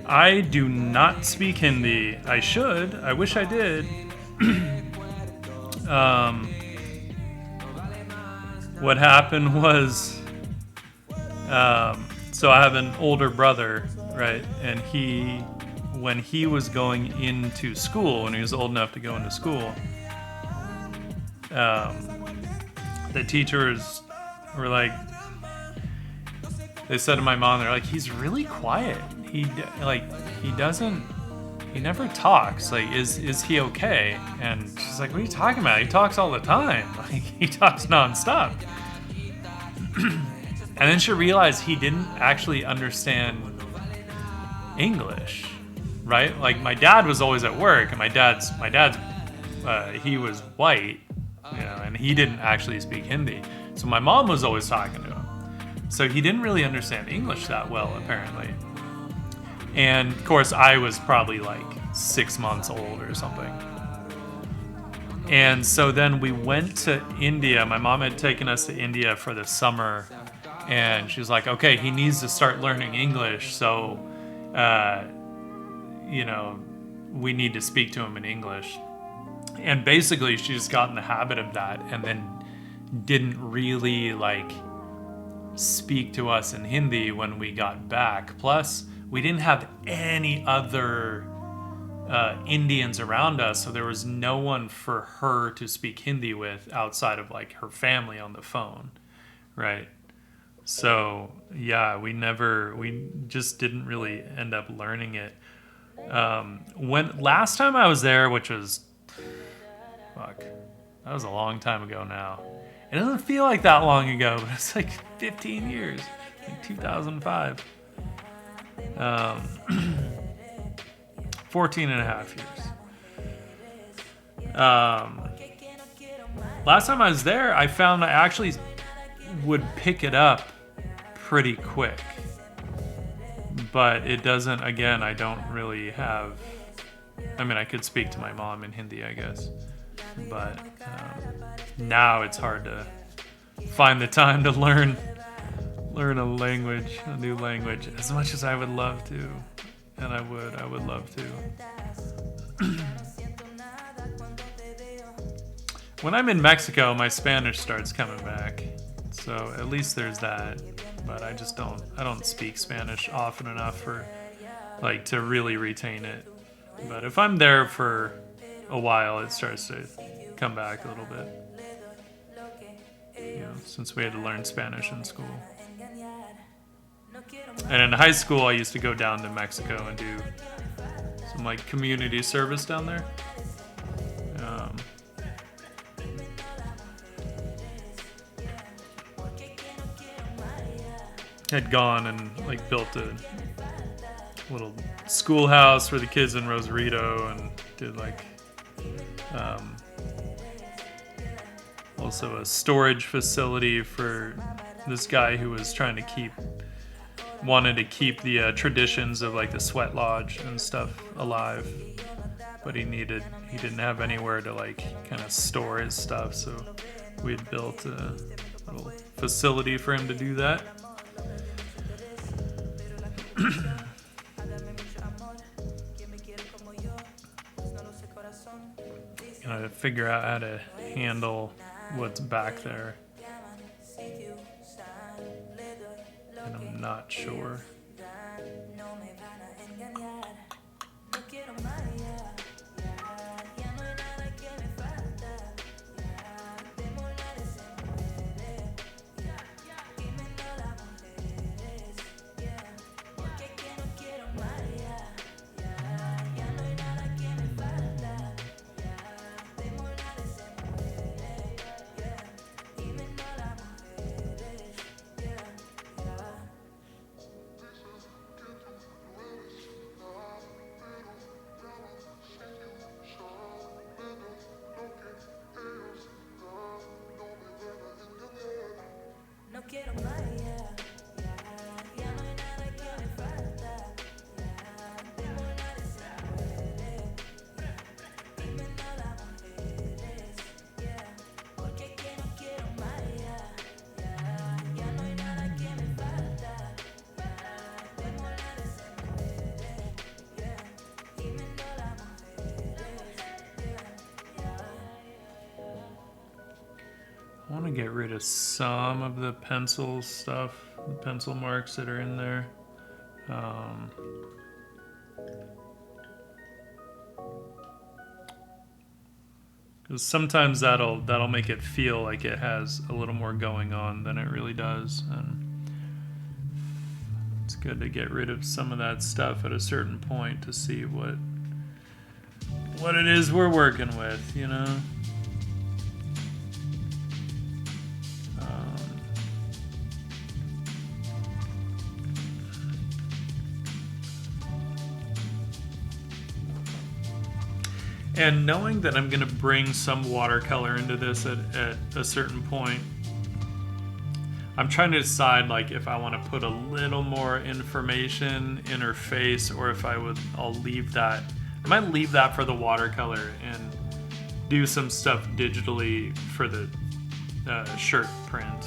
I do not speak Hindi. I should. I wish I did. What happened was, so I have an older brother, right? And when he was going into school, when he was old enough to go into school, the teachers were like, they said to my mom, they're like, he's really quiet. He never talks. Like, is he okay? And she's like, what are you talking about? He talks all the time. Like, he talks nonstop. And then she realized he didn't actually understand English, right? Like, my dad was always at work, and my dad's he was white, you know, and he didn't actually speak Hindi. So my mom was always talking to him. So he didn't really understand English that well, apparently. And of course, I was probably like 6 months old or something. And so then we went to India. My mom had taken us to India for the summer. And she was like, okay, he needs to start learning English. So, we need to speak to him in English. And basically, she just got in the habit of that and then didn't really speak to us in Hindi when we got back. Plus, we didn't have any other Indians around us, so there was no one for her to speak Hindi with outside of her family on the phone, right? So yeah, we just didn't really end up learning it. When last time I was there, which was, that was a long time ago now. It doesn't feel like that long ago, but it's like 15 years, like 2005. 14 and a half years. Last time I was there, I found I actually would pick it up pretty quick. But it doesn't, again, I don't really have, I could speak to my mom in Hindi, I guess. But now it's hard to find the time to learn a language, a new language, as much as I would love to. And I would love to. When I'm in Mexico, my Spanish starts coming back. So at least there's that. But I don't speak Spanish often enough for, to really retain it. But if I'm there for a while, it starts to come back a little bit. Since we had to learn Spanish in school. And in high school, I used to go down to Mexico and do some like community service down there. Had gone and like built a little schoolhouse for the kids in Rosarito, and did like also a storage facility for this guy who was trying to wanted to keep the traditions of like the sweat lodge and stuff alive, but he didn't have anywhere to like kind of store his stuff, so we had built a little facility for him to do that. Gotta figure out how to handle what's back there, and I'm not sure. I want to get rid of some of the pencil stuff, the pencil marks that are in there. Because sometimes that'll make it feel like it has a little more going on than it really does, and it's good to get rid of some of that stuff at a certain point to see what it is we're working with, you know. And knowing that I'm going to bring some watercolor into this at a certain point, I'm trying to decide like if I want to put a little more information in her face, or if I'll leave that. I might leave that for the watercolor and do some stuff digitally for the shirt print.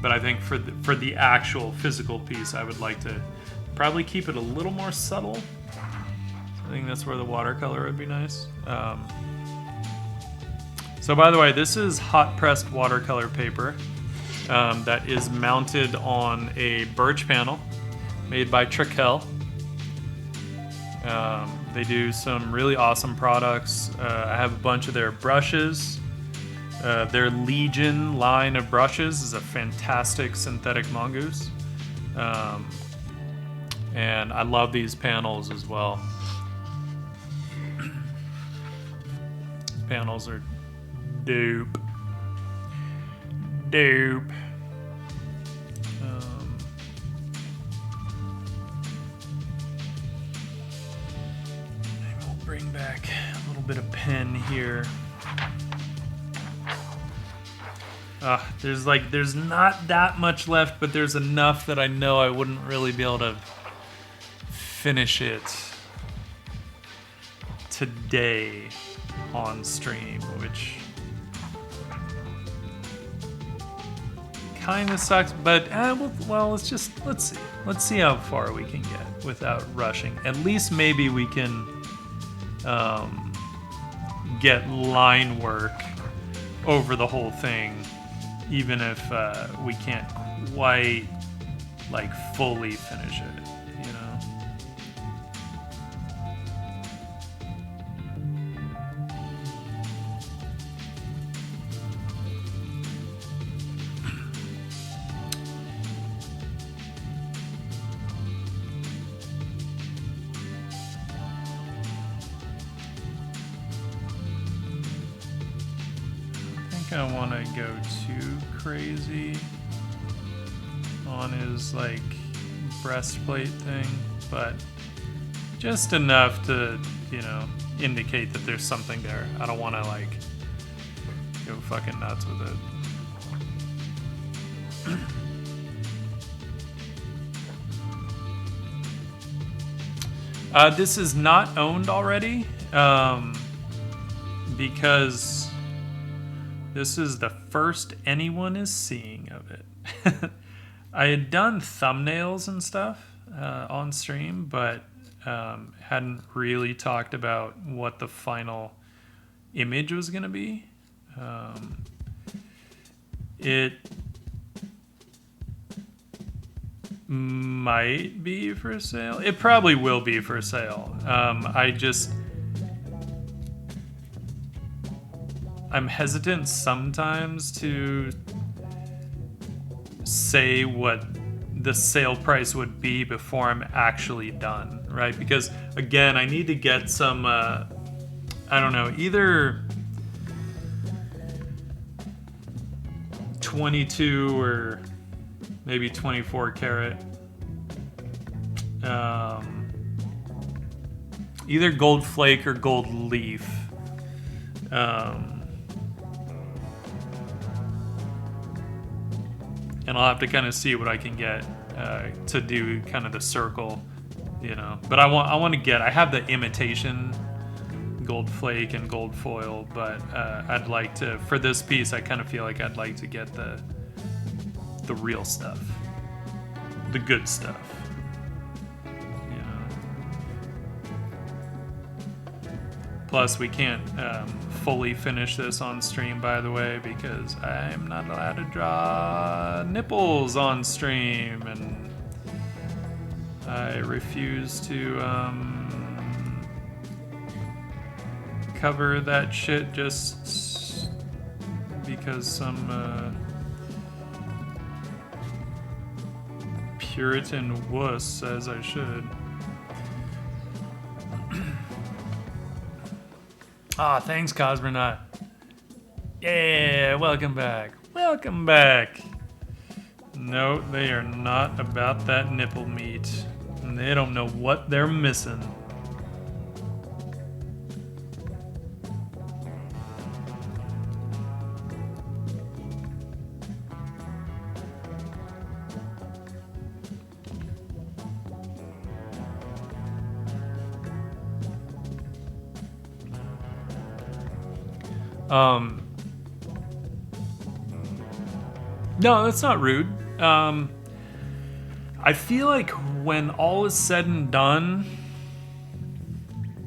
But I think for the actual physical piece, I would like to probably keep it a little more subtle. I think that's where the watercolor would be nice. So by the way, this is hot pressed watercolor paper that is mounted on a birch panel made by Trakell. They do some really awesome products. I have a bunch of their brushes. Their Legion line of brushes is a fantastic synthetic mongoose. And I love these panels as well. Panels are dope. Maybe we'll bring back a little bit of pen here. There's not that much left, but there's enough that I know I wouldn't really be able to finish it today on stream, which kind of sucks, but let's see how far we can get without rushing. At least maybe we can get line work over the whole thing, even if we can't quite like fully finish it, you know. I want to go too crazy on his like breastplate thing, but just enough to, you know, indicate that there's something there. I don't want to like go fucking nuts with it. This is not owned already, because this is the first anyone is seeing of it. I had done thumbnails and stuff on stream, but hadn't really talked about what the final image was going to be. It might be for sale. It probably will be for sale. I'm hesitant sometimes to say what the sale price would be before I'm actually done, right? Because again, I need to get some, I don't know, either 22 or maybe 24 karat, either gold flake or gold leaf. And I'll have to kind of see what I can get to do kind of the circle, you know. But I have the imitation gold flake and gold foil, but I'd like to, for this piece, I kind of feel like I'd like to get the real stuff, the good stuff, you know. Plus, we can't fully finish this on stream, by the way, because I'm not allowed to draw nipples on stream, and I refuse to cover that shit just because some Puritan wuss says I should. Ah, thanks, Cosmonaut. Yeah, welcome back. Welcome back. No, they are not about that nipple meat. And they don't know what they're missing. No, that's not rude. I feel like when all is said and done,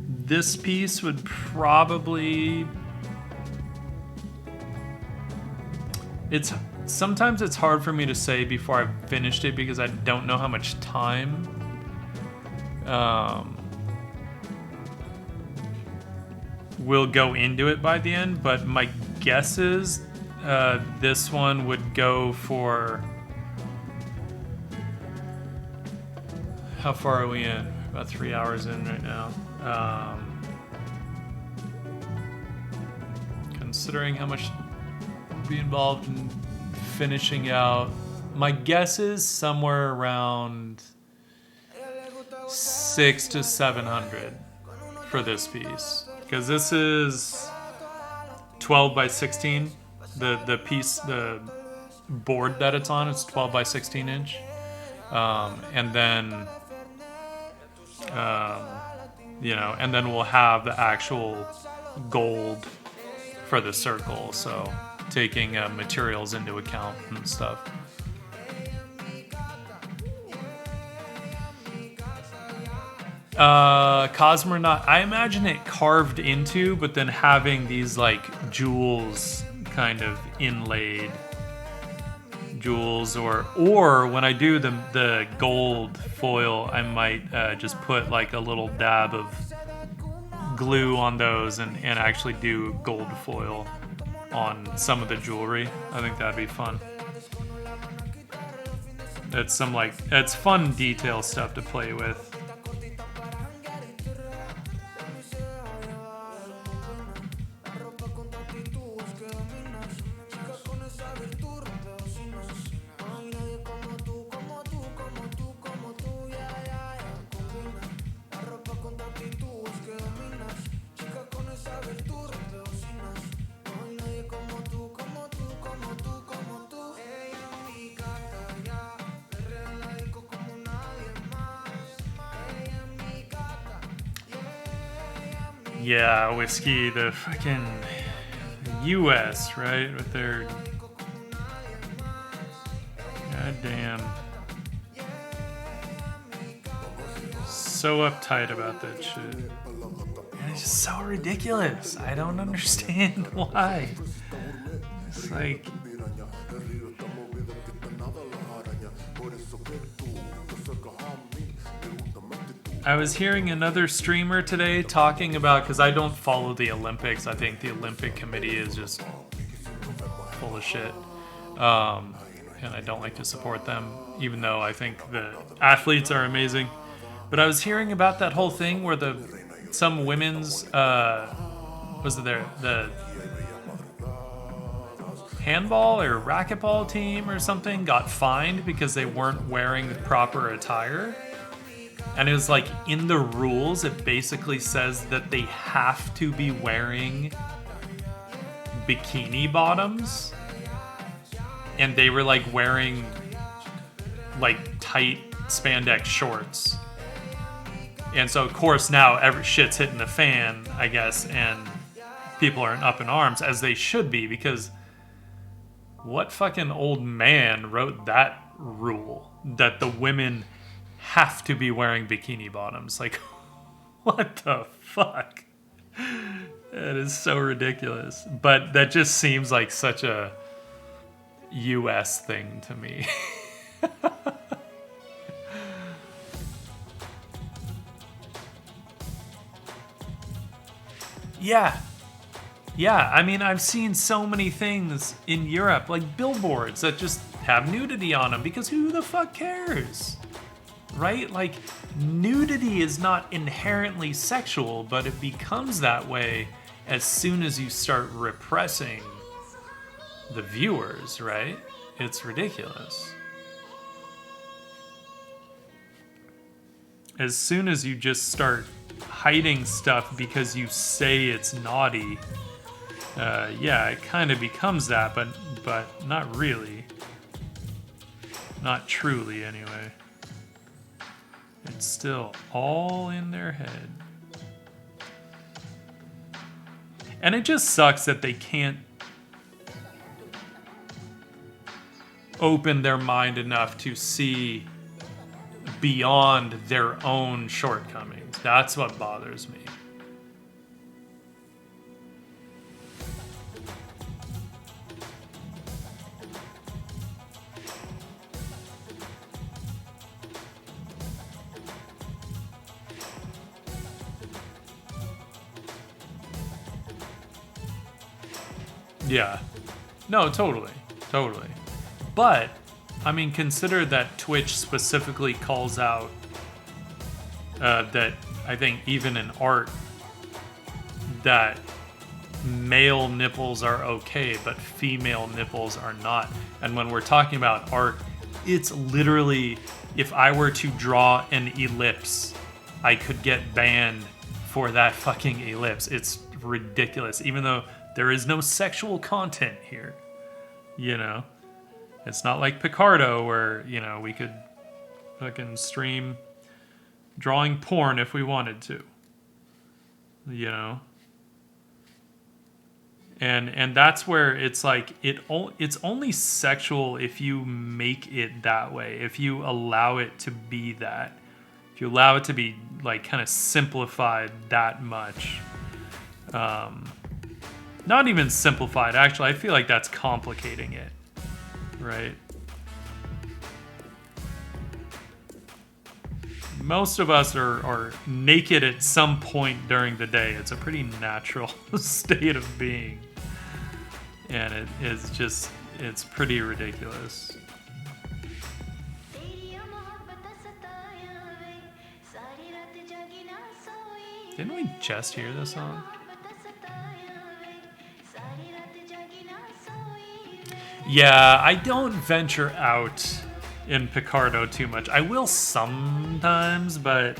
this piece would probably... Sometimes it's hard for me to say before I've finished it because I don't know how much time will go into it by the end, but my guess is this one would go for... How far are we in? About 3 hours in right now. Considering how much would be involved in finishing out, my guess is somewhere around 600 to 700 for this piece, because this is 12 by 16. The piece, the board that it's on, it's 12 by 16 inch, and then you know, and then we'll have the actual gold for the circle, so taking materials into account and stuff. Cosmonaut, I imagine it carved into, but then having these like jewels kind of inlaid jewels, or when I do the gold foil, I might just put like a little dab of glue on those and actually do gold foil on some of the jewelry. I think that'd be fun. It's fun detail stuff to play with. Yeah, whiskey, the fucking U.S., right? With their goddamn so uptight about that shit. And it's just so ridiculous. I don't understand why. It's like, I was hearing another streamer today talking about, because I don't follow the Olympics. I think the Olympic Committee is just full of shit. And I don't like to support them, even though I think the athletes are amazing. But I was hearing about that whole thing where some women's was it the handball or racquetball team or something got fined because they weren't wearing the proper attire. And it was like, in the rules, it basically says that they have to be wearing bikini bottoms. And they were like wearing like tight spandex shorts. And so, of course, now every shit's hitting the fan, I guess, and people are up in arms, as they should be, because what fucking old man wrote that rule that the women have to be wearing bikini bottoms? Like, what the fuck? That is so ridiculous. But that just seems like such a US thing to me. Yeah, I mean, I've seen so many things in Europe, like billboards that just have nudity on them, because who the fuck cares? Right? Like, nudity is not inherently sexual, but it becomes that way as soon as you start repressing the viewers, right? It's ridiculous. As soon as you just start hiding stuff because you say it's naughty, yeah, it kind of becomes that, but not really. Not truly, anyway. It's still all in their head. And it just sucks that they can't open their mind enough to see beyond their own shortcomings. That's what bothers me. Yeah. No, totally. But, I mean, consider that Twitch specifically calls out that, I think, even in art, that male nipples are okay, but female nipples are not. And when we're talking about art, it's literally, if I were to draw an ellipse, I could get banned for that fucking ellipse. It's ridiculous, even though there is no sexual content here, you know? It's not like Picardo where, you know, we could fucking stream drawing porn if we wanted to, you know? And that's where it's like, it's only sexual if you make it that way, if you allow it to be that. If you allow it to be, like, kind of simplified that much. Not even simplified, actually. I feel like that's complicating it, right? Most of us are naked at some point during the day. It's a pretty natural state of being. And it is just, it's pretty ridiculous. Didn't we just hear this song? Yeah, I don't venture out in Picardo too much. I will sometimes, but,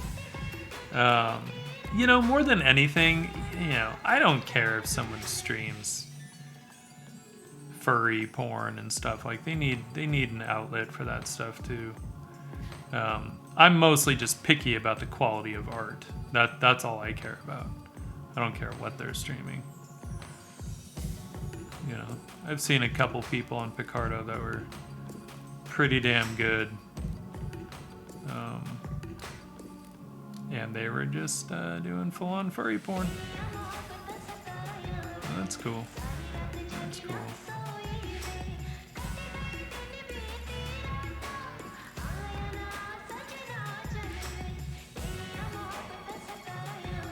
you know, more than anything, you know, I don't care if someone streams furry porn and stuff. Like, they need an outlet for that stuff too. I'm mostly just picky about the quality of art. That's all I care about. I don't care what they're streaming. You know, I've seen a couple people on Picardo that were pretty damn good. And they were just doing full-on furry porn. That's cool. That's cool.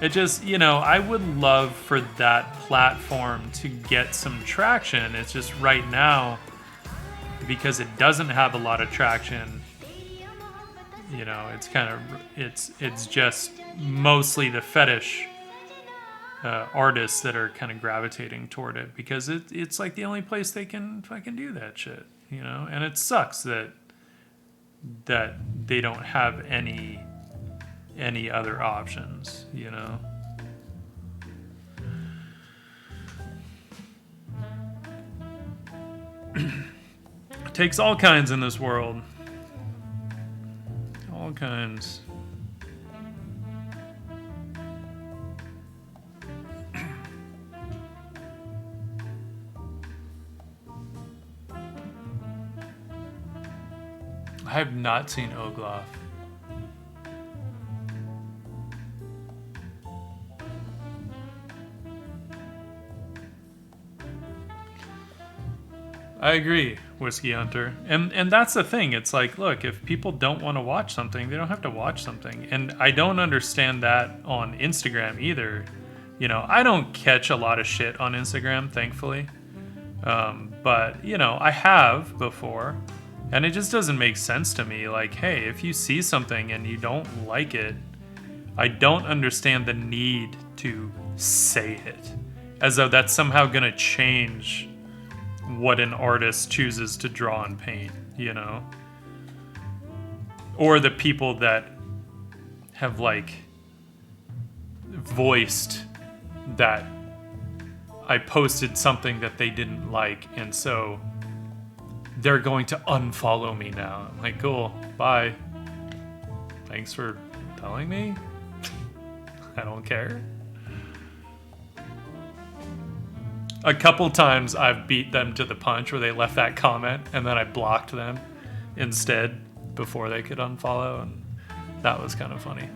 It just, you know, I would love for that platform to get some traction. It's just right now, because it doesn't have a lot of traction, you know, it's kind of, it's just mostly the fetish artists that are kind of gravitating toward it, because it's like the only place they can fucking do that shit, you know? And it sucks that they don't have any other options, you know? It takes all kinds in this world. All kinds. I have not seen Ogloff. I agree, Whiskey Hunter. And that's the thing. It's like, look, if people don't want to watch something, they don't have to watch something. And I don't understand that on Instagram either. You know, I don't catch a lot of shit on Instagram, thankfully. But, you know, I have before. And it just doesn't make sense to me. Like, hey, if you see something and you don't like it, I don't understand the need to say it. As though that's somehow going to change what an artist chooses to draw and paint, you know? Or the people that have, like, voiced that I posted something that they didn't like, and so they're going to unfollow me now. I'm like, cool, bye. Thanks for telling me. I don't care. A couple times I've beat them to the punch where they left that comment and then I blocked them instead before they could unfollow, and that was kind of funny.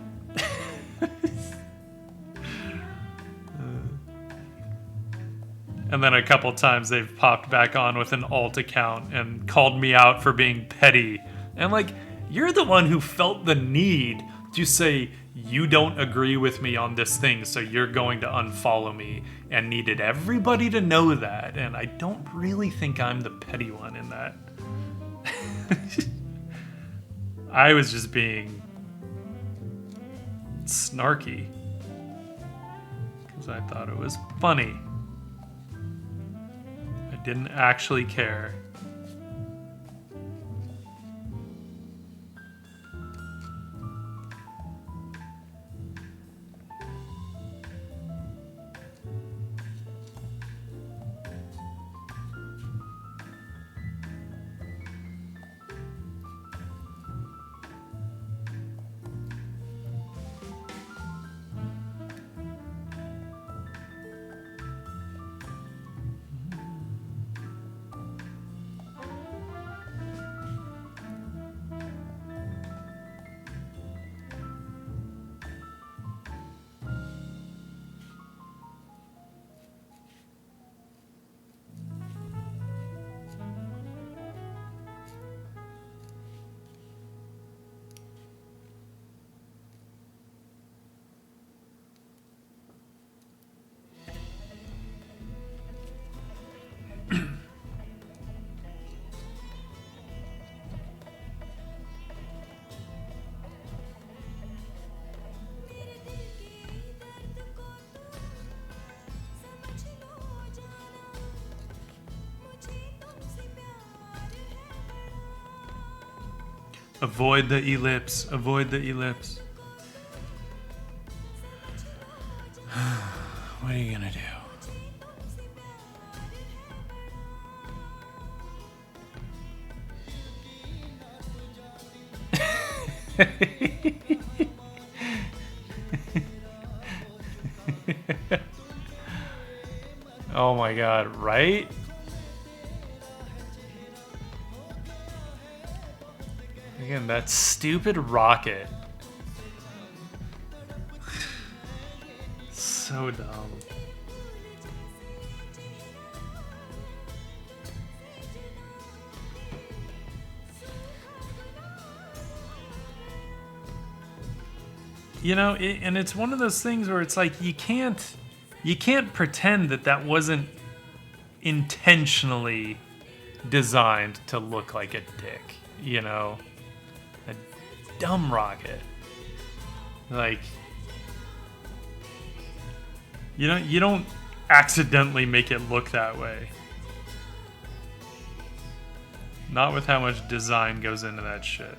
And then a couple times they've popped back on with an alt account and called me out for being petty. And like, you're the one who felt the need to say, you don't agree with me on this thing, so you're going to unfollow me, and needed everybody to know that. And I don't really think I'm the petty one in that. I was just being snarky because I thought it was funny. I didn't actually care. Avoid the ellipse. Avoid the ellipse. What are you gonna do? Oh my god, right? Again, that stupid rocket. So dumb. You know, and it's one of those things where it's like you can't pretend that that wasn't intentionally designed to look like a dick, you know? A dumb rocket. Like, you don't accidentally make it look that way. Not with how much design goes into that shit.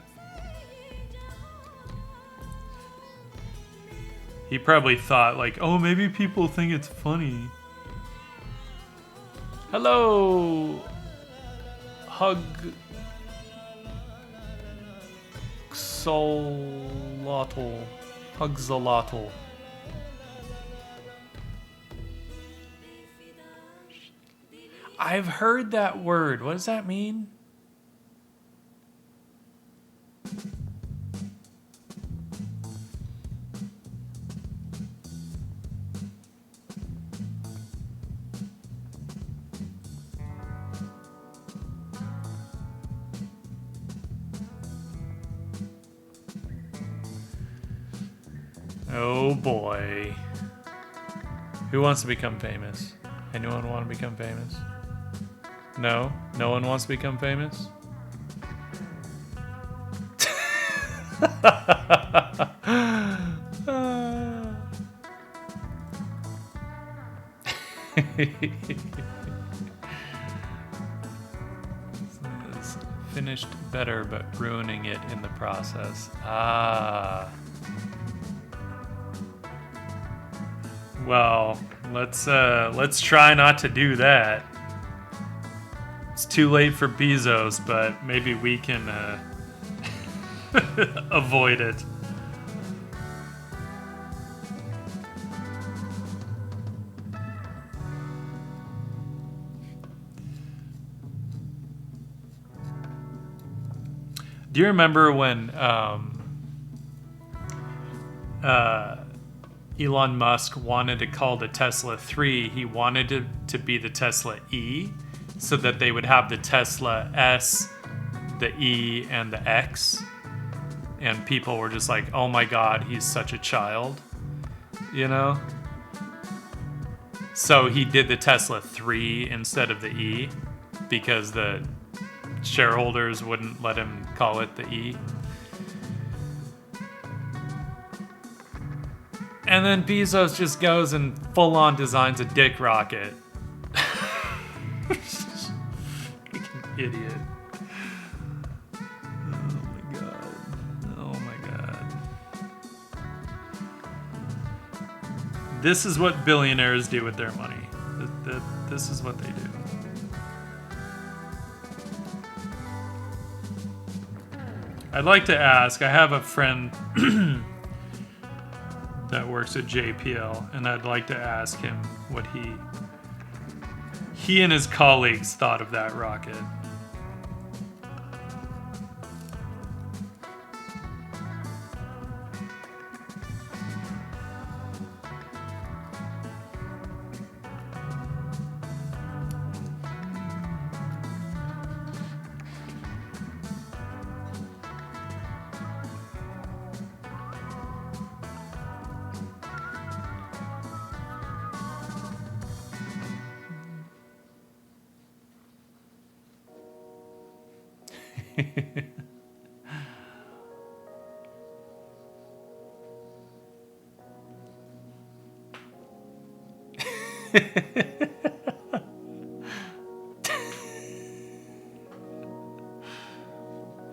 He probably thought like, oh, maybe people think it's funny. Hello, Hugzolotl. I've heard that word. What does that mean? Oh boy. Who wants to become famous? Anyone want to become famous? No? No one wants to become famous? Finished better, but ruining it in the process. Ah. Well, let's try not to do that. It's too late for Bezos, but maybe we can avoid it. Do you remember when Elon Musk wanted to call the Tesla 3, he wanted it to be the Tesla E, so that they would have the Tesla S, the E, and the X. And people were just like, oh my god, he's such a child. You know? So he did the Tesla 3 instead of the E, because the shareholders wouldn't let him call it the E. And then Bezos just goes and full-on designs a dick rocket. Freaking idiot. Oh my god. Oh my god. This is what billionaires do with their money. This is what they do. I'd like to ask, I have a friend that works at JPL, and I'd like to ask him what he and his colleagues thought of that rocket.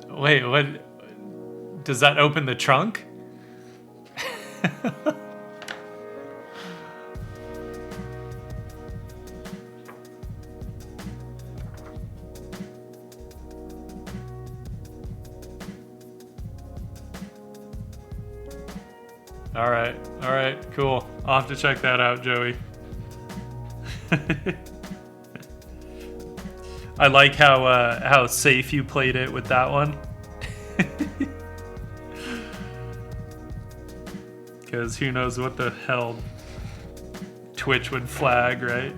Wait, what? Does that open the trunk? All right, cool. I'll have to check that out, Joey. I like how safe you played it with that one. Because who knows what the hell Twitch would flag, right?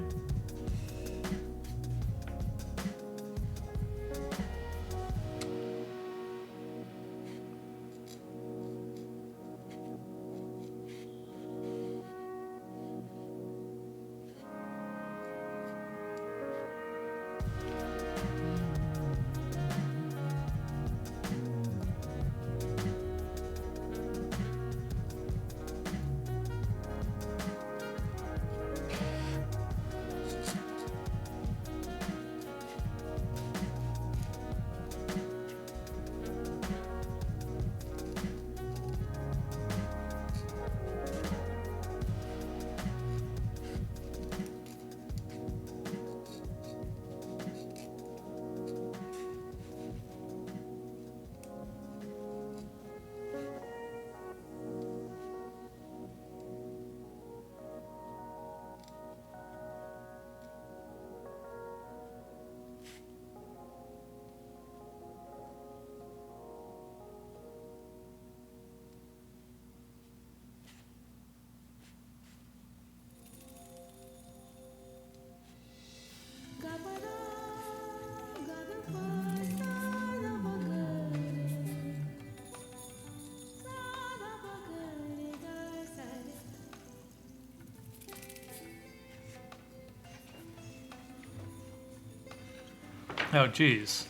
Oh, geez.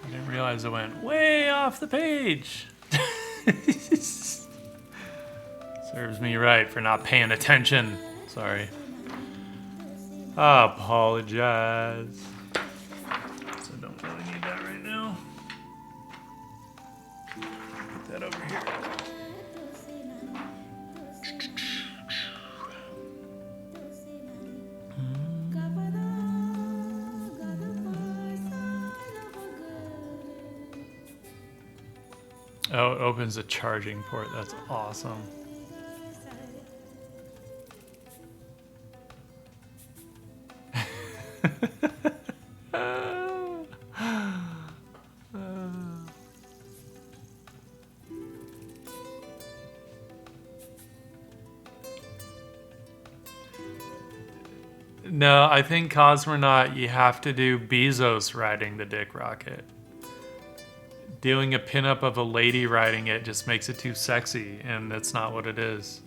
I didn't realize it went way off the page. Serves me right for not paying attention. Sorry. I apologize. So don't really need that right now. Put that over here. Oh, it opens a charging port. That's awesome. No, I think Cosmonaut, you have to do Bezos riding the dick rocket. Doing a pinup of a lady riding it just makes it too sexy, and that's not what it is.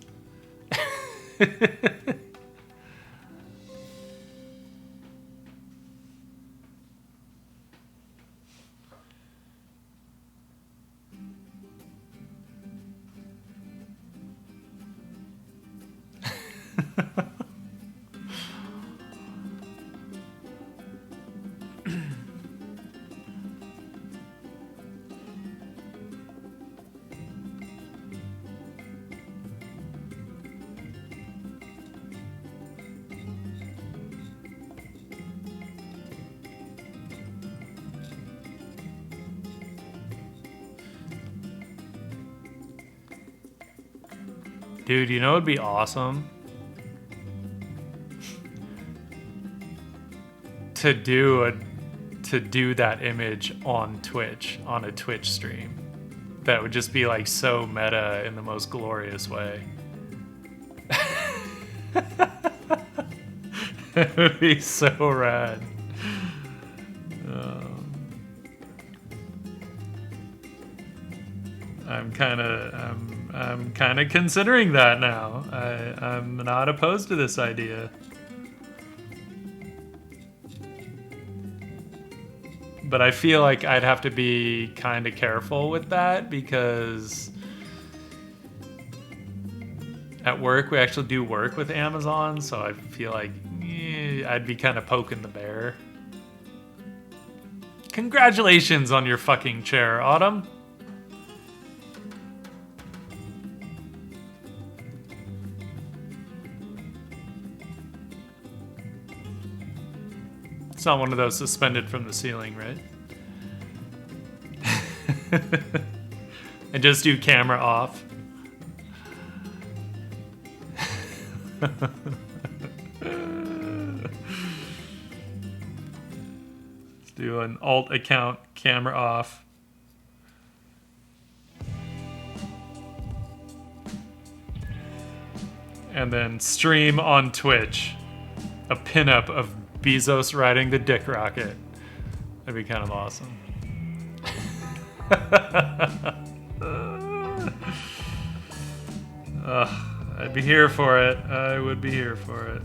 Dude, you know what'd be awesome? To do that image on Twitch, on a Twitch stream. That would just be like so meta in the most glorious way. It would be so rad. I'm kind of considering that now. I'm not opposed to this idea. But I feel like I'd have to be kind of careful with that because at work we actually do work with Amazon, so I feel like I'd be kind of poking the bear. Congratulations on your fucking chair, Autumn. It's not one of those suspended from the ceiling, right? And just do camera off. Do an alt account, camera off. And then stream on Twitch a pinup of Bezos riding the dick rocket. That'd be kind of awesome. I'd be here for it. I would be here for it.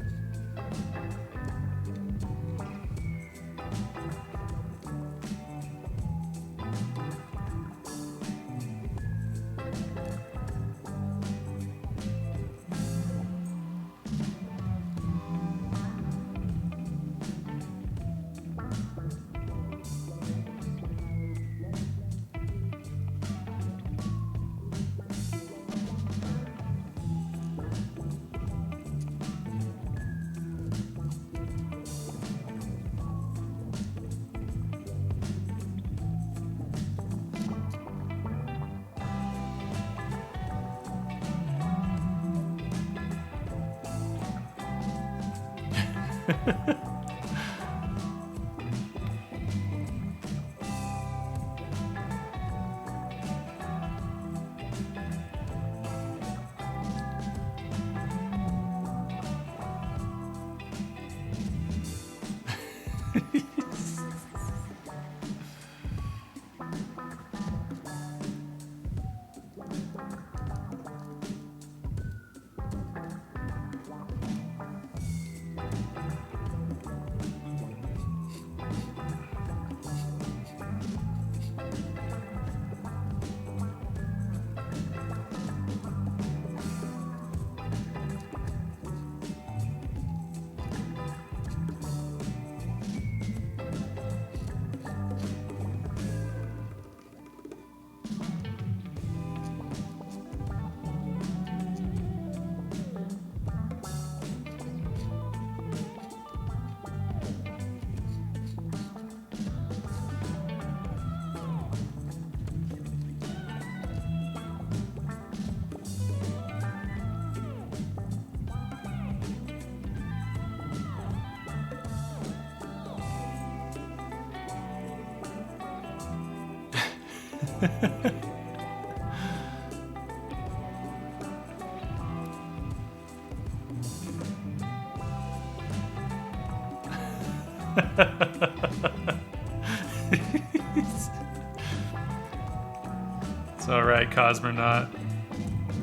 It's alright, Cosmonaut.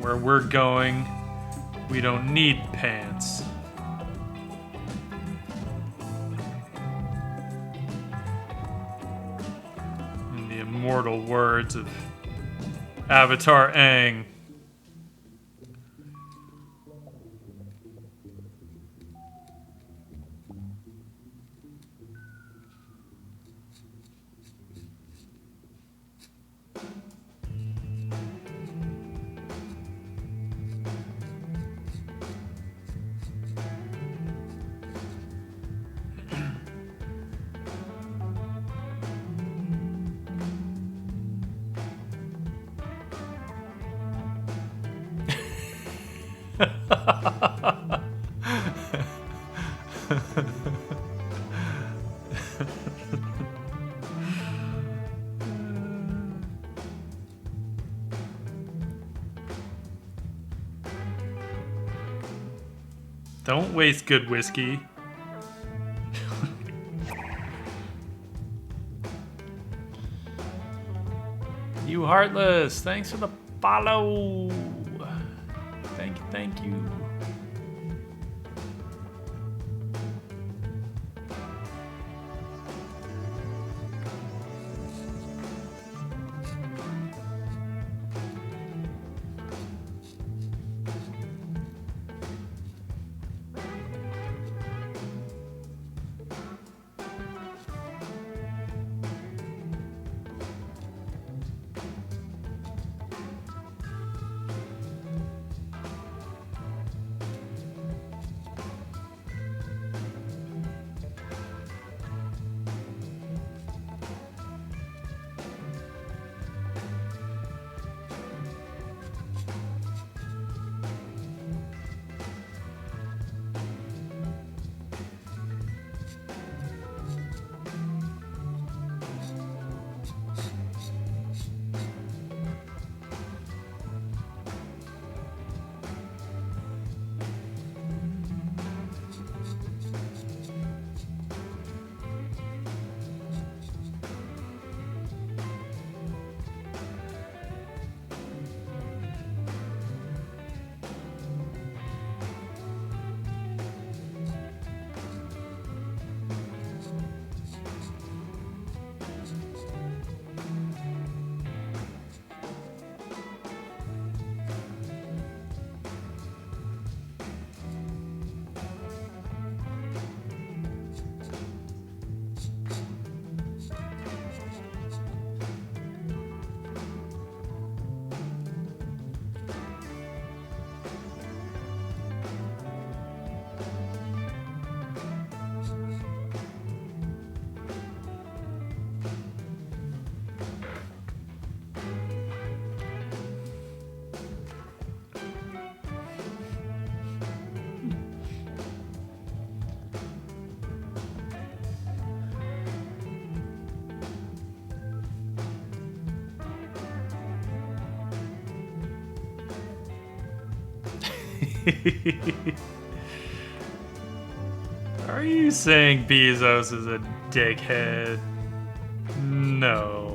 Where we're going, we don't need pants. In the immortal words of Avatar Aang. Don't waste good whiskey. You Heartless, thanks for the follow. Thank you, thank you. Are you saying Bezos is a dickhead? No.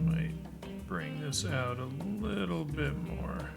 Might bring this out a little bit more.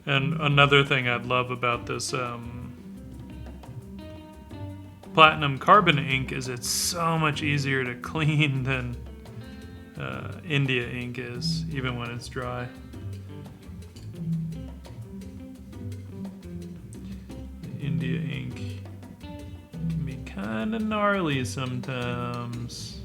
And another thing I'd love about this platinum carbon ink is it's so much easier to clean than India ink is, even when it's dry. India ink can be kind of gnarly sometimes.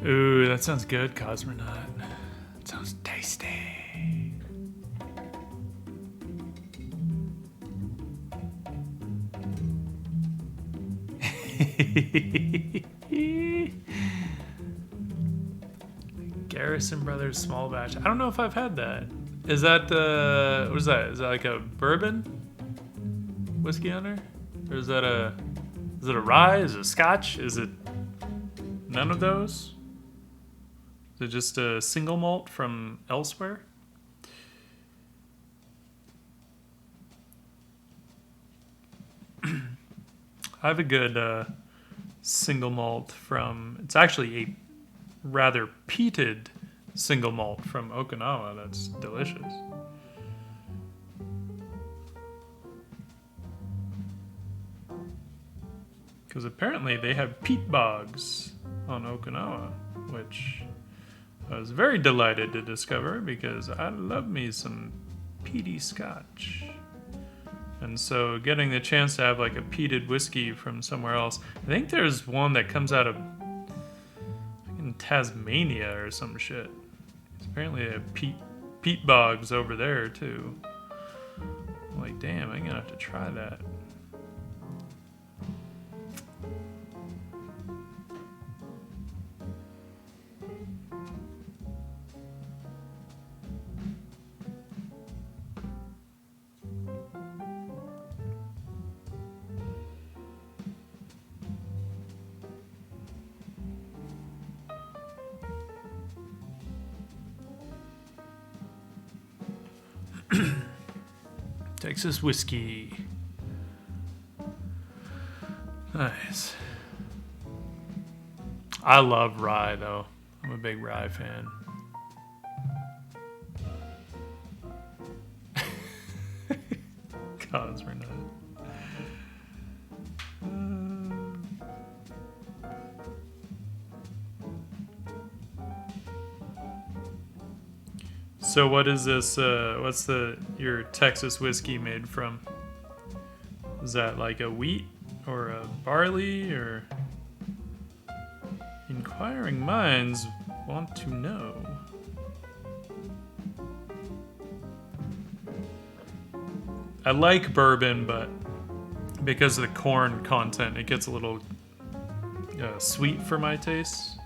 Ooh, that sounds good, Cosmonaut. That sounds tasty. Garrison Brothers Small Batch. I don't know if I've had that. Is that what is that? Is that like a bourbon whiskey on there? Or is it a rye? Is it a scotch? Is it none of those? Is it just a single malt from elsewhere? I have a good single malt from, it's actually a rather peated single malt from Okinawa that's delicious. Because apparently they have peat bogs on Okinawa, which I was very delighted to discover because I love me some peaty scotch. And so getting the chance to have like a peated whiskey from somewhere else, I think there's one that comes out of in Tasmania or some shit. Apparently they have peat bogs over there too. I'm like, damn, I'm gonna have to try that. Texas whiskey. Nice. I love rye though. I'm a big rye fan. Oh, that's very nice. So what is this? What's your Texas whiskey made from? Is that like a wheat or a barley or? Inquiring minds want to know. I like bourbon, but because of the corn content, it gets a little sweet for my taste.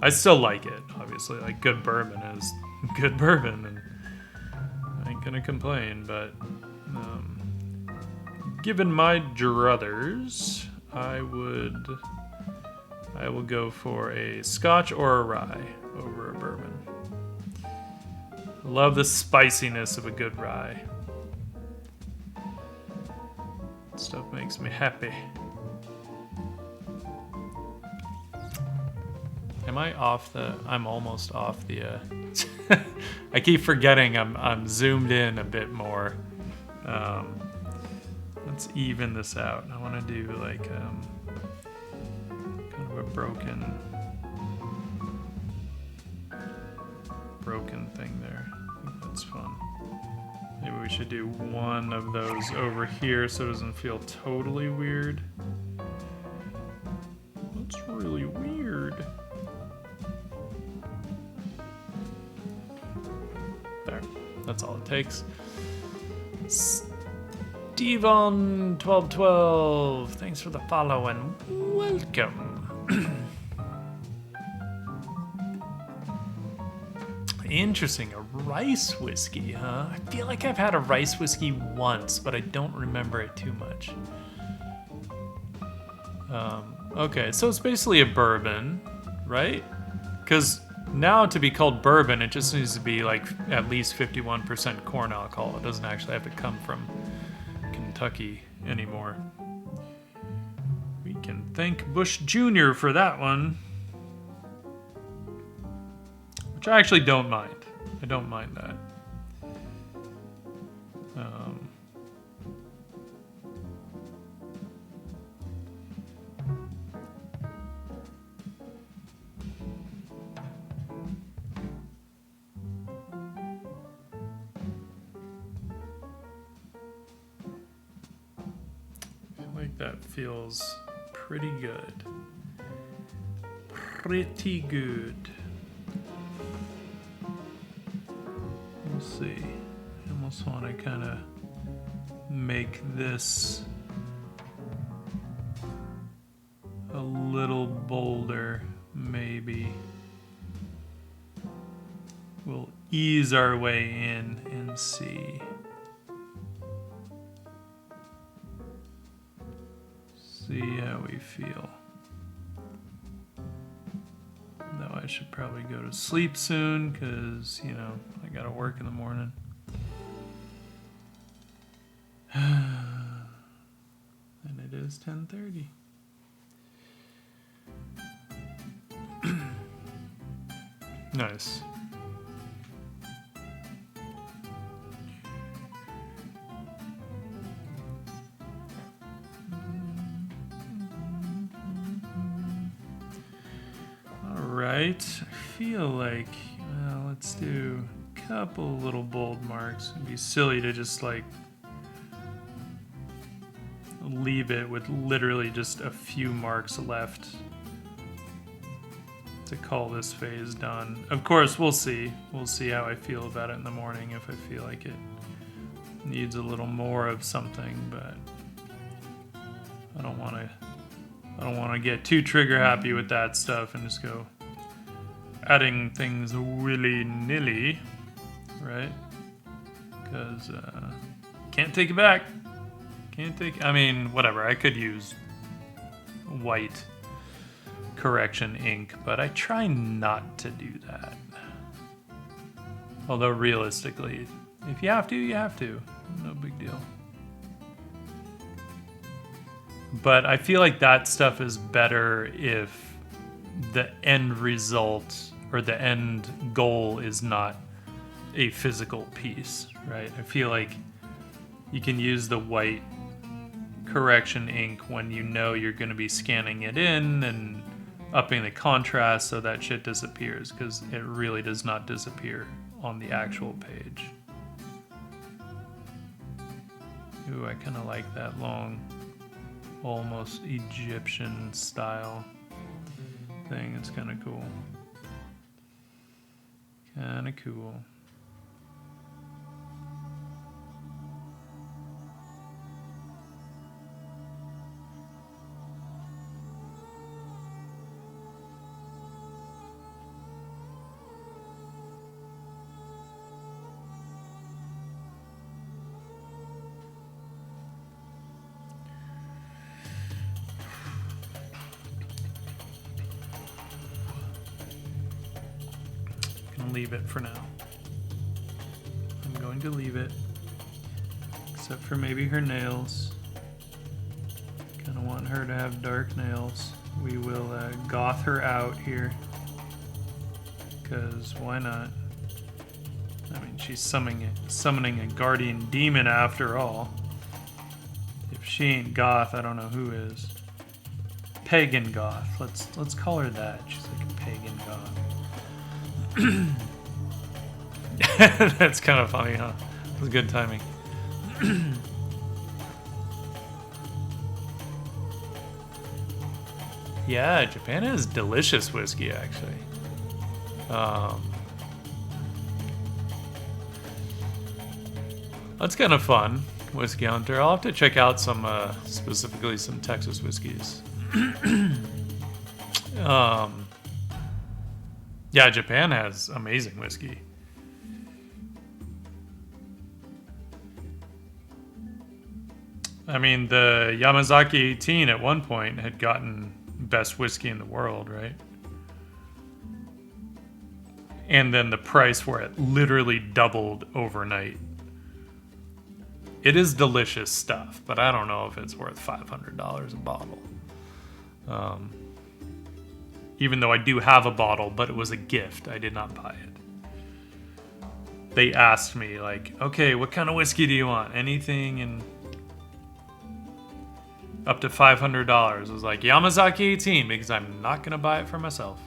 I still like it, obviously. Like, good bourbon is good bourbon, and I ain't gonna complain, but given my druthers, I will go for a Scotch or a rye over a bourbon. Love the spiciness of a good rye. Stuff makes me happy. Am I off the? I'm almost off the. I keep forgetting I'm zoomed in a bit more. Let's even this out. I want to do like kind of a broken thing there. I think that's fun. Maybe we should do one of those over here so it doesn't feel totally weird. That's really weird. There. That's all it takes. Stevon1212, thanks for the follow and welcome. Interesting, a rice whiskey, huh? I feel like I've had a rice whiskey once, but I don't remember it too much. Okay, so it's basically a bourbon, right? Because now to be called bourbon, it just needs to be like at least 51% corn alcohol. It doesn't actually have to come from Kentucky anymore. We can thank Bush Jr. for that one. Which I actually don't mind. I don't mind that. I feel like that feels pretty good. Pretty good. We'll see. I almost want to kind of make this a little bolder, maybe. We'll ease our way in and see. See how we feel. Though I should probably go to sleep soon because, you know, I gotta work in the morning. And it is 10:30. Nice. Alright, I feel like, well, let's do a couple little bold marks. It'd be silly to just like leave it with literally just a few marks left to call this phase done. Of course, we'll see. We'll see how I feel about it in the morning, if I feel like it needs a little more of something, but I don't want to get too trigger happy with that stuff and just go adding things willy-nilly, right? Because can't take it back. I mean, whatever. I could use white correction ink, but I try not to do that. Although realistically, if you have to, you have to. No big deal. But I feel like that stuff is better if the end result or the end goal is not a physical piece, right? I feel like you can use the white correction ink when you know you're going to be scanning it in and upping the contrast so that shit disappears, because it really does not disappear on the actual page. Ooh, I kind of like that long, almost Egyptian style thing. It's kind of cool. Kind of cool. Leave it for now. I'm going to leave it, except for maybe her nails. Kind of want her to have dark nails. We will goth her out here, because why not? I mean, she's summoning a guardian demon after all. If she ain't goth, I don't know who is. Pagan goth. Let's call her that. She's like a pagan goth. That's kind of funny, huh? It was good timing. Yeah, Japan has delicious whiskey, actually. That's kind of fun, Whiskey Hunter. I'll have to check out some, specifically some Texas whiskeys. Yeah, Japan has amazing whiskey. I mean, the Yamazaki 18 at one point had gotten best whiskey in the world, right? And then the price for it literally doubled overnight. It is delicious stuff, but I don't know if it's worth $500 a bottle. Even though I do have a bottle, but it was a gift. I did not buy it. They asked me, like, okay, what kind of whiskey do you want? Anything in up to $500. I was like, Yamazaki 18, because I'm not going to buy it for myself.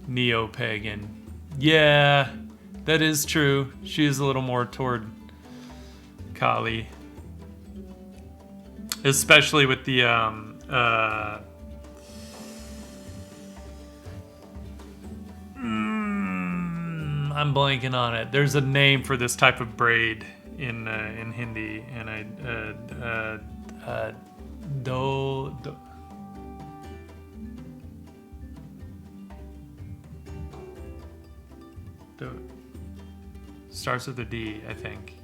Neo-pagan. Yeah, that is true. She is a little more toward Kali. Especially with the I'm blanking on it. There's a name for this type of braid in Hindi, and starts with a D, I think.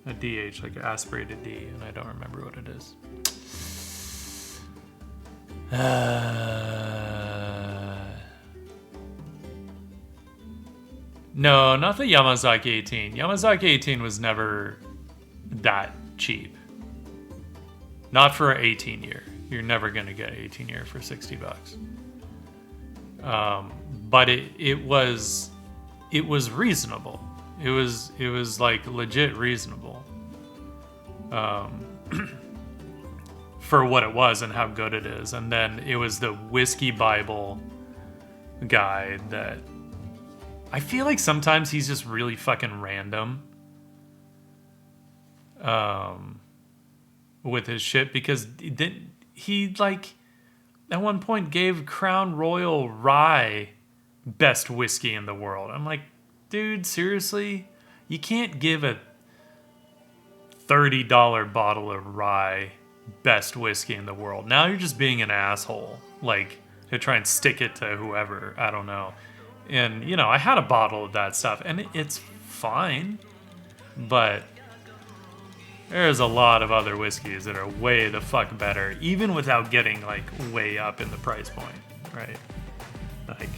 A DH, like an aspirated D, and I don't remember what it is. No, not the Yamazaki 18. Yamazaki 18 was never that cheap. Not for an 18 year. You're never gonna get 18 year for $60. But it was reasonable. It was like legit reasonable. For what it was and how good it is. And then it was the Whiskey Bible guy that I feel like sometimes he's just really fucking random with his shit, because he like at one point gave Crown Royal Rye best whiskey in the world. I'm like, dude, seriously? You can't give a $30 bottle of rye best whiskey in the world. Now you're just being an asshole, like, to try and stick it to whoever. I don't know. And, you know, I had a bottle of that stuff, and it's fine, but there's a lot of other whiskeys that are way the fuck better, even without getting, like, way up in the price point, right? Like,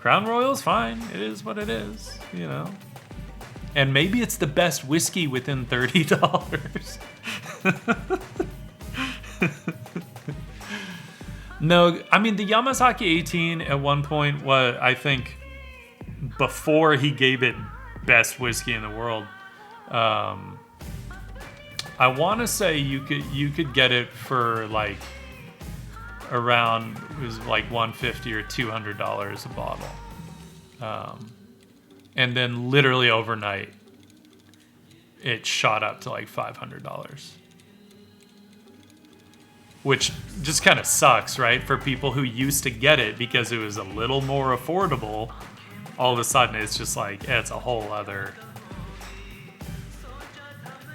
Crown Royal's fine. It is what it is, you know? And maybe it's the best whiskey within $30. No, I mean, the Yamazaki 18 at one point was, I think, before he gave it best whiskey in the world. I want to say you could get it for like around, it was like $150 or $200 a bottle, and then literally overnight it shot up to like $500, which just kind of sucks, right? For people who used to get it because it was a little more affordable, all of a sudden it's just like, it's a whole other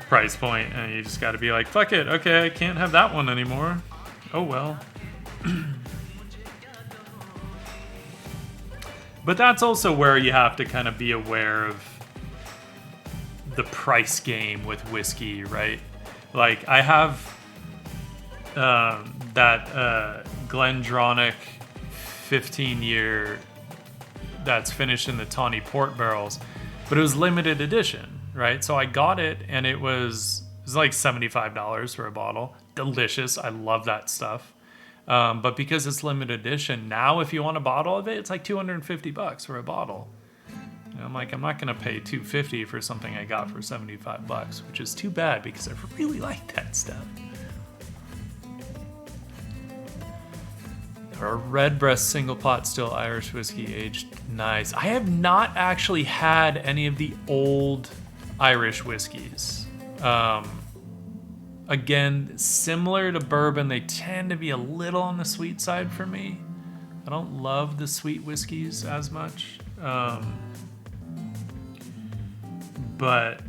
price point, and you just got to be like, fuck it, okay, I can't have that one anymore. Oh well. But that's also where you have to kind of be aware of the price game with whiskey, right? Like I have that Glendronach 15-year that's finished in the tawny port barrels, but it was limited edition, right? So I got it, and it was like $75 for a bottle. Delicious. I love that stuff. But because it's limited edition, now if you want a bottle of it, it's like $250 for a bottle. And I'm like, I'm not gonna pay $250 for something I got for $75, which is too bad because I really like that stuff. Our Redbreast single pot still Irish whiskey, aged nice. I have not actually had any of the old Irish whiskeys. Again, similar to bourbon, they tend to be a little on the sweet side for me. I don't love the sweet whiskeys as much. But,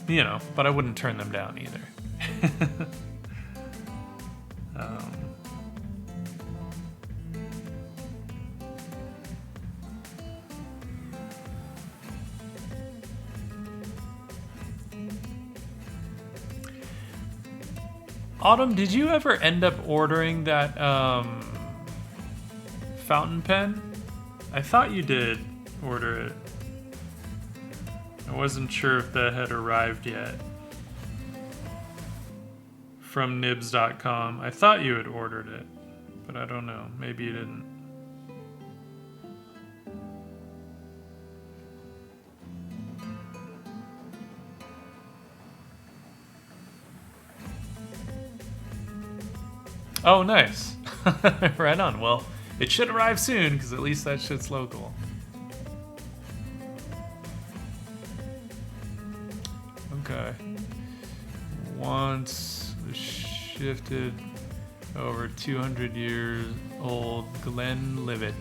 you know, but I wouldn't turn them down either. Autumn, did you ever end up ordering that fountain pen? I thought you did order it. I wasn't sure if that had arrived yet. From nibs.com. I thought you had ordered it, but I don't know. Maybe you didn't. Oh, nice. Right on. Well, it should arrive soon, because at least that shit's local. Okay. Once shifted over 200 years old Glenlivet.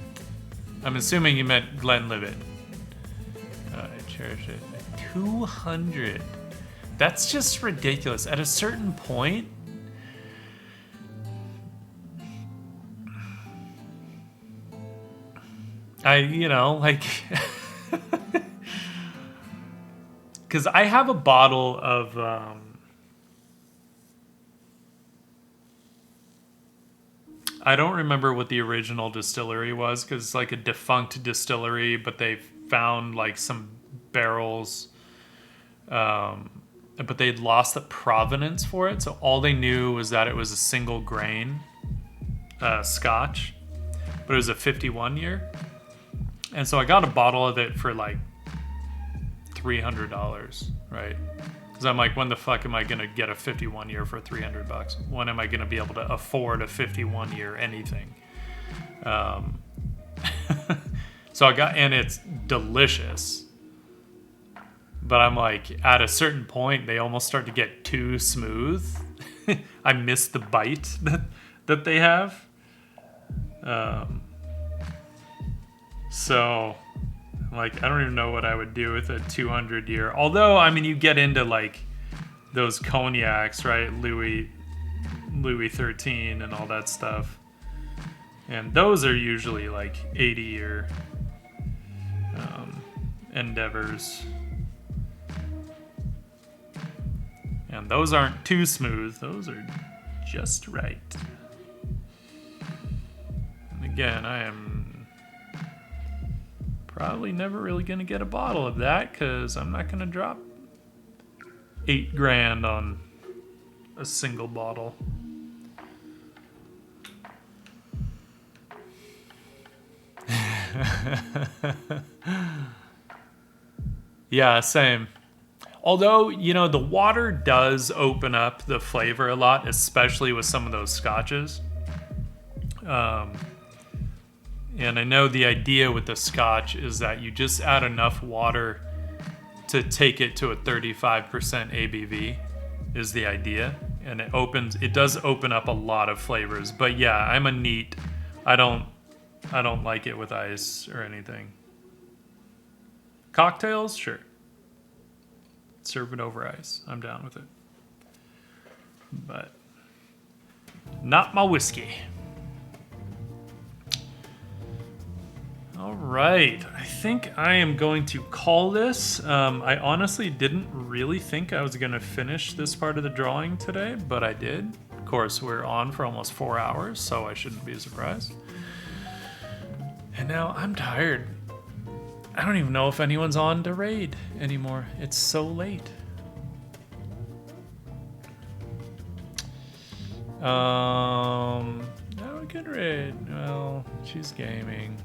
I'm assuming you meant Glenlivet. I cherish it. 200. That's just ridiculous. At a certain point, because I have a bottle of, I don't remember what the original distillery was, because it's like a defunct distillery, but they found like some barrels, but they'd lost the provenance for it. So all they knew was that it was a single grain scotch, but it was a 51 year. And so I got a bottle of it for like $300, right? Because I'm like, when the fuck am I gonna get a 51 year for $300? When am I gonna be able to afford a 51 year anything? So I got, and it's delicious. But I'm like, at a certain point, they almost start to get too smooth. I miss the bite that they have. So, like, I don't even know what I would do with a 200 year. Although, I mean, you get into like those cognacs, right? Louis XIII and all that stuff. And those are usually like 80 year endeavors. And those aren't too smooth. Those are just right. And again, I am probably never really going to get a bottle of that because I'm not going to drop $8,000 on a single bottle. Yeah, same. Although, the water does open up the flavor a lot, especially with some of those scotches. And I know the idea with the scotch is that you just add enough water to take it to a 35% ABV is the idea. And it does open up a lot of flavors. But yeah, I'm a neat. I don't like it with ice or anything. Cocktails, sure. Serve it over ice. I'm down with it. But not my whiskey. All right. I think I am going to call this. I honestly didn't really think I was going to finish this part of the drawing today, but I did. Of course, we're on for almost 4 hours, so I shouldn't be surprised. And now I'm tired. I don't even know if anyone's on to raid anymore. It's so late. No, we could raid. Well, she's gaming.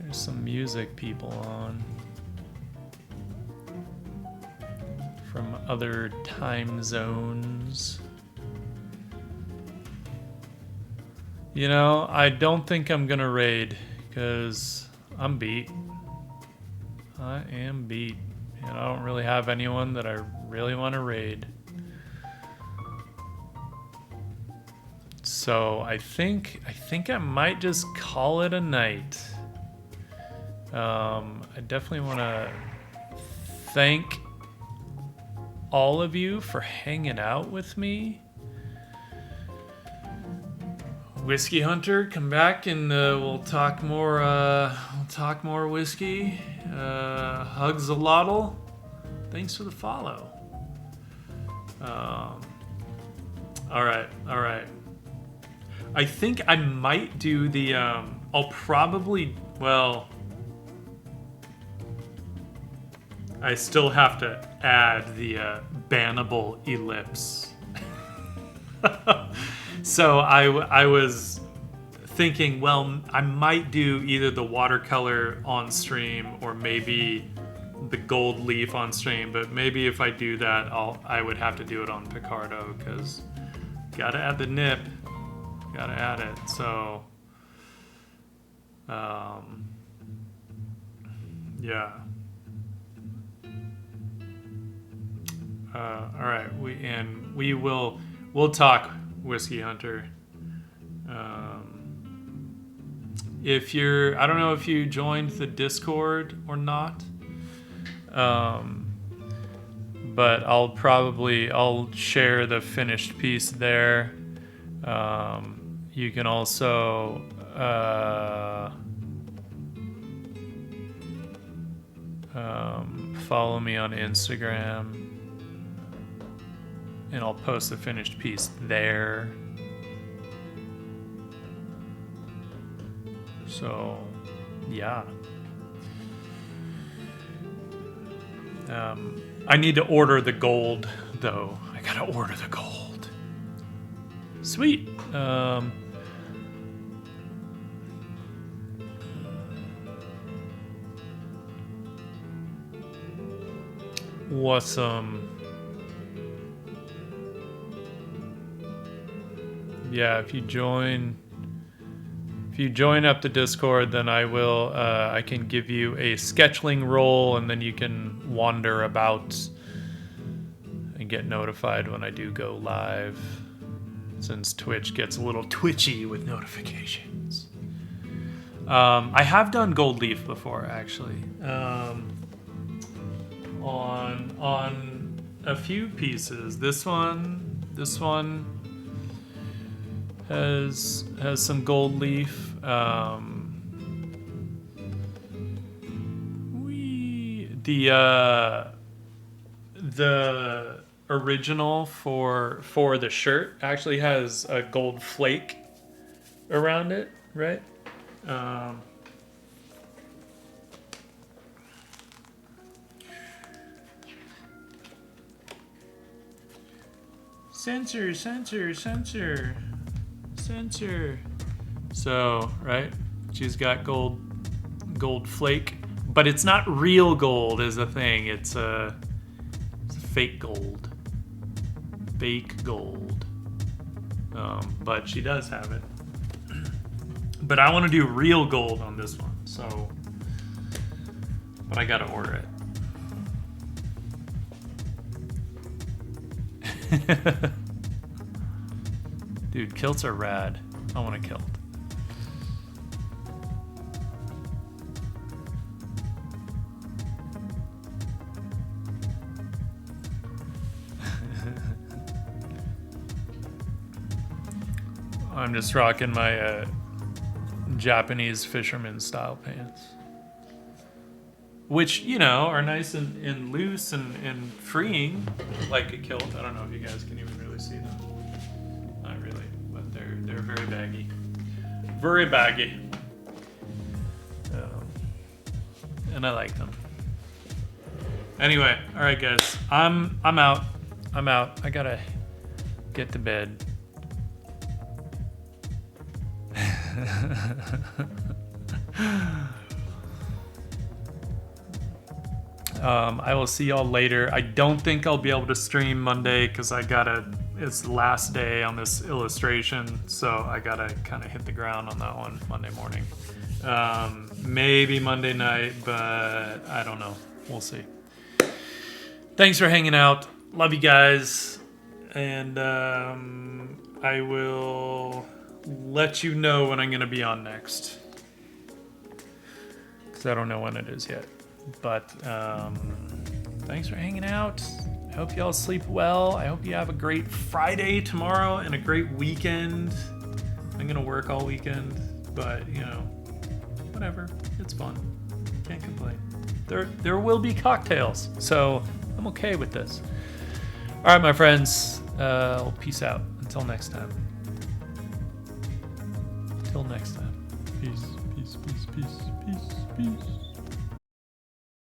There's some music people on from other time zones. I don't think I'm gonna raid because I'm beat. I am beat, and I don't really have anyone that I really want to raid. So I think I might just call it a night. I definitely want to thank all of you for hanging out with me. Whiskey Hunter, come back and we'll talk more. We'll talk more whiskey. Hugs a lottle. Thanks for the follow. All right. I think I might do the. I'll probably. Well, I still have to add the bannable ellipse. So I was thinking, well, I might do either the watercolor on stream or maybe the gold leaf on stream. But maybe if I do that, I would have to do it on Picardo because gotta add the nip, gotta add it. So, yeah. All right, we'll talk Whiskey Hunter. I don't know if you joined the Discord or not, but I'll share the finished piece there. You can also follow me on Instagram. And I'll post the finished piece there. So, yeah. I need to order the gold, though. I gotta order the gold. Sweet. Awesome. Yeah, if you join up the Discord, then I can give you a sketchling role, and then you can wander about and get notified when I do go live, since Twitch gets a little twitchy with notifications. I have done gold leaf before, actually, on a few pieces. This one has some gold leaf. The original for the shirt actually has a gold flake around it, right? Censor. So, right? She's got gold flake, but it's not real gold is the thing. It's fake gold. Fake gold. But she does have it. But I want to do real gold on this one, so. But I gotta order it. Dude, kilts are rad. I want a kilt. I'm just rocking my Japanese fisherman style pants, which, you know, are nice and loose and freeing, like a kilt. I don't know if you guys can even really see them. Not really, but they're very baggy. Very baggy. And I like them. Anyway, all right, guys. I'm out. I gotta get to bed. I will see y'all later. I don't think I'll be able to stream Monday because it's the last day on this illustration, so I gotta kind of hit the ground on that one Monday morning. Maybe Monday night, but I don't know. We'll see. Thanks for hanging out. Love you guys, and I will let you know when I'm gonna be on next, because I don't know when it is yet. But thanks for hanging out. I hope y'all sleep well. I hope you have a great Friday tomorrow and a great weekend. I'm gonna work all weekend, but you know, whatever. It's fun. Can't complain. There will be cocktails, so I'm okay with this. All right, my friends. Peace out. Until next time. Until next time. Peace, peace, peace, peace, peace, peace.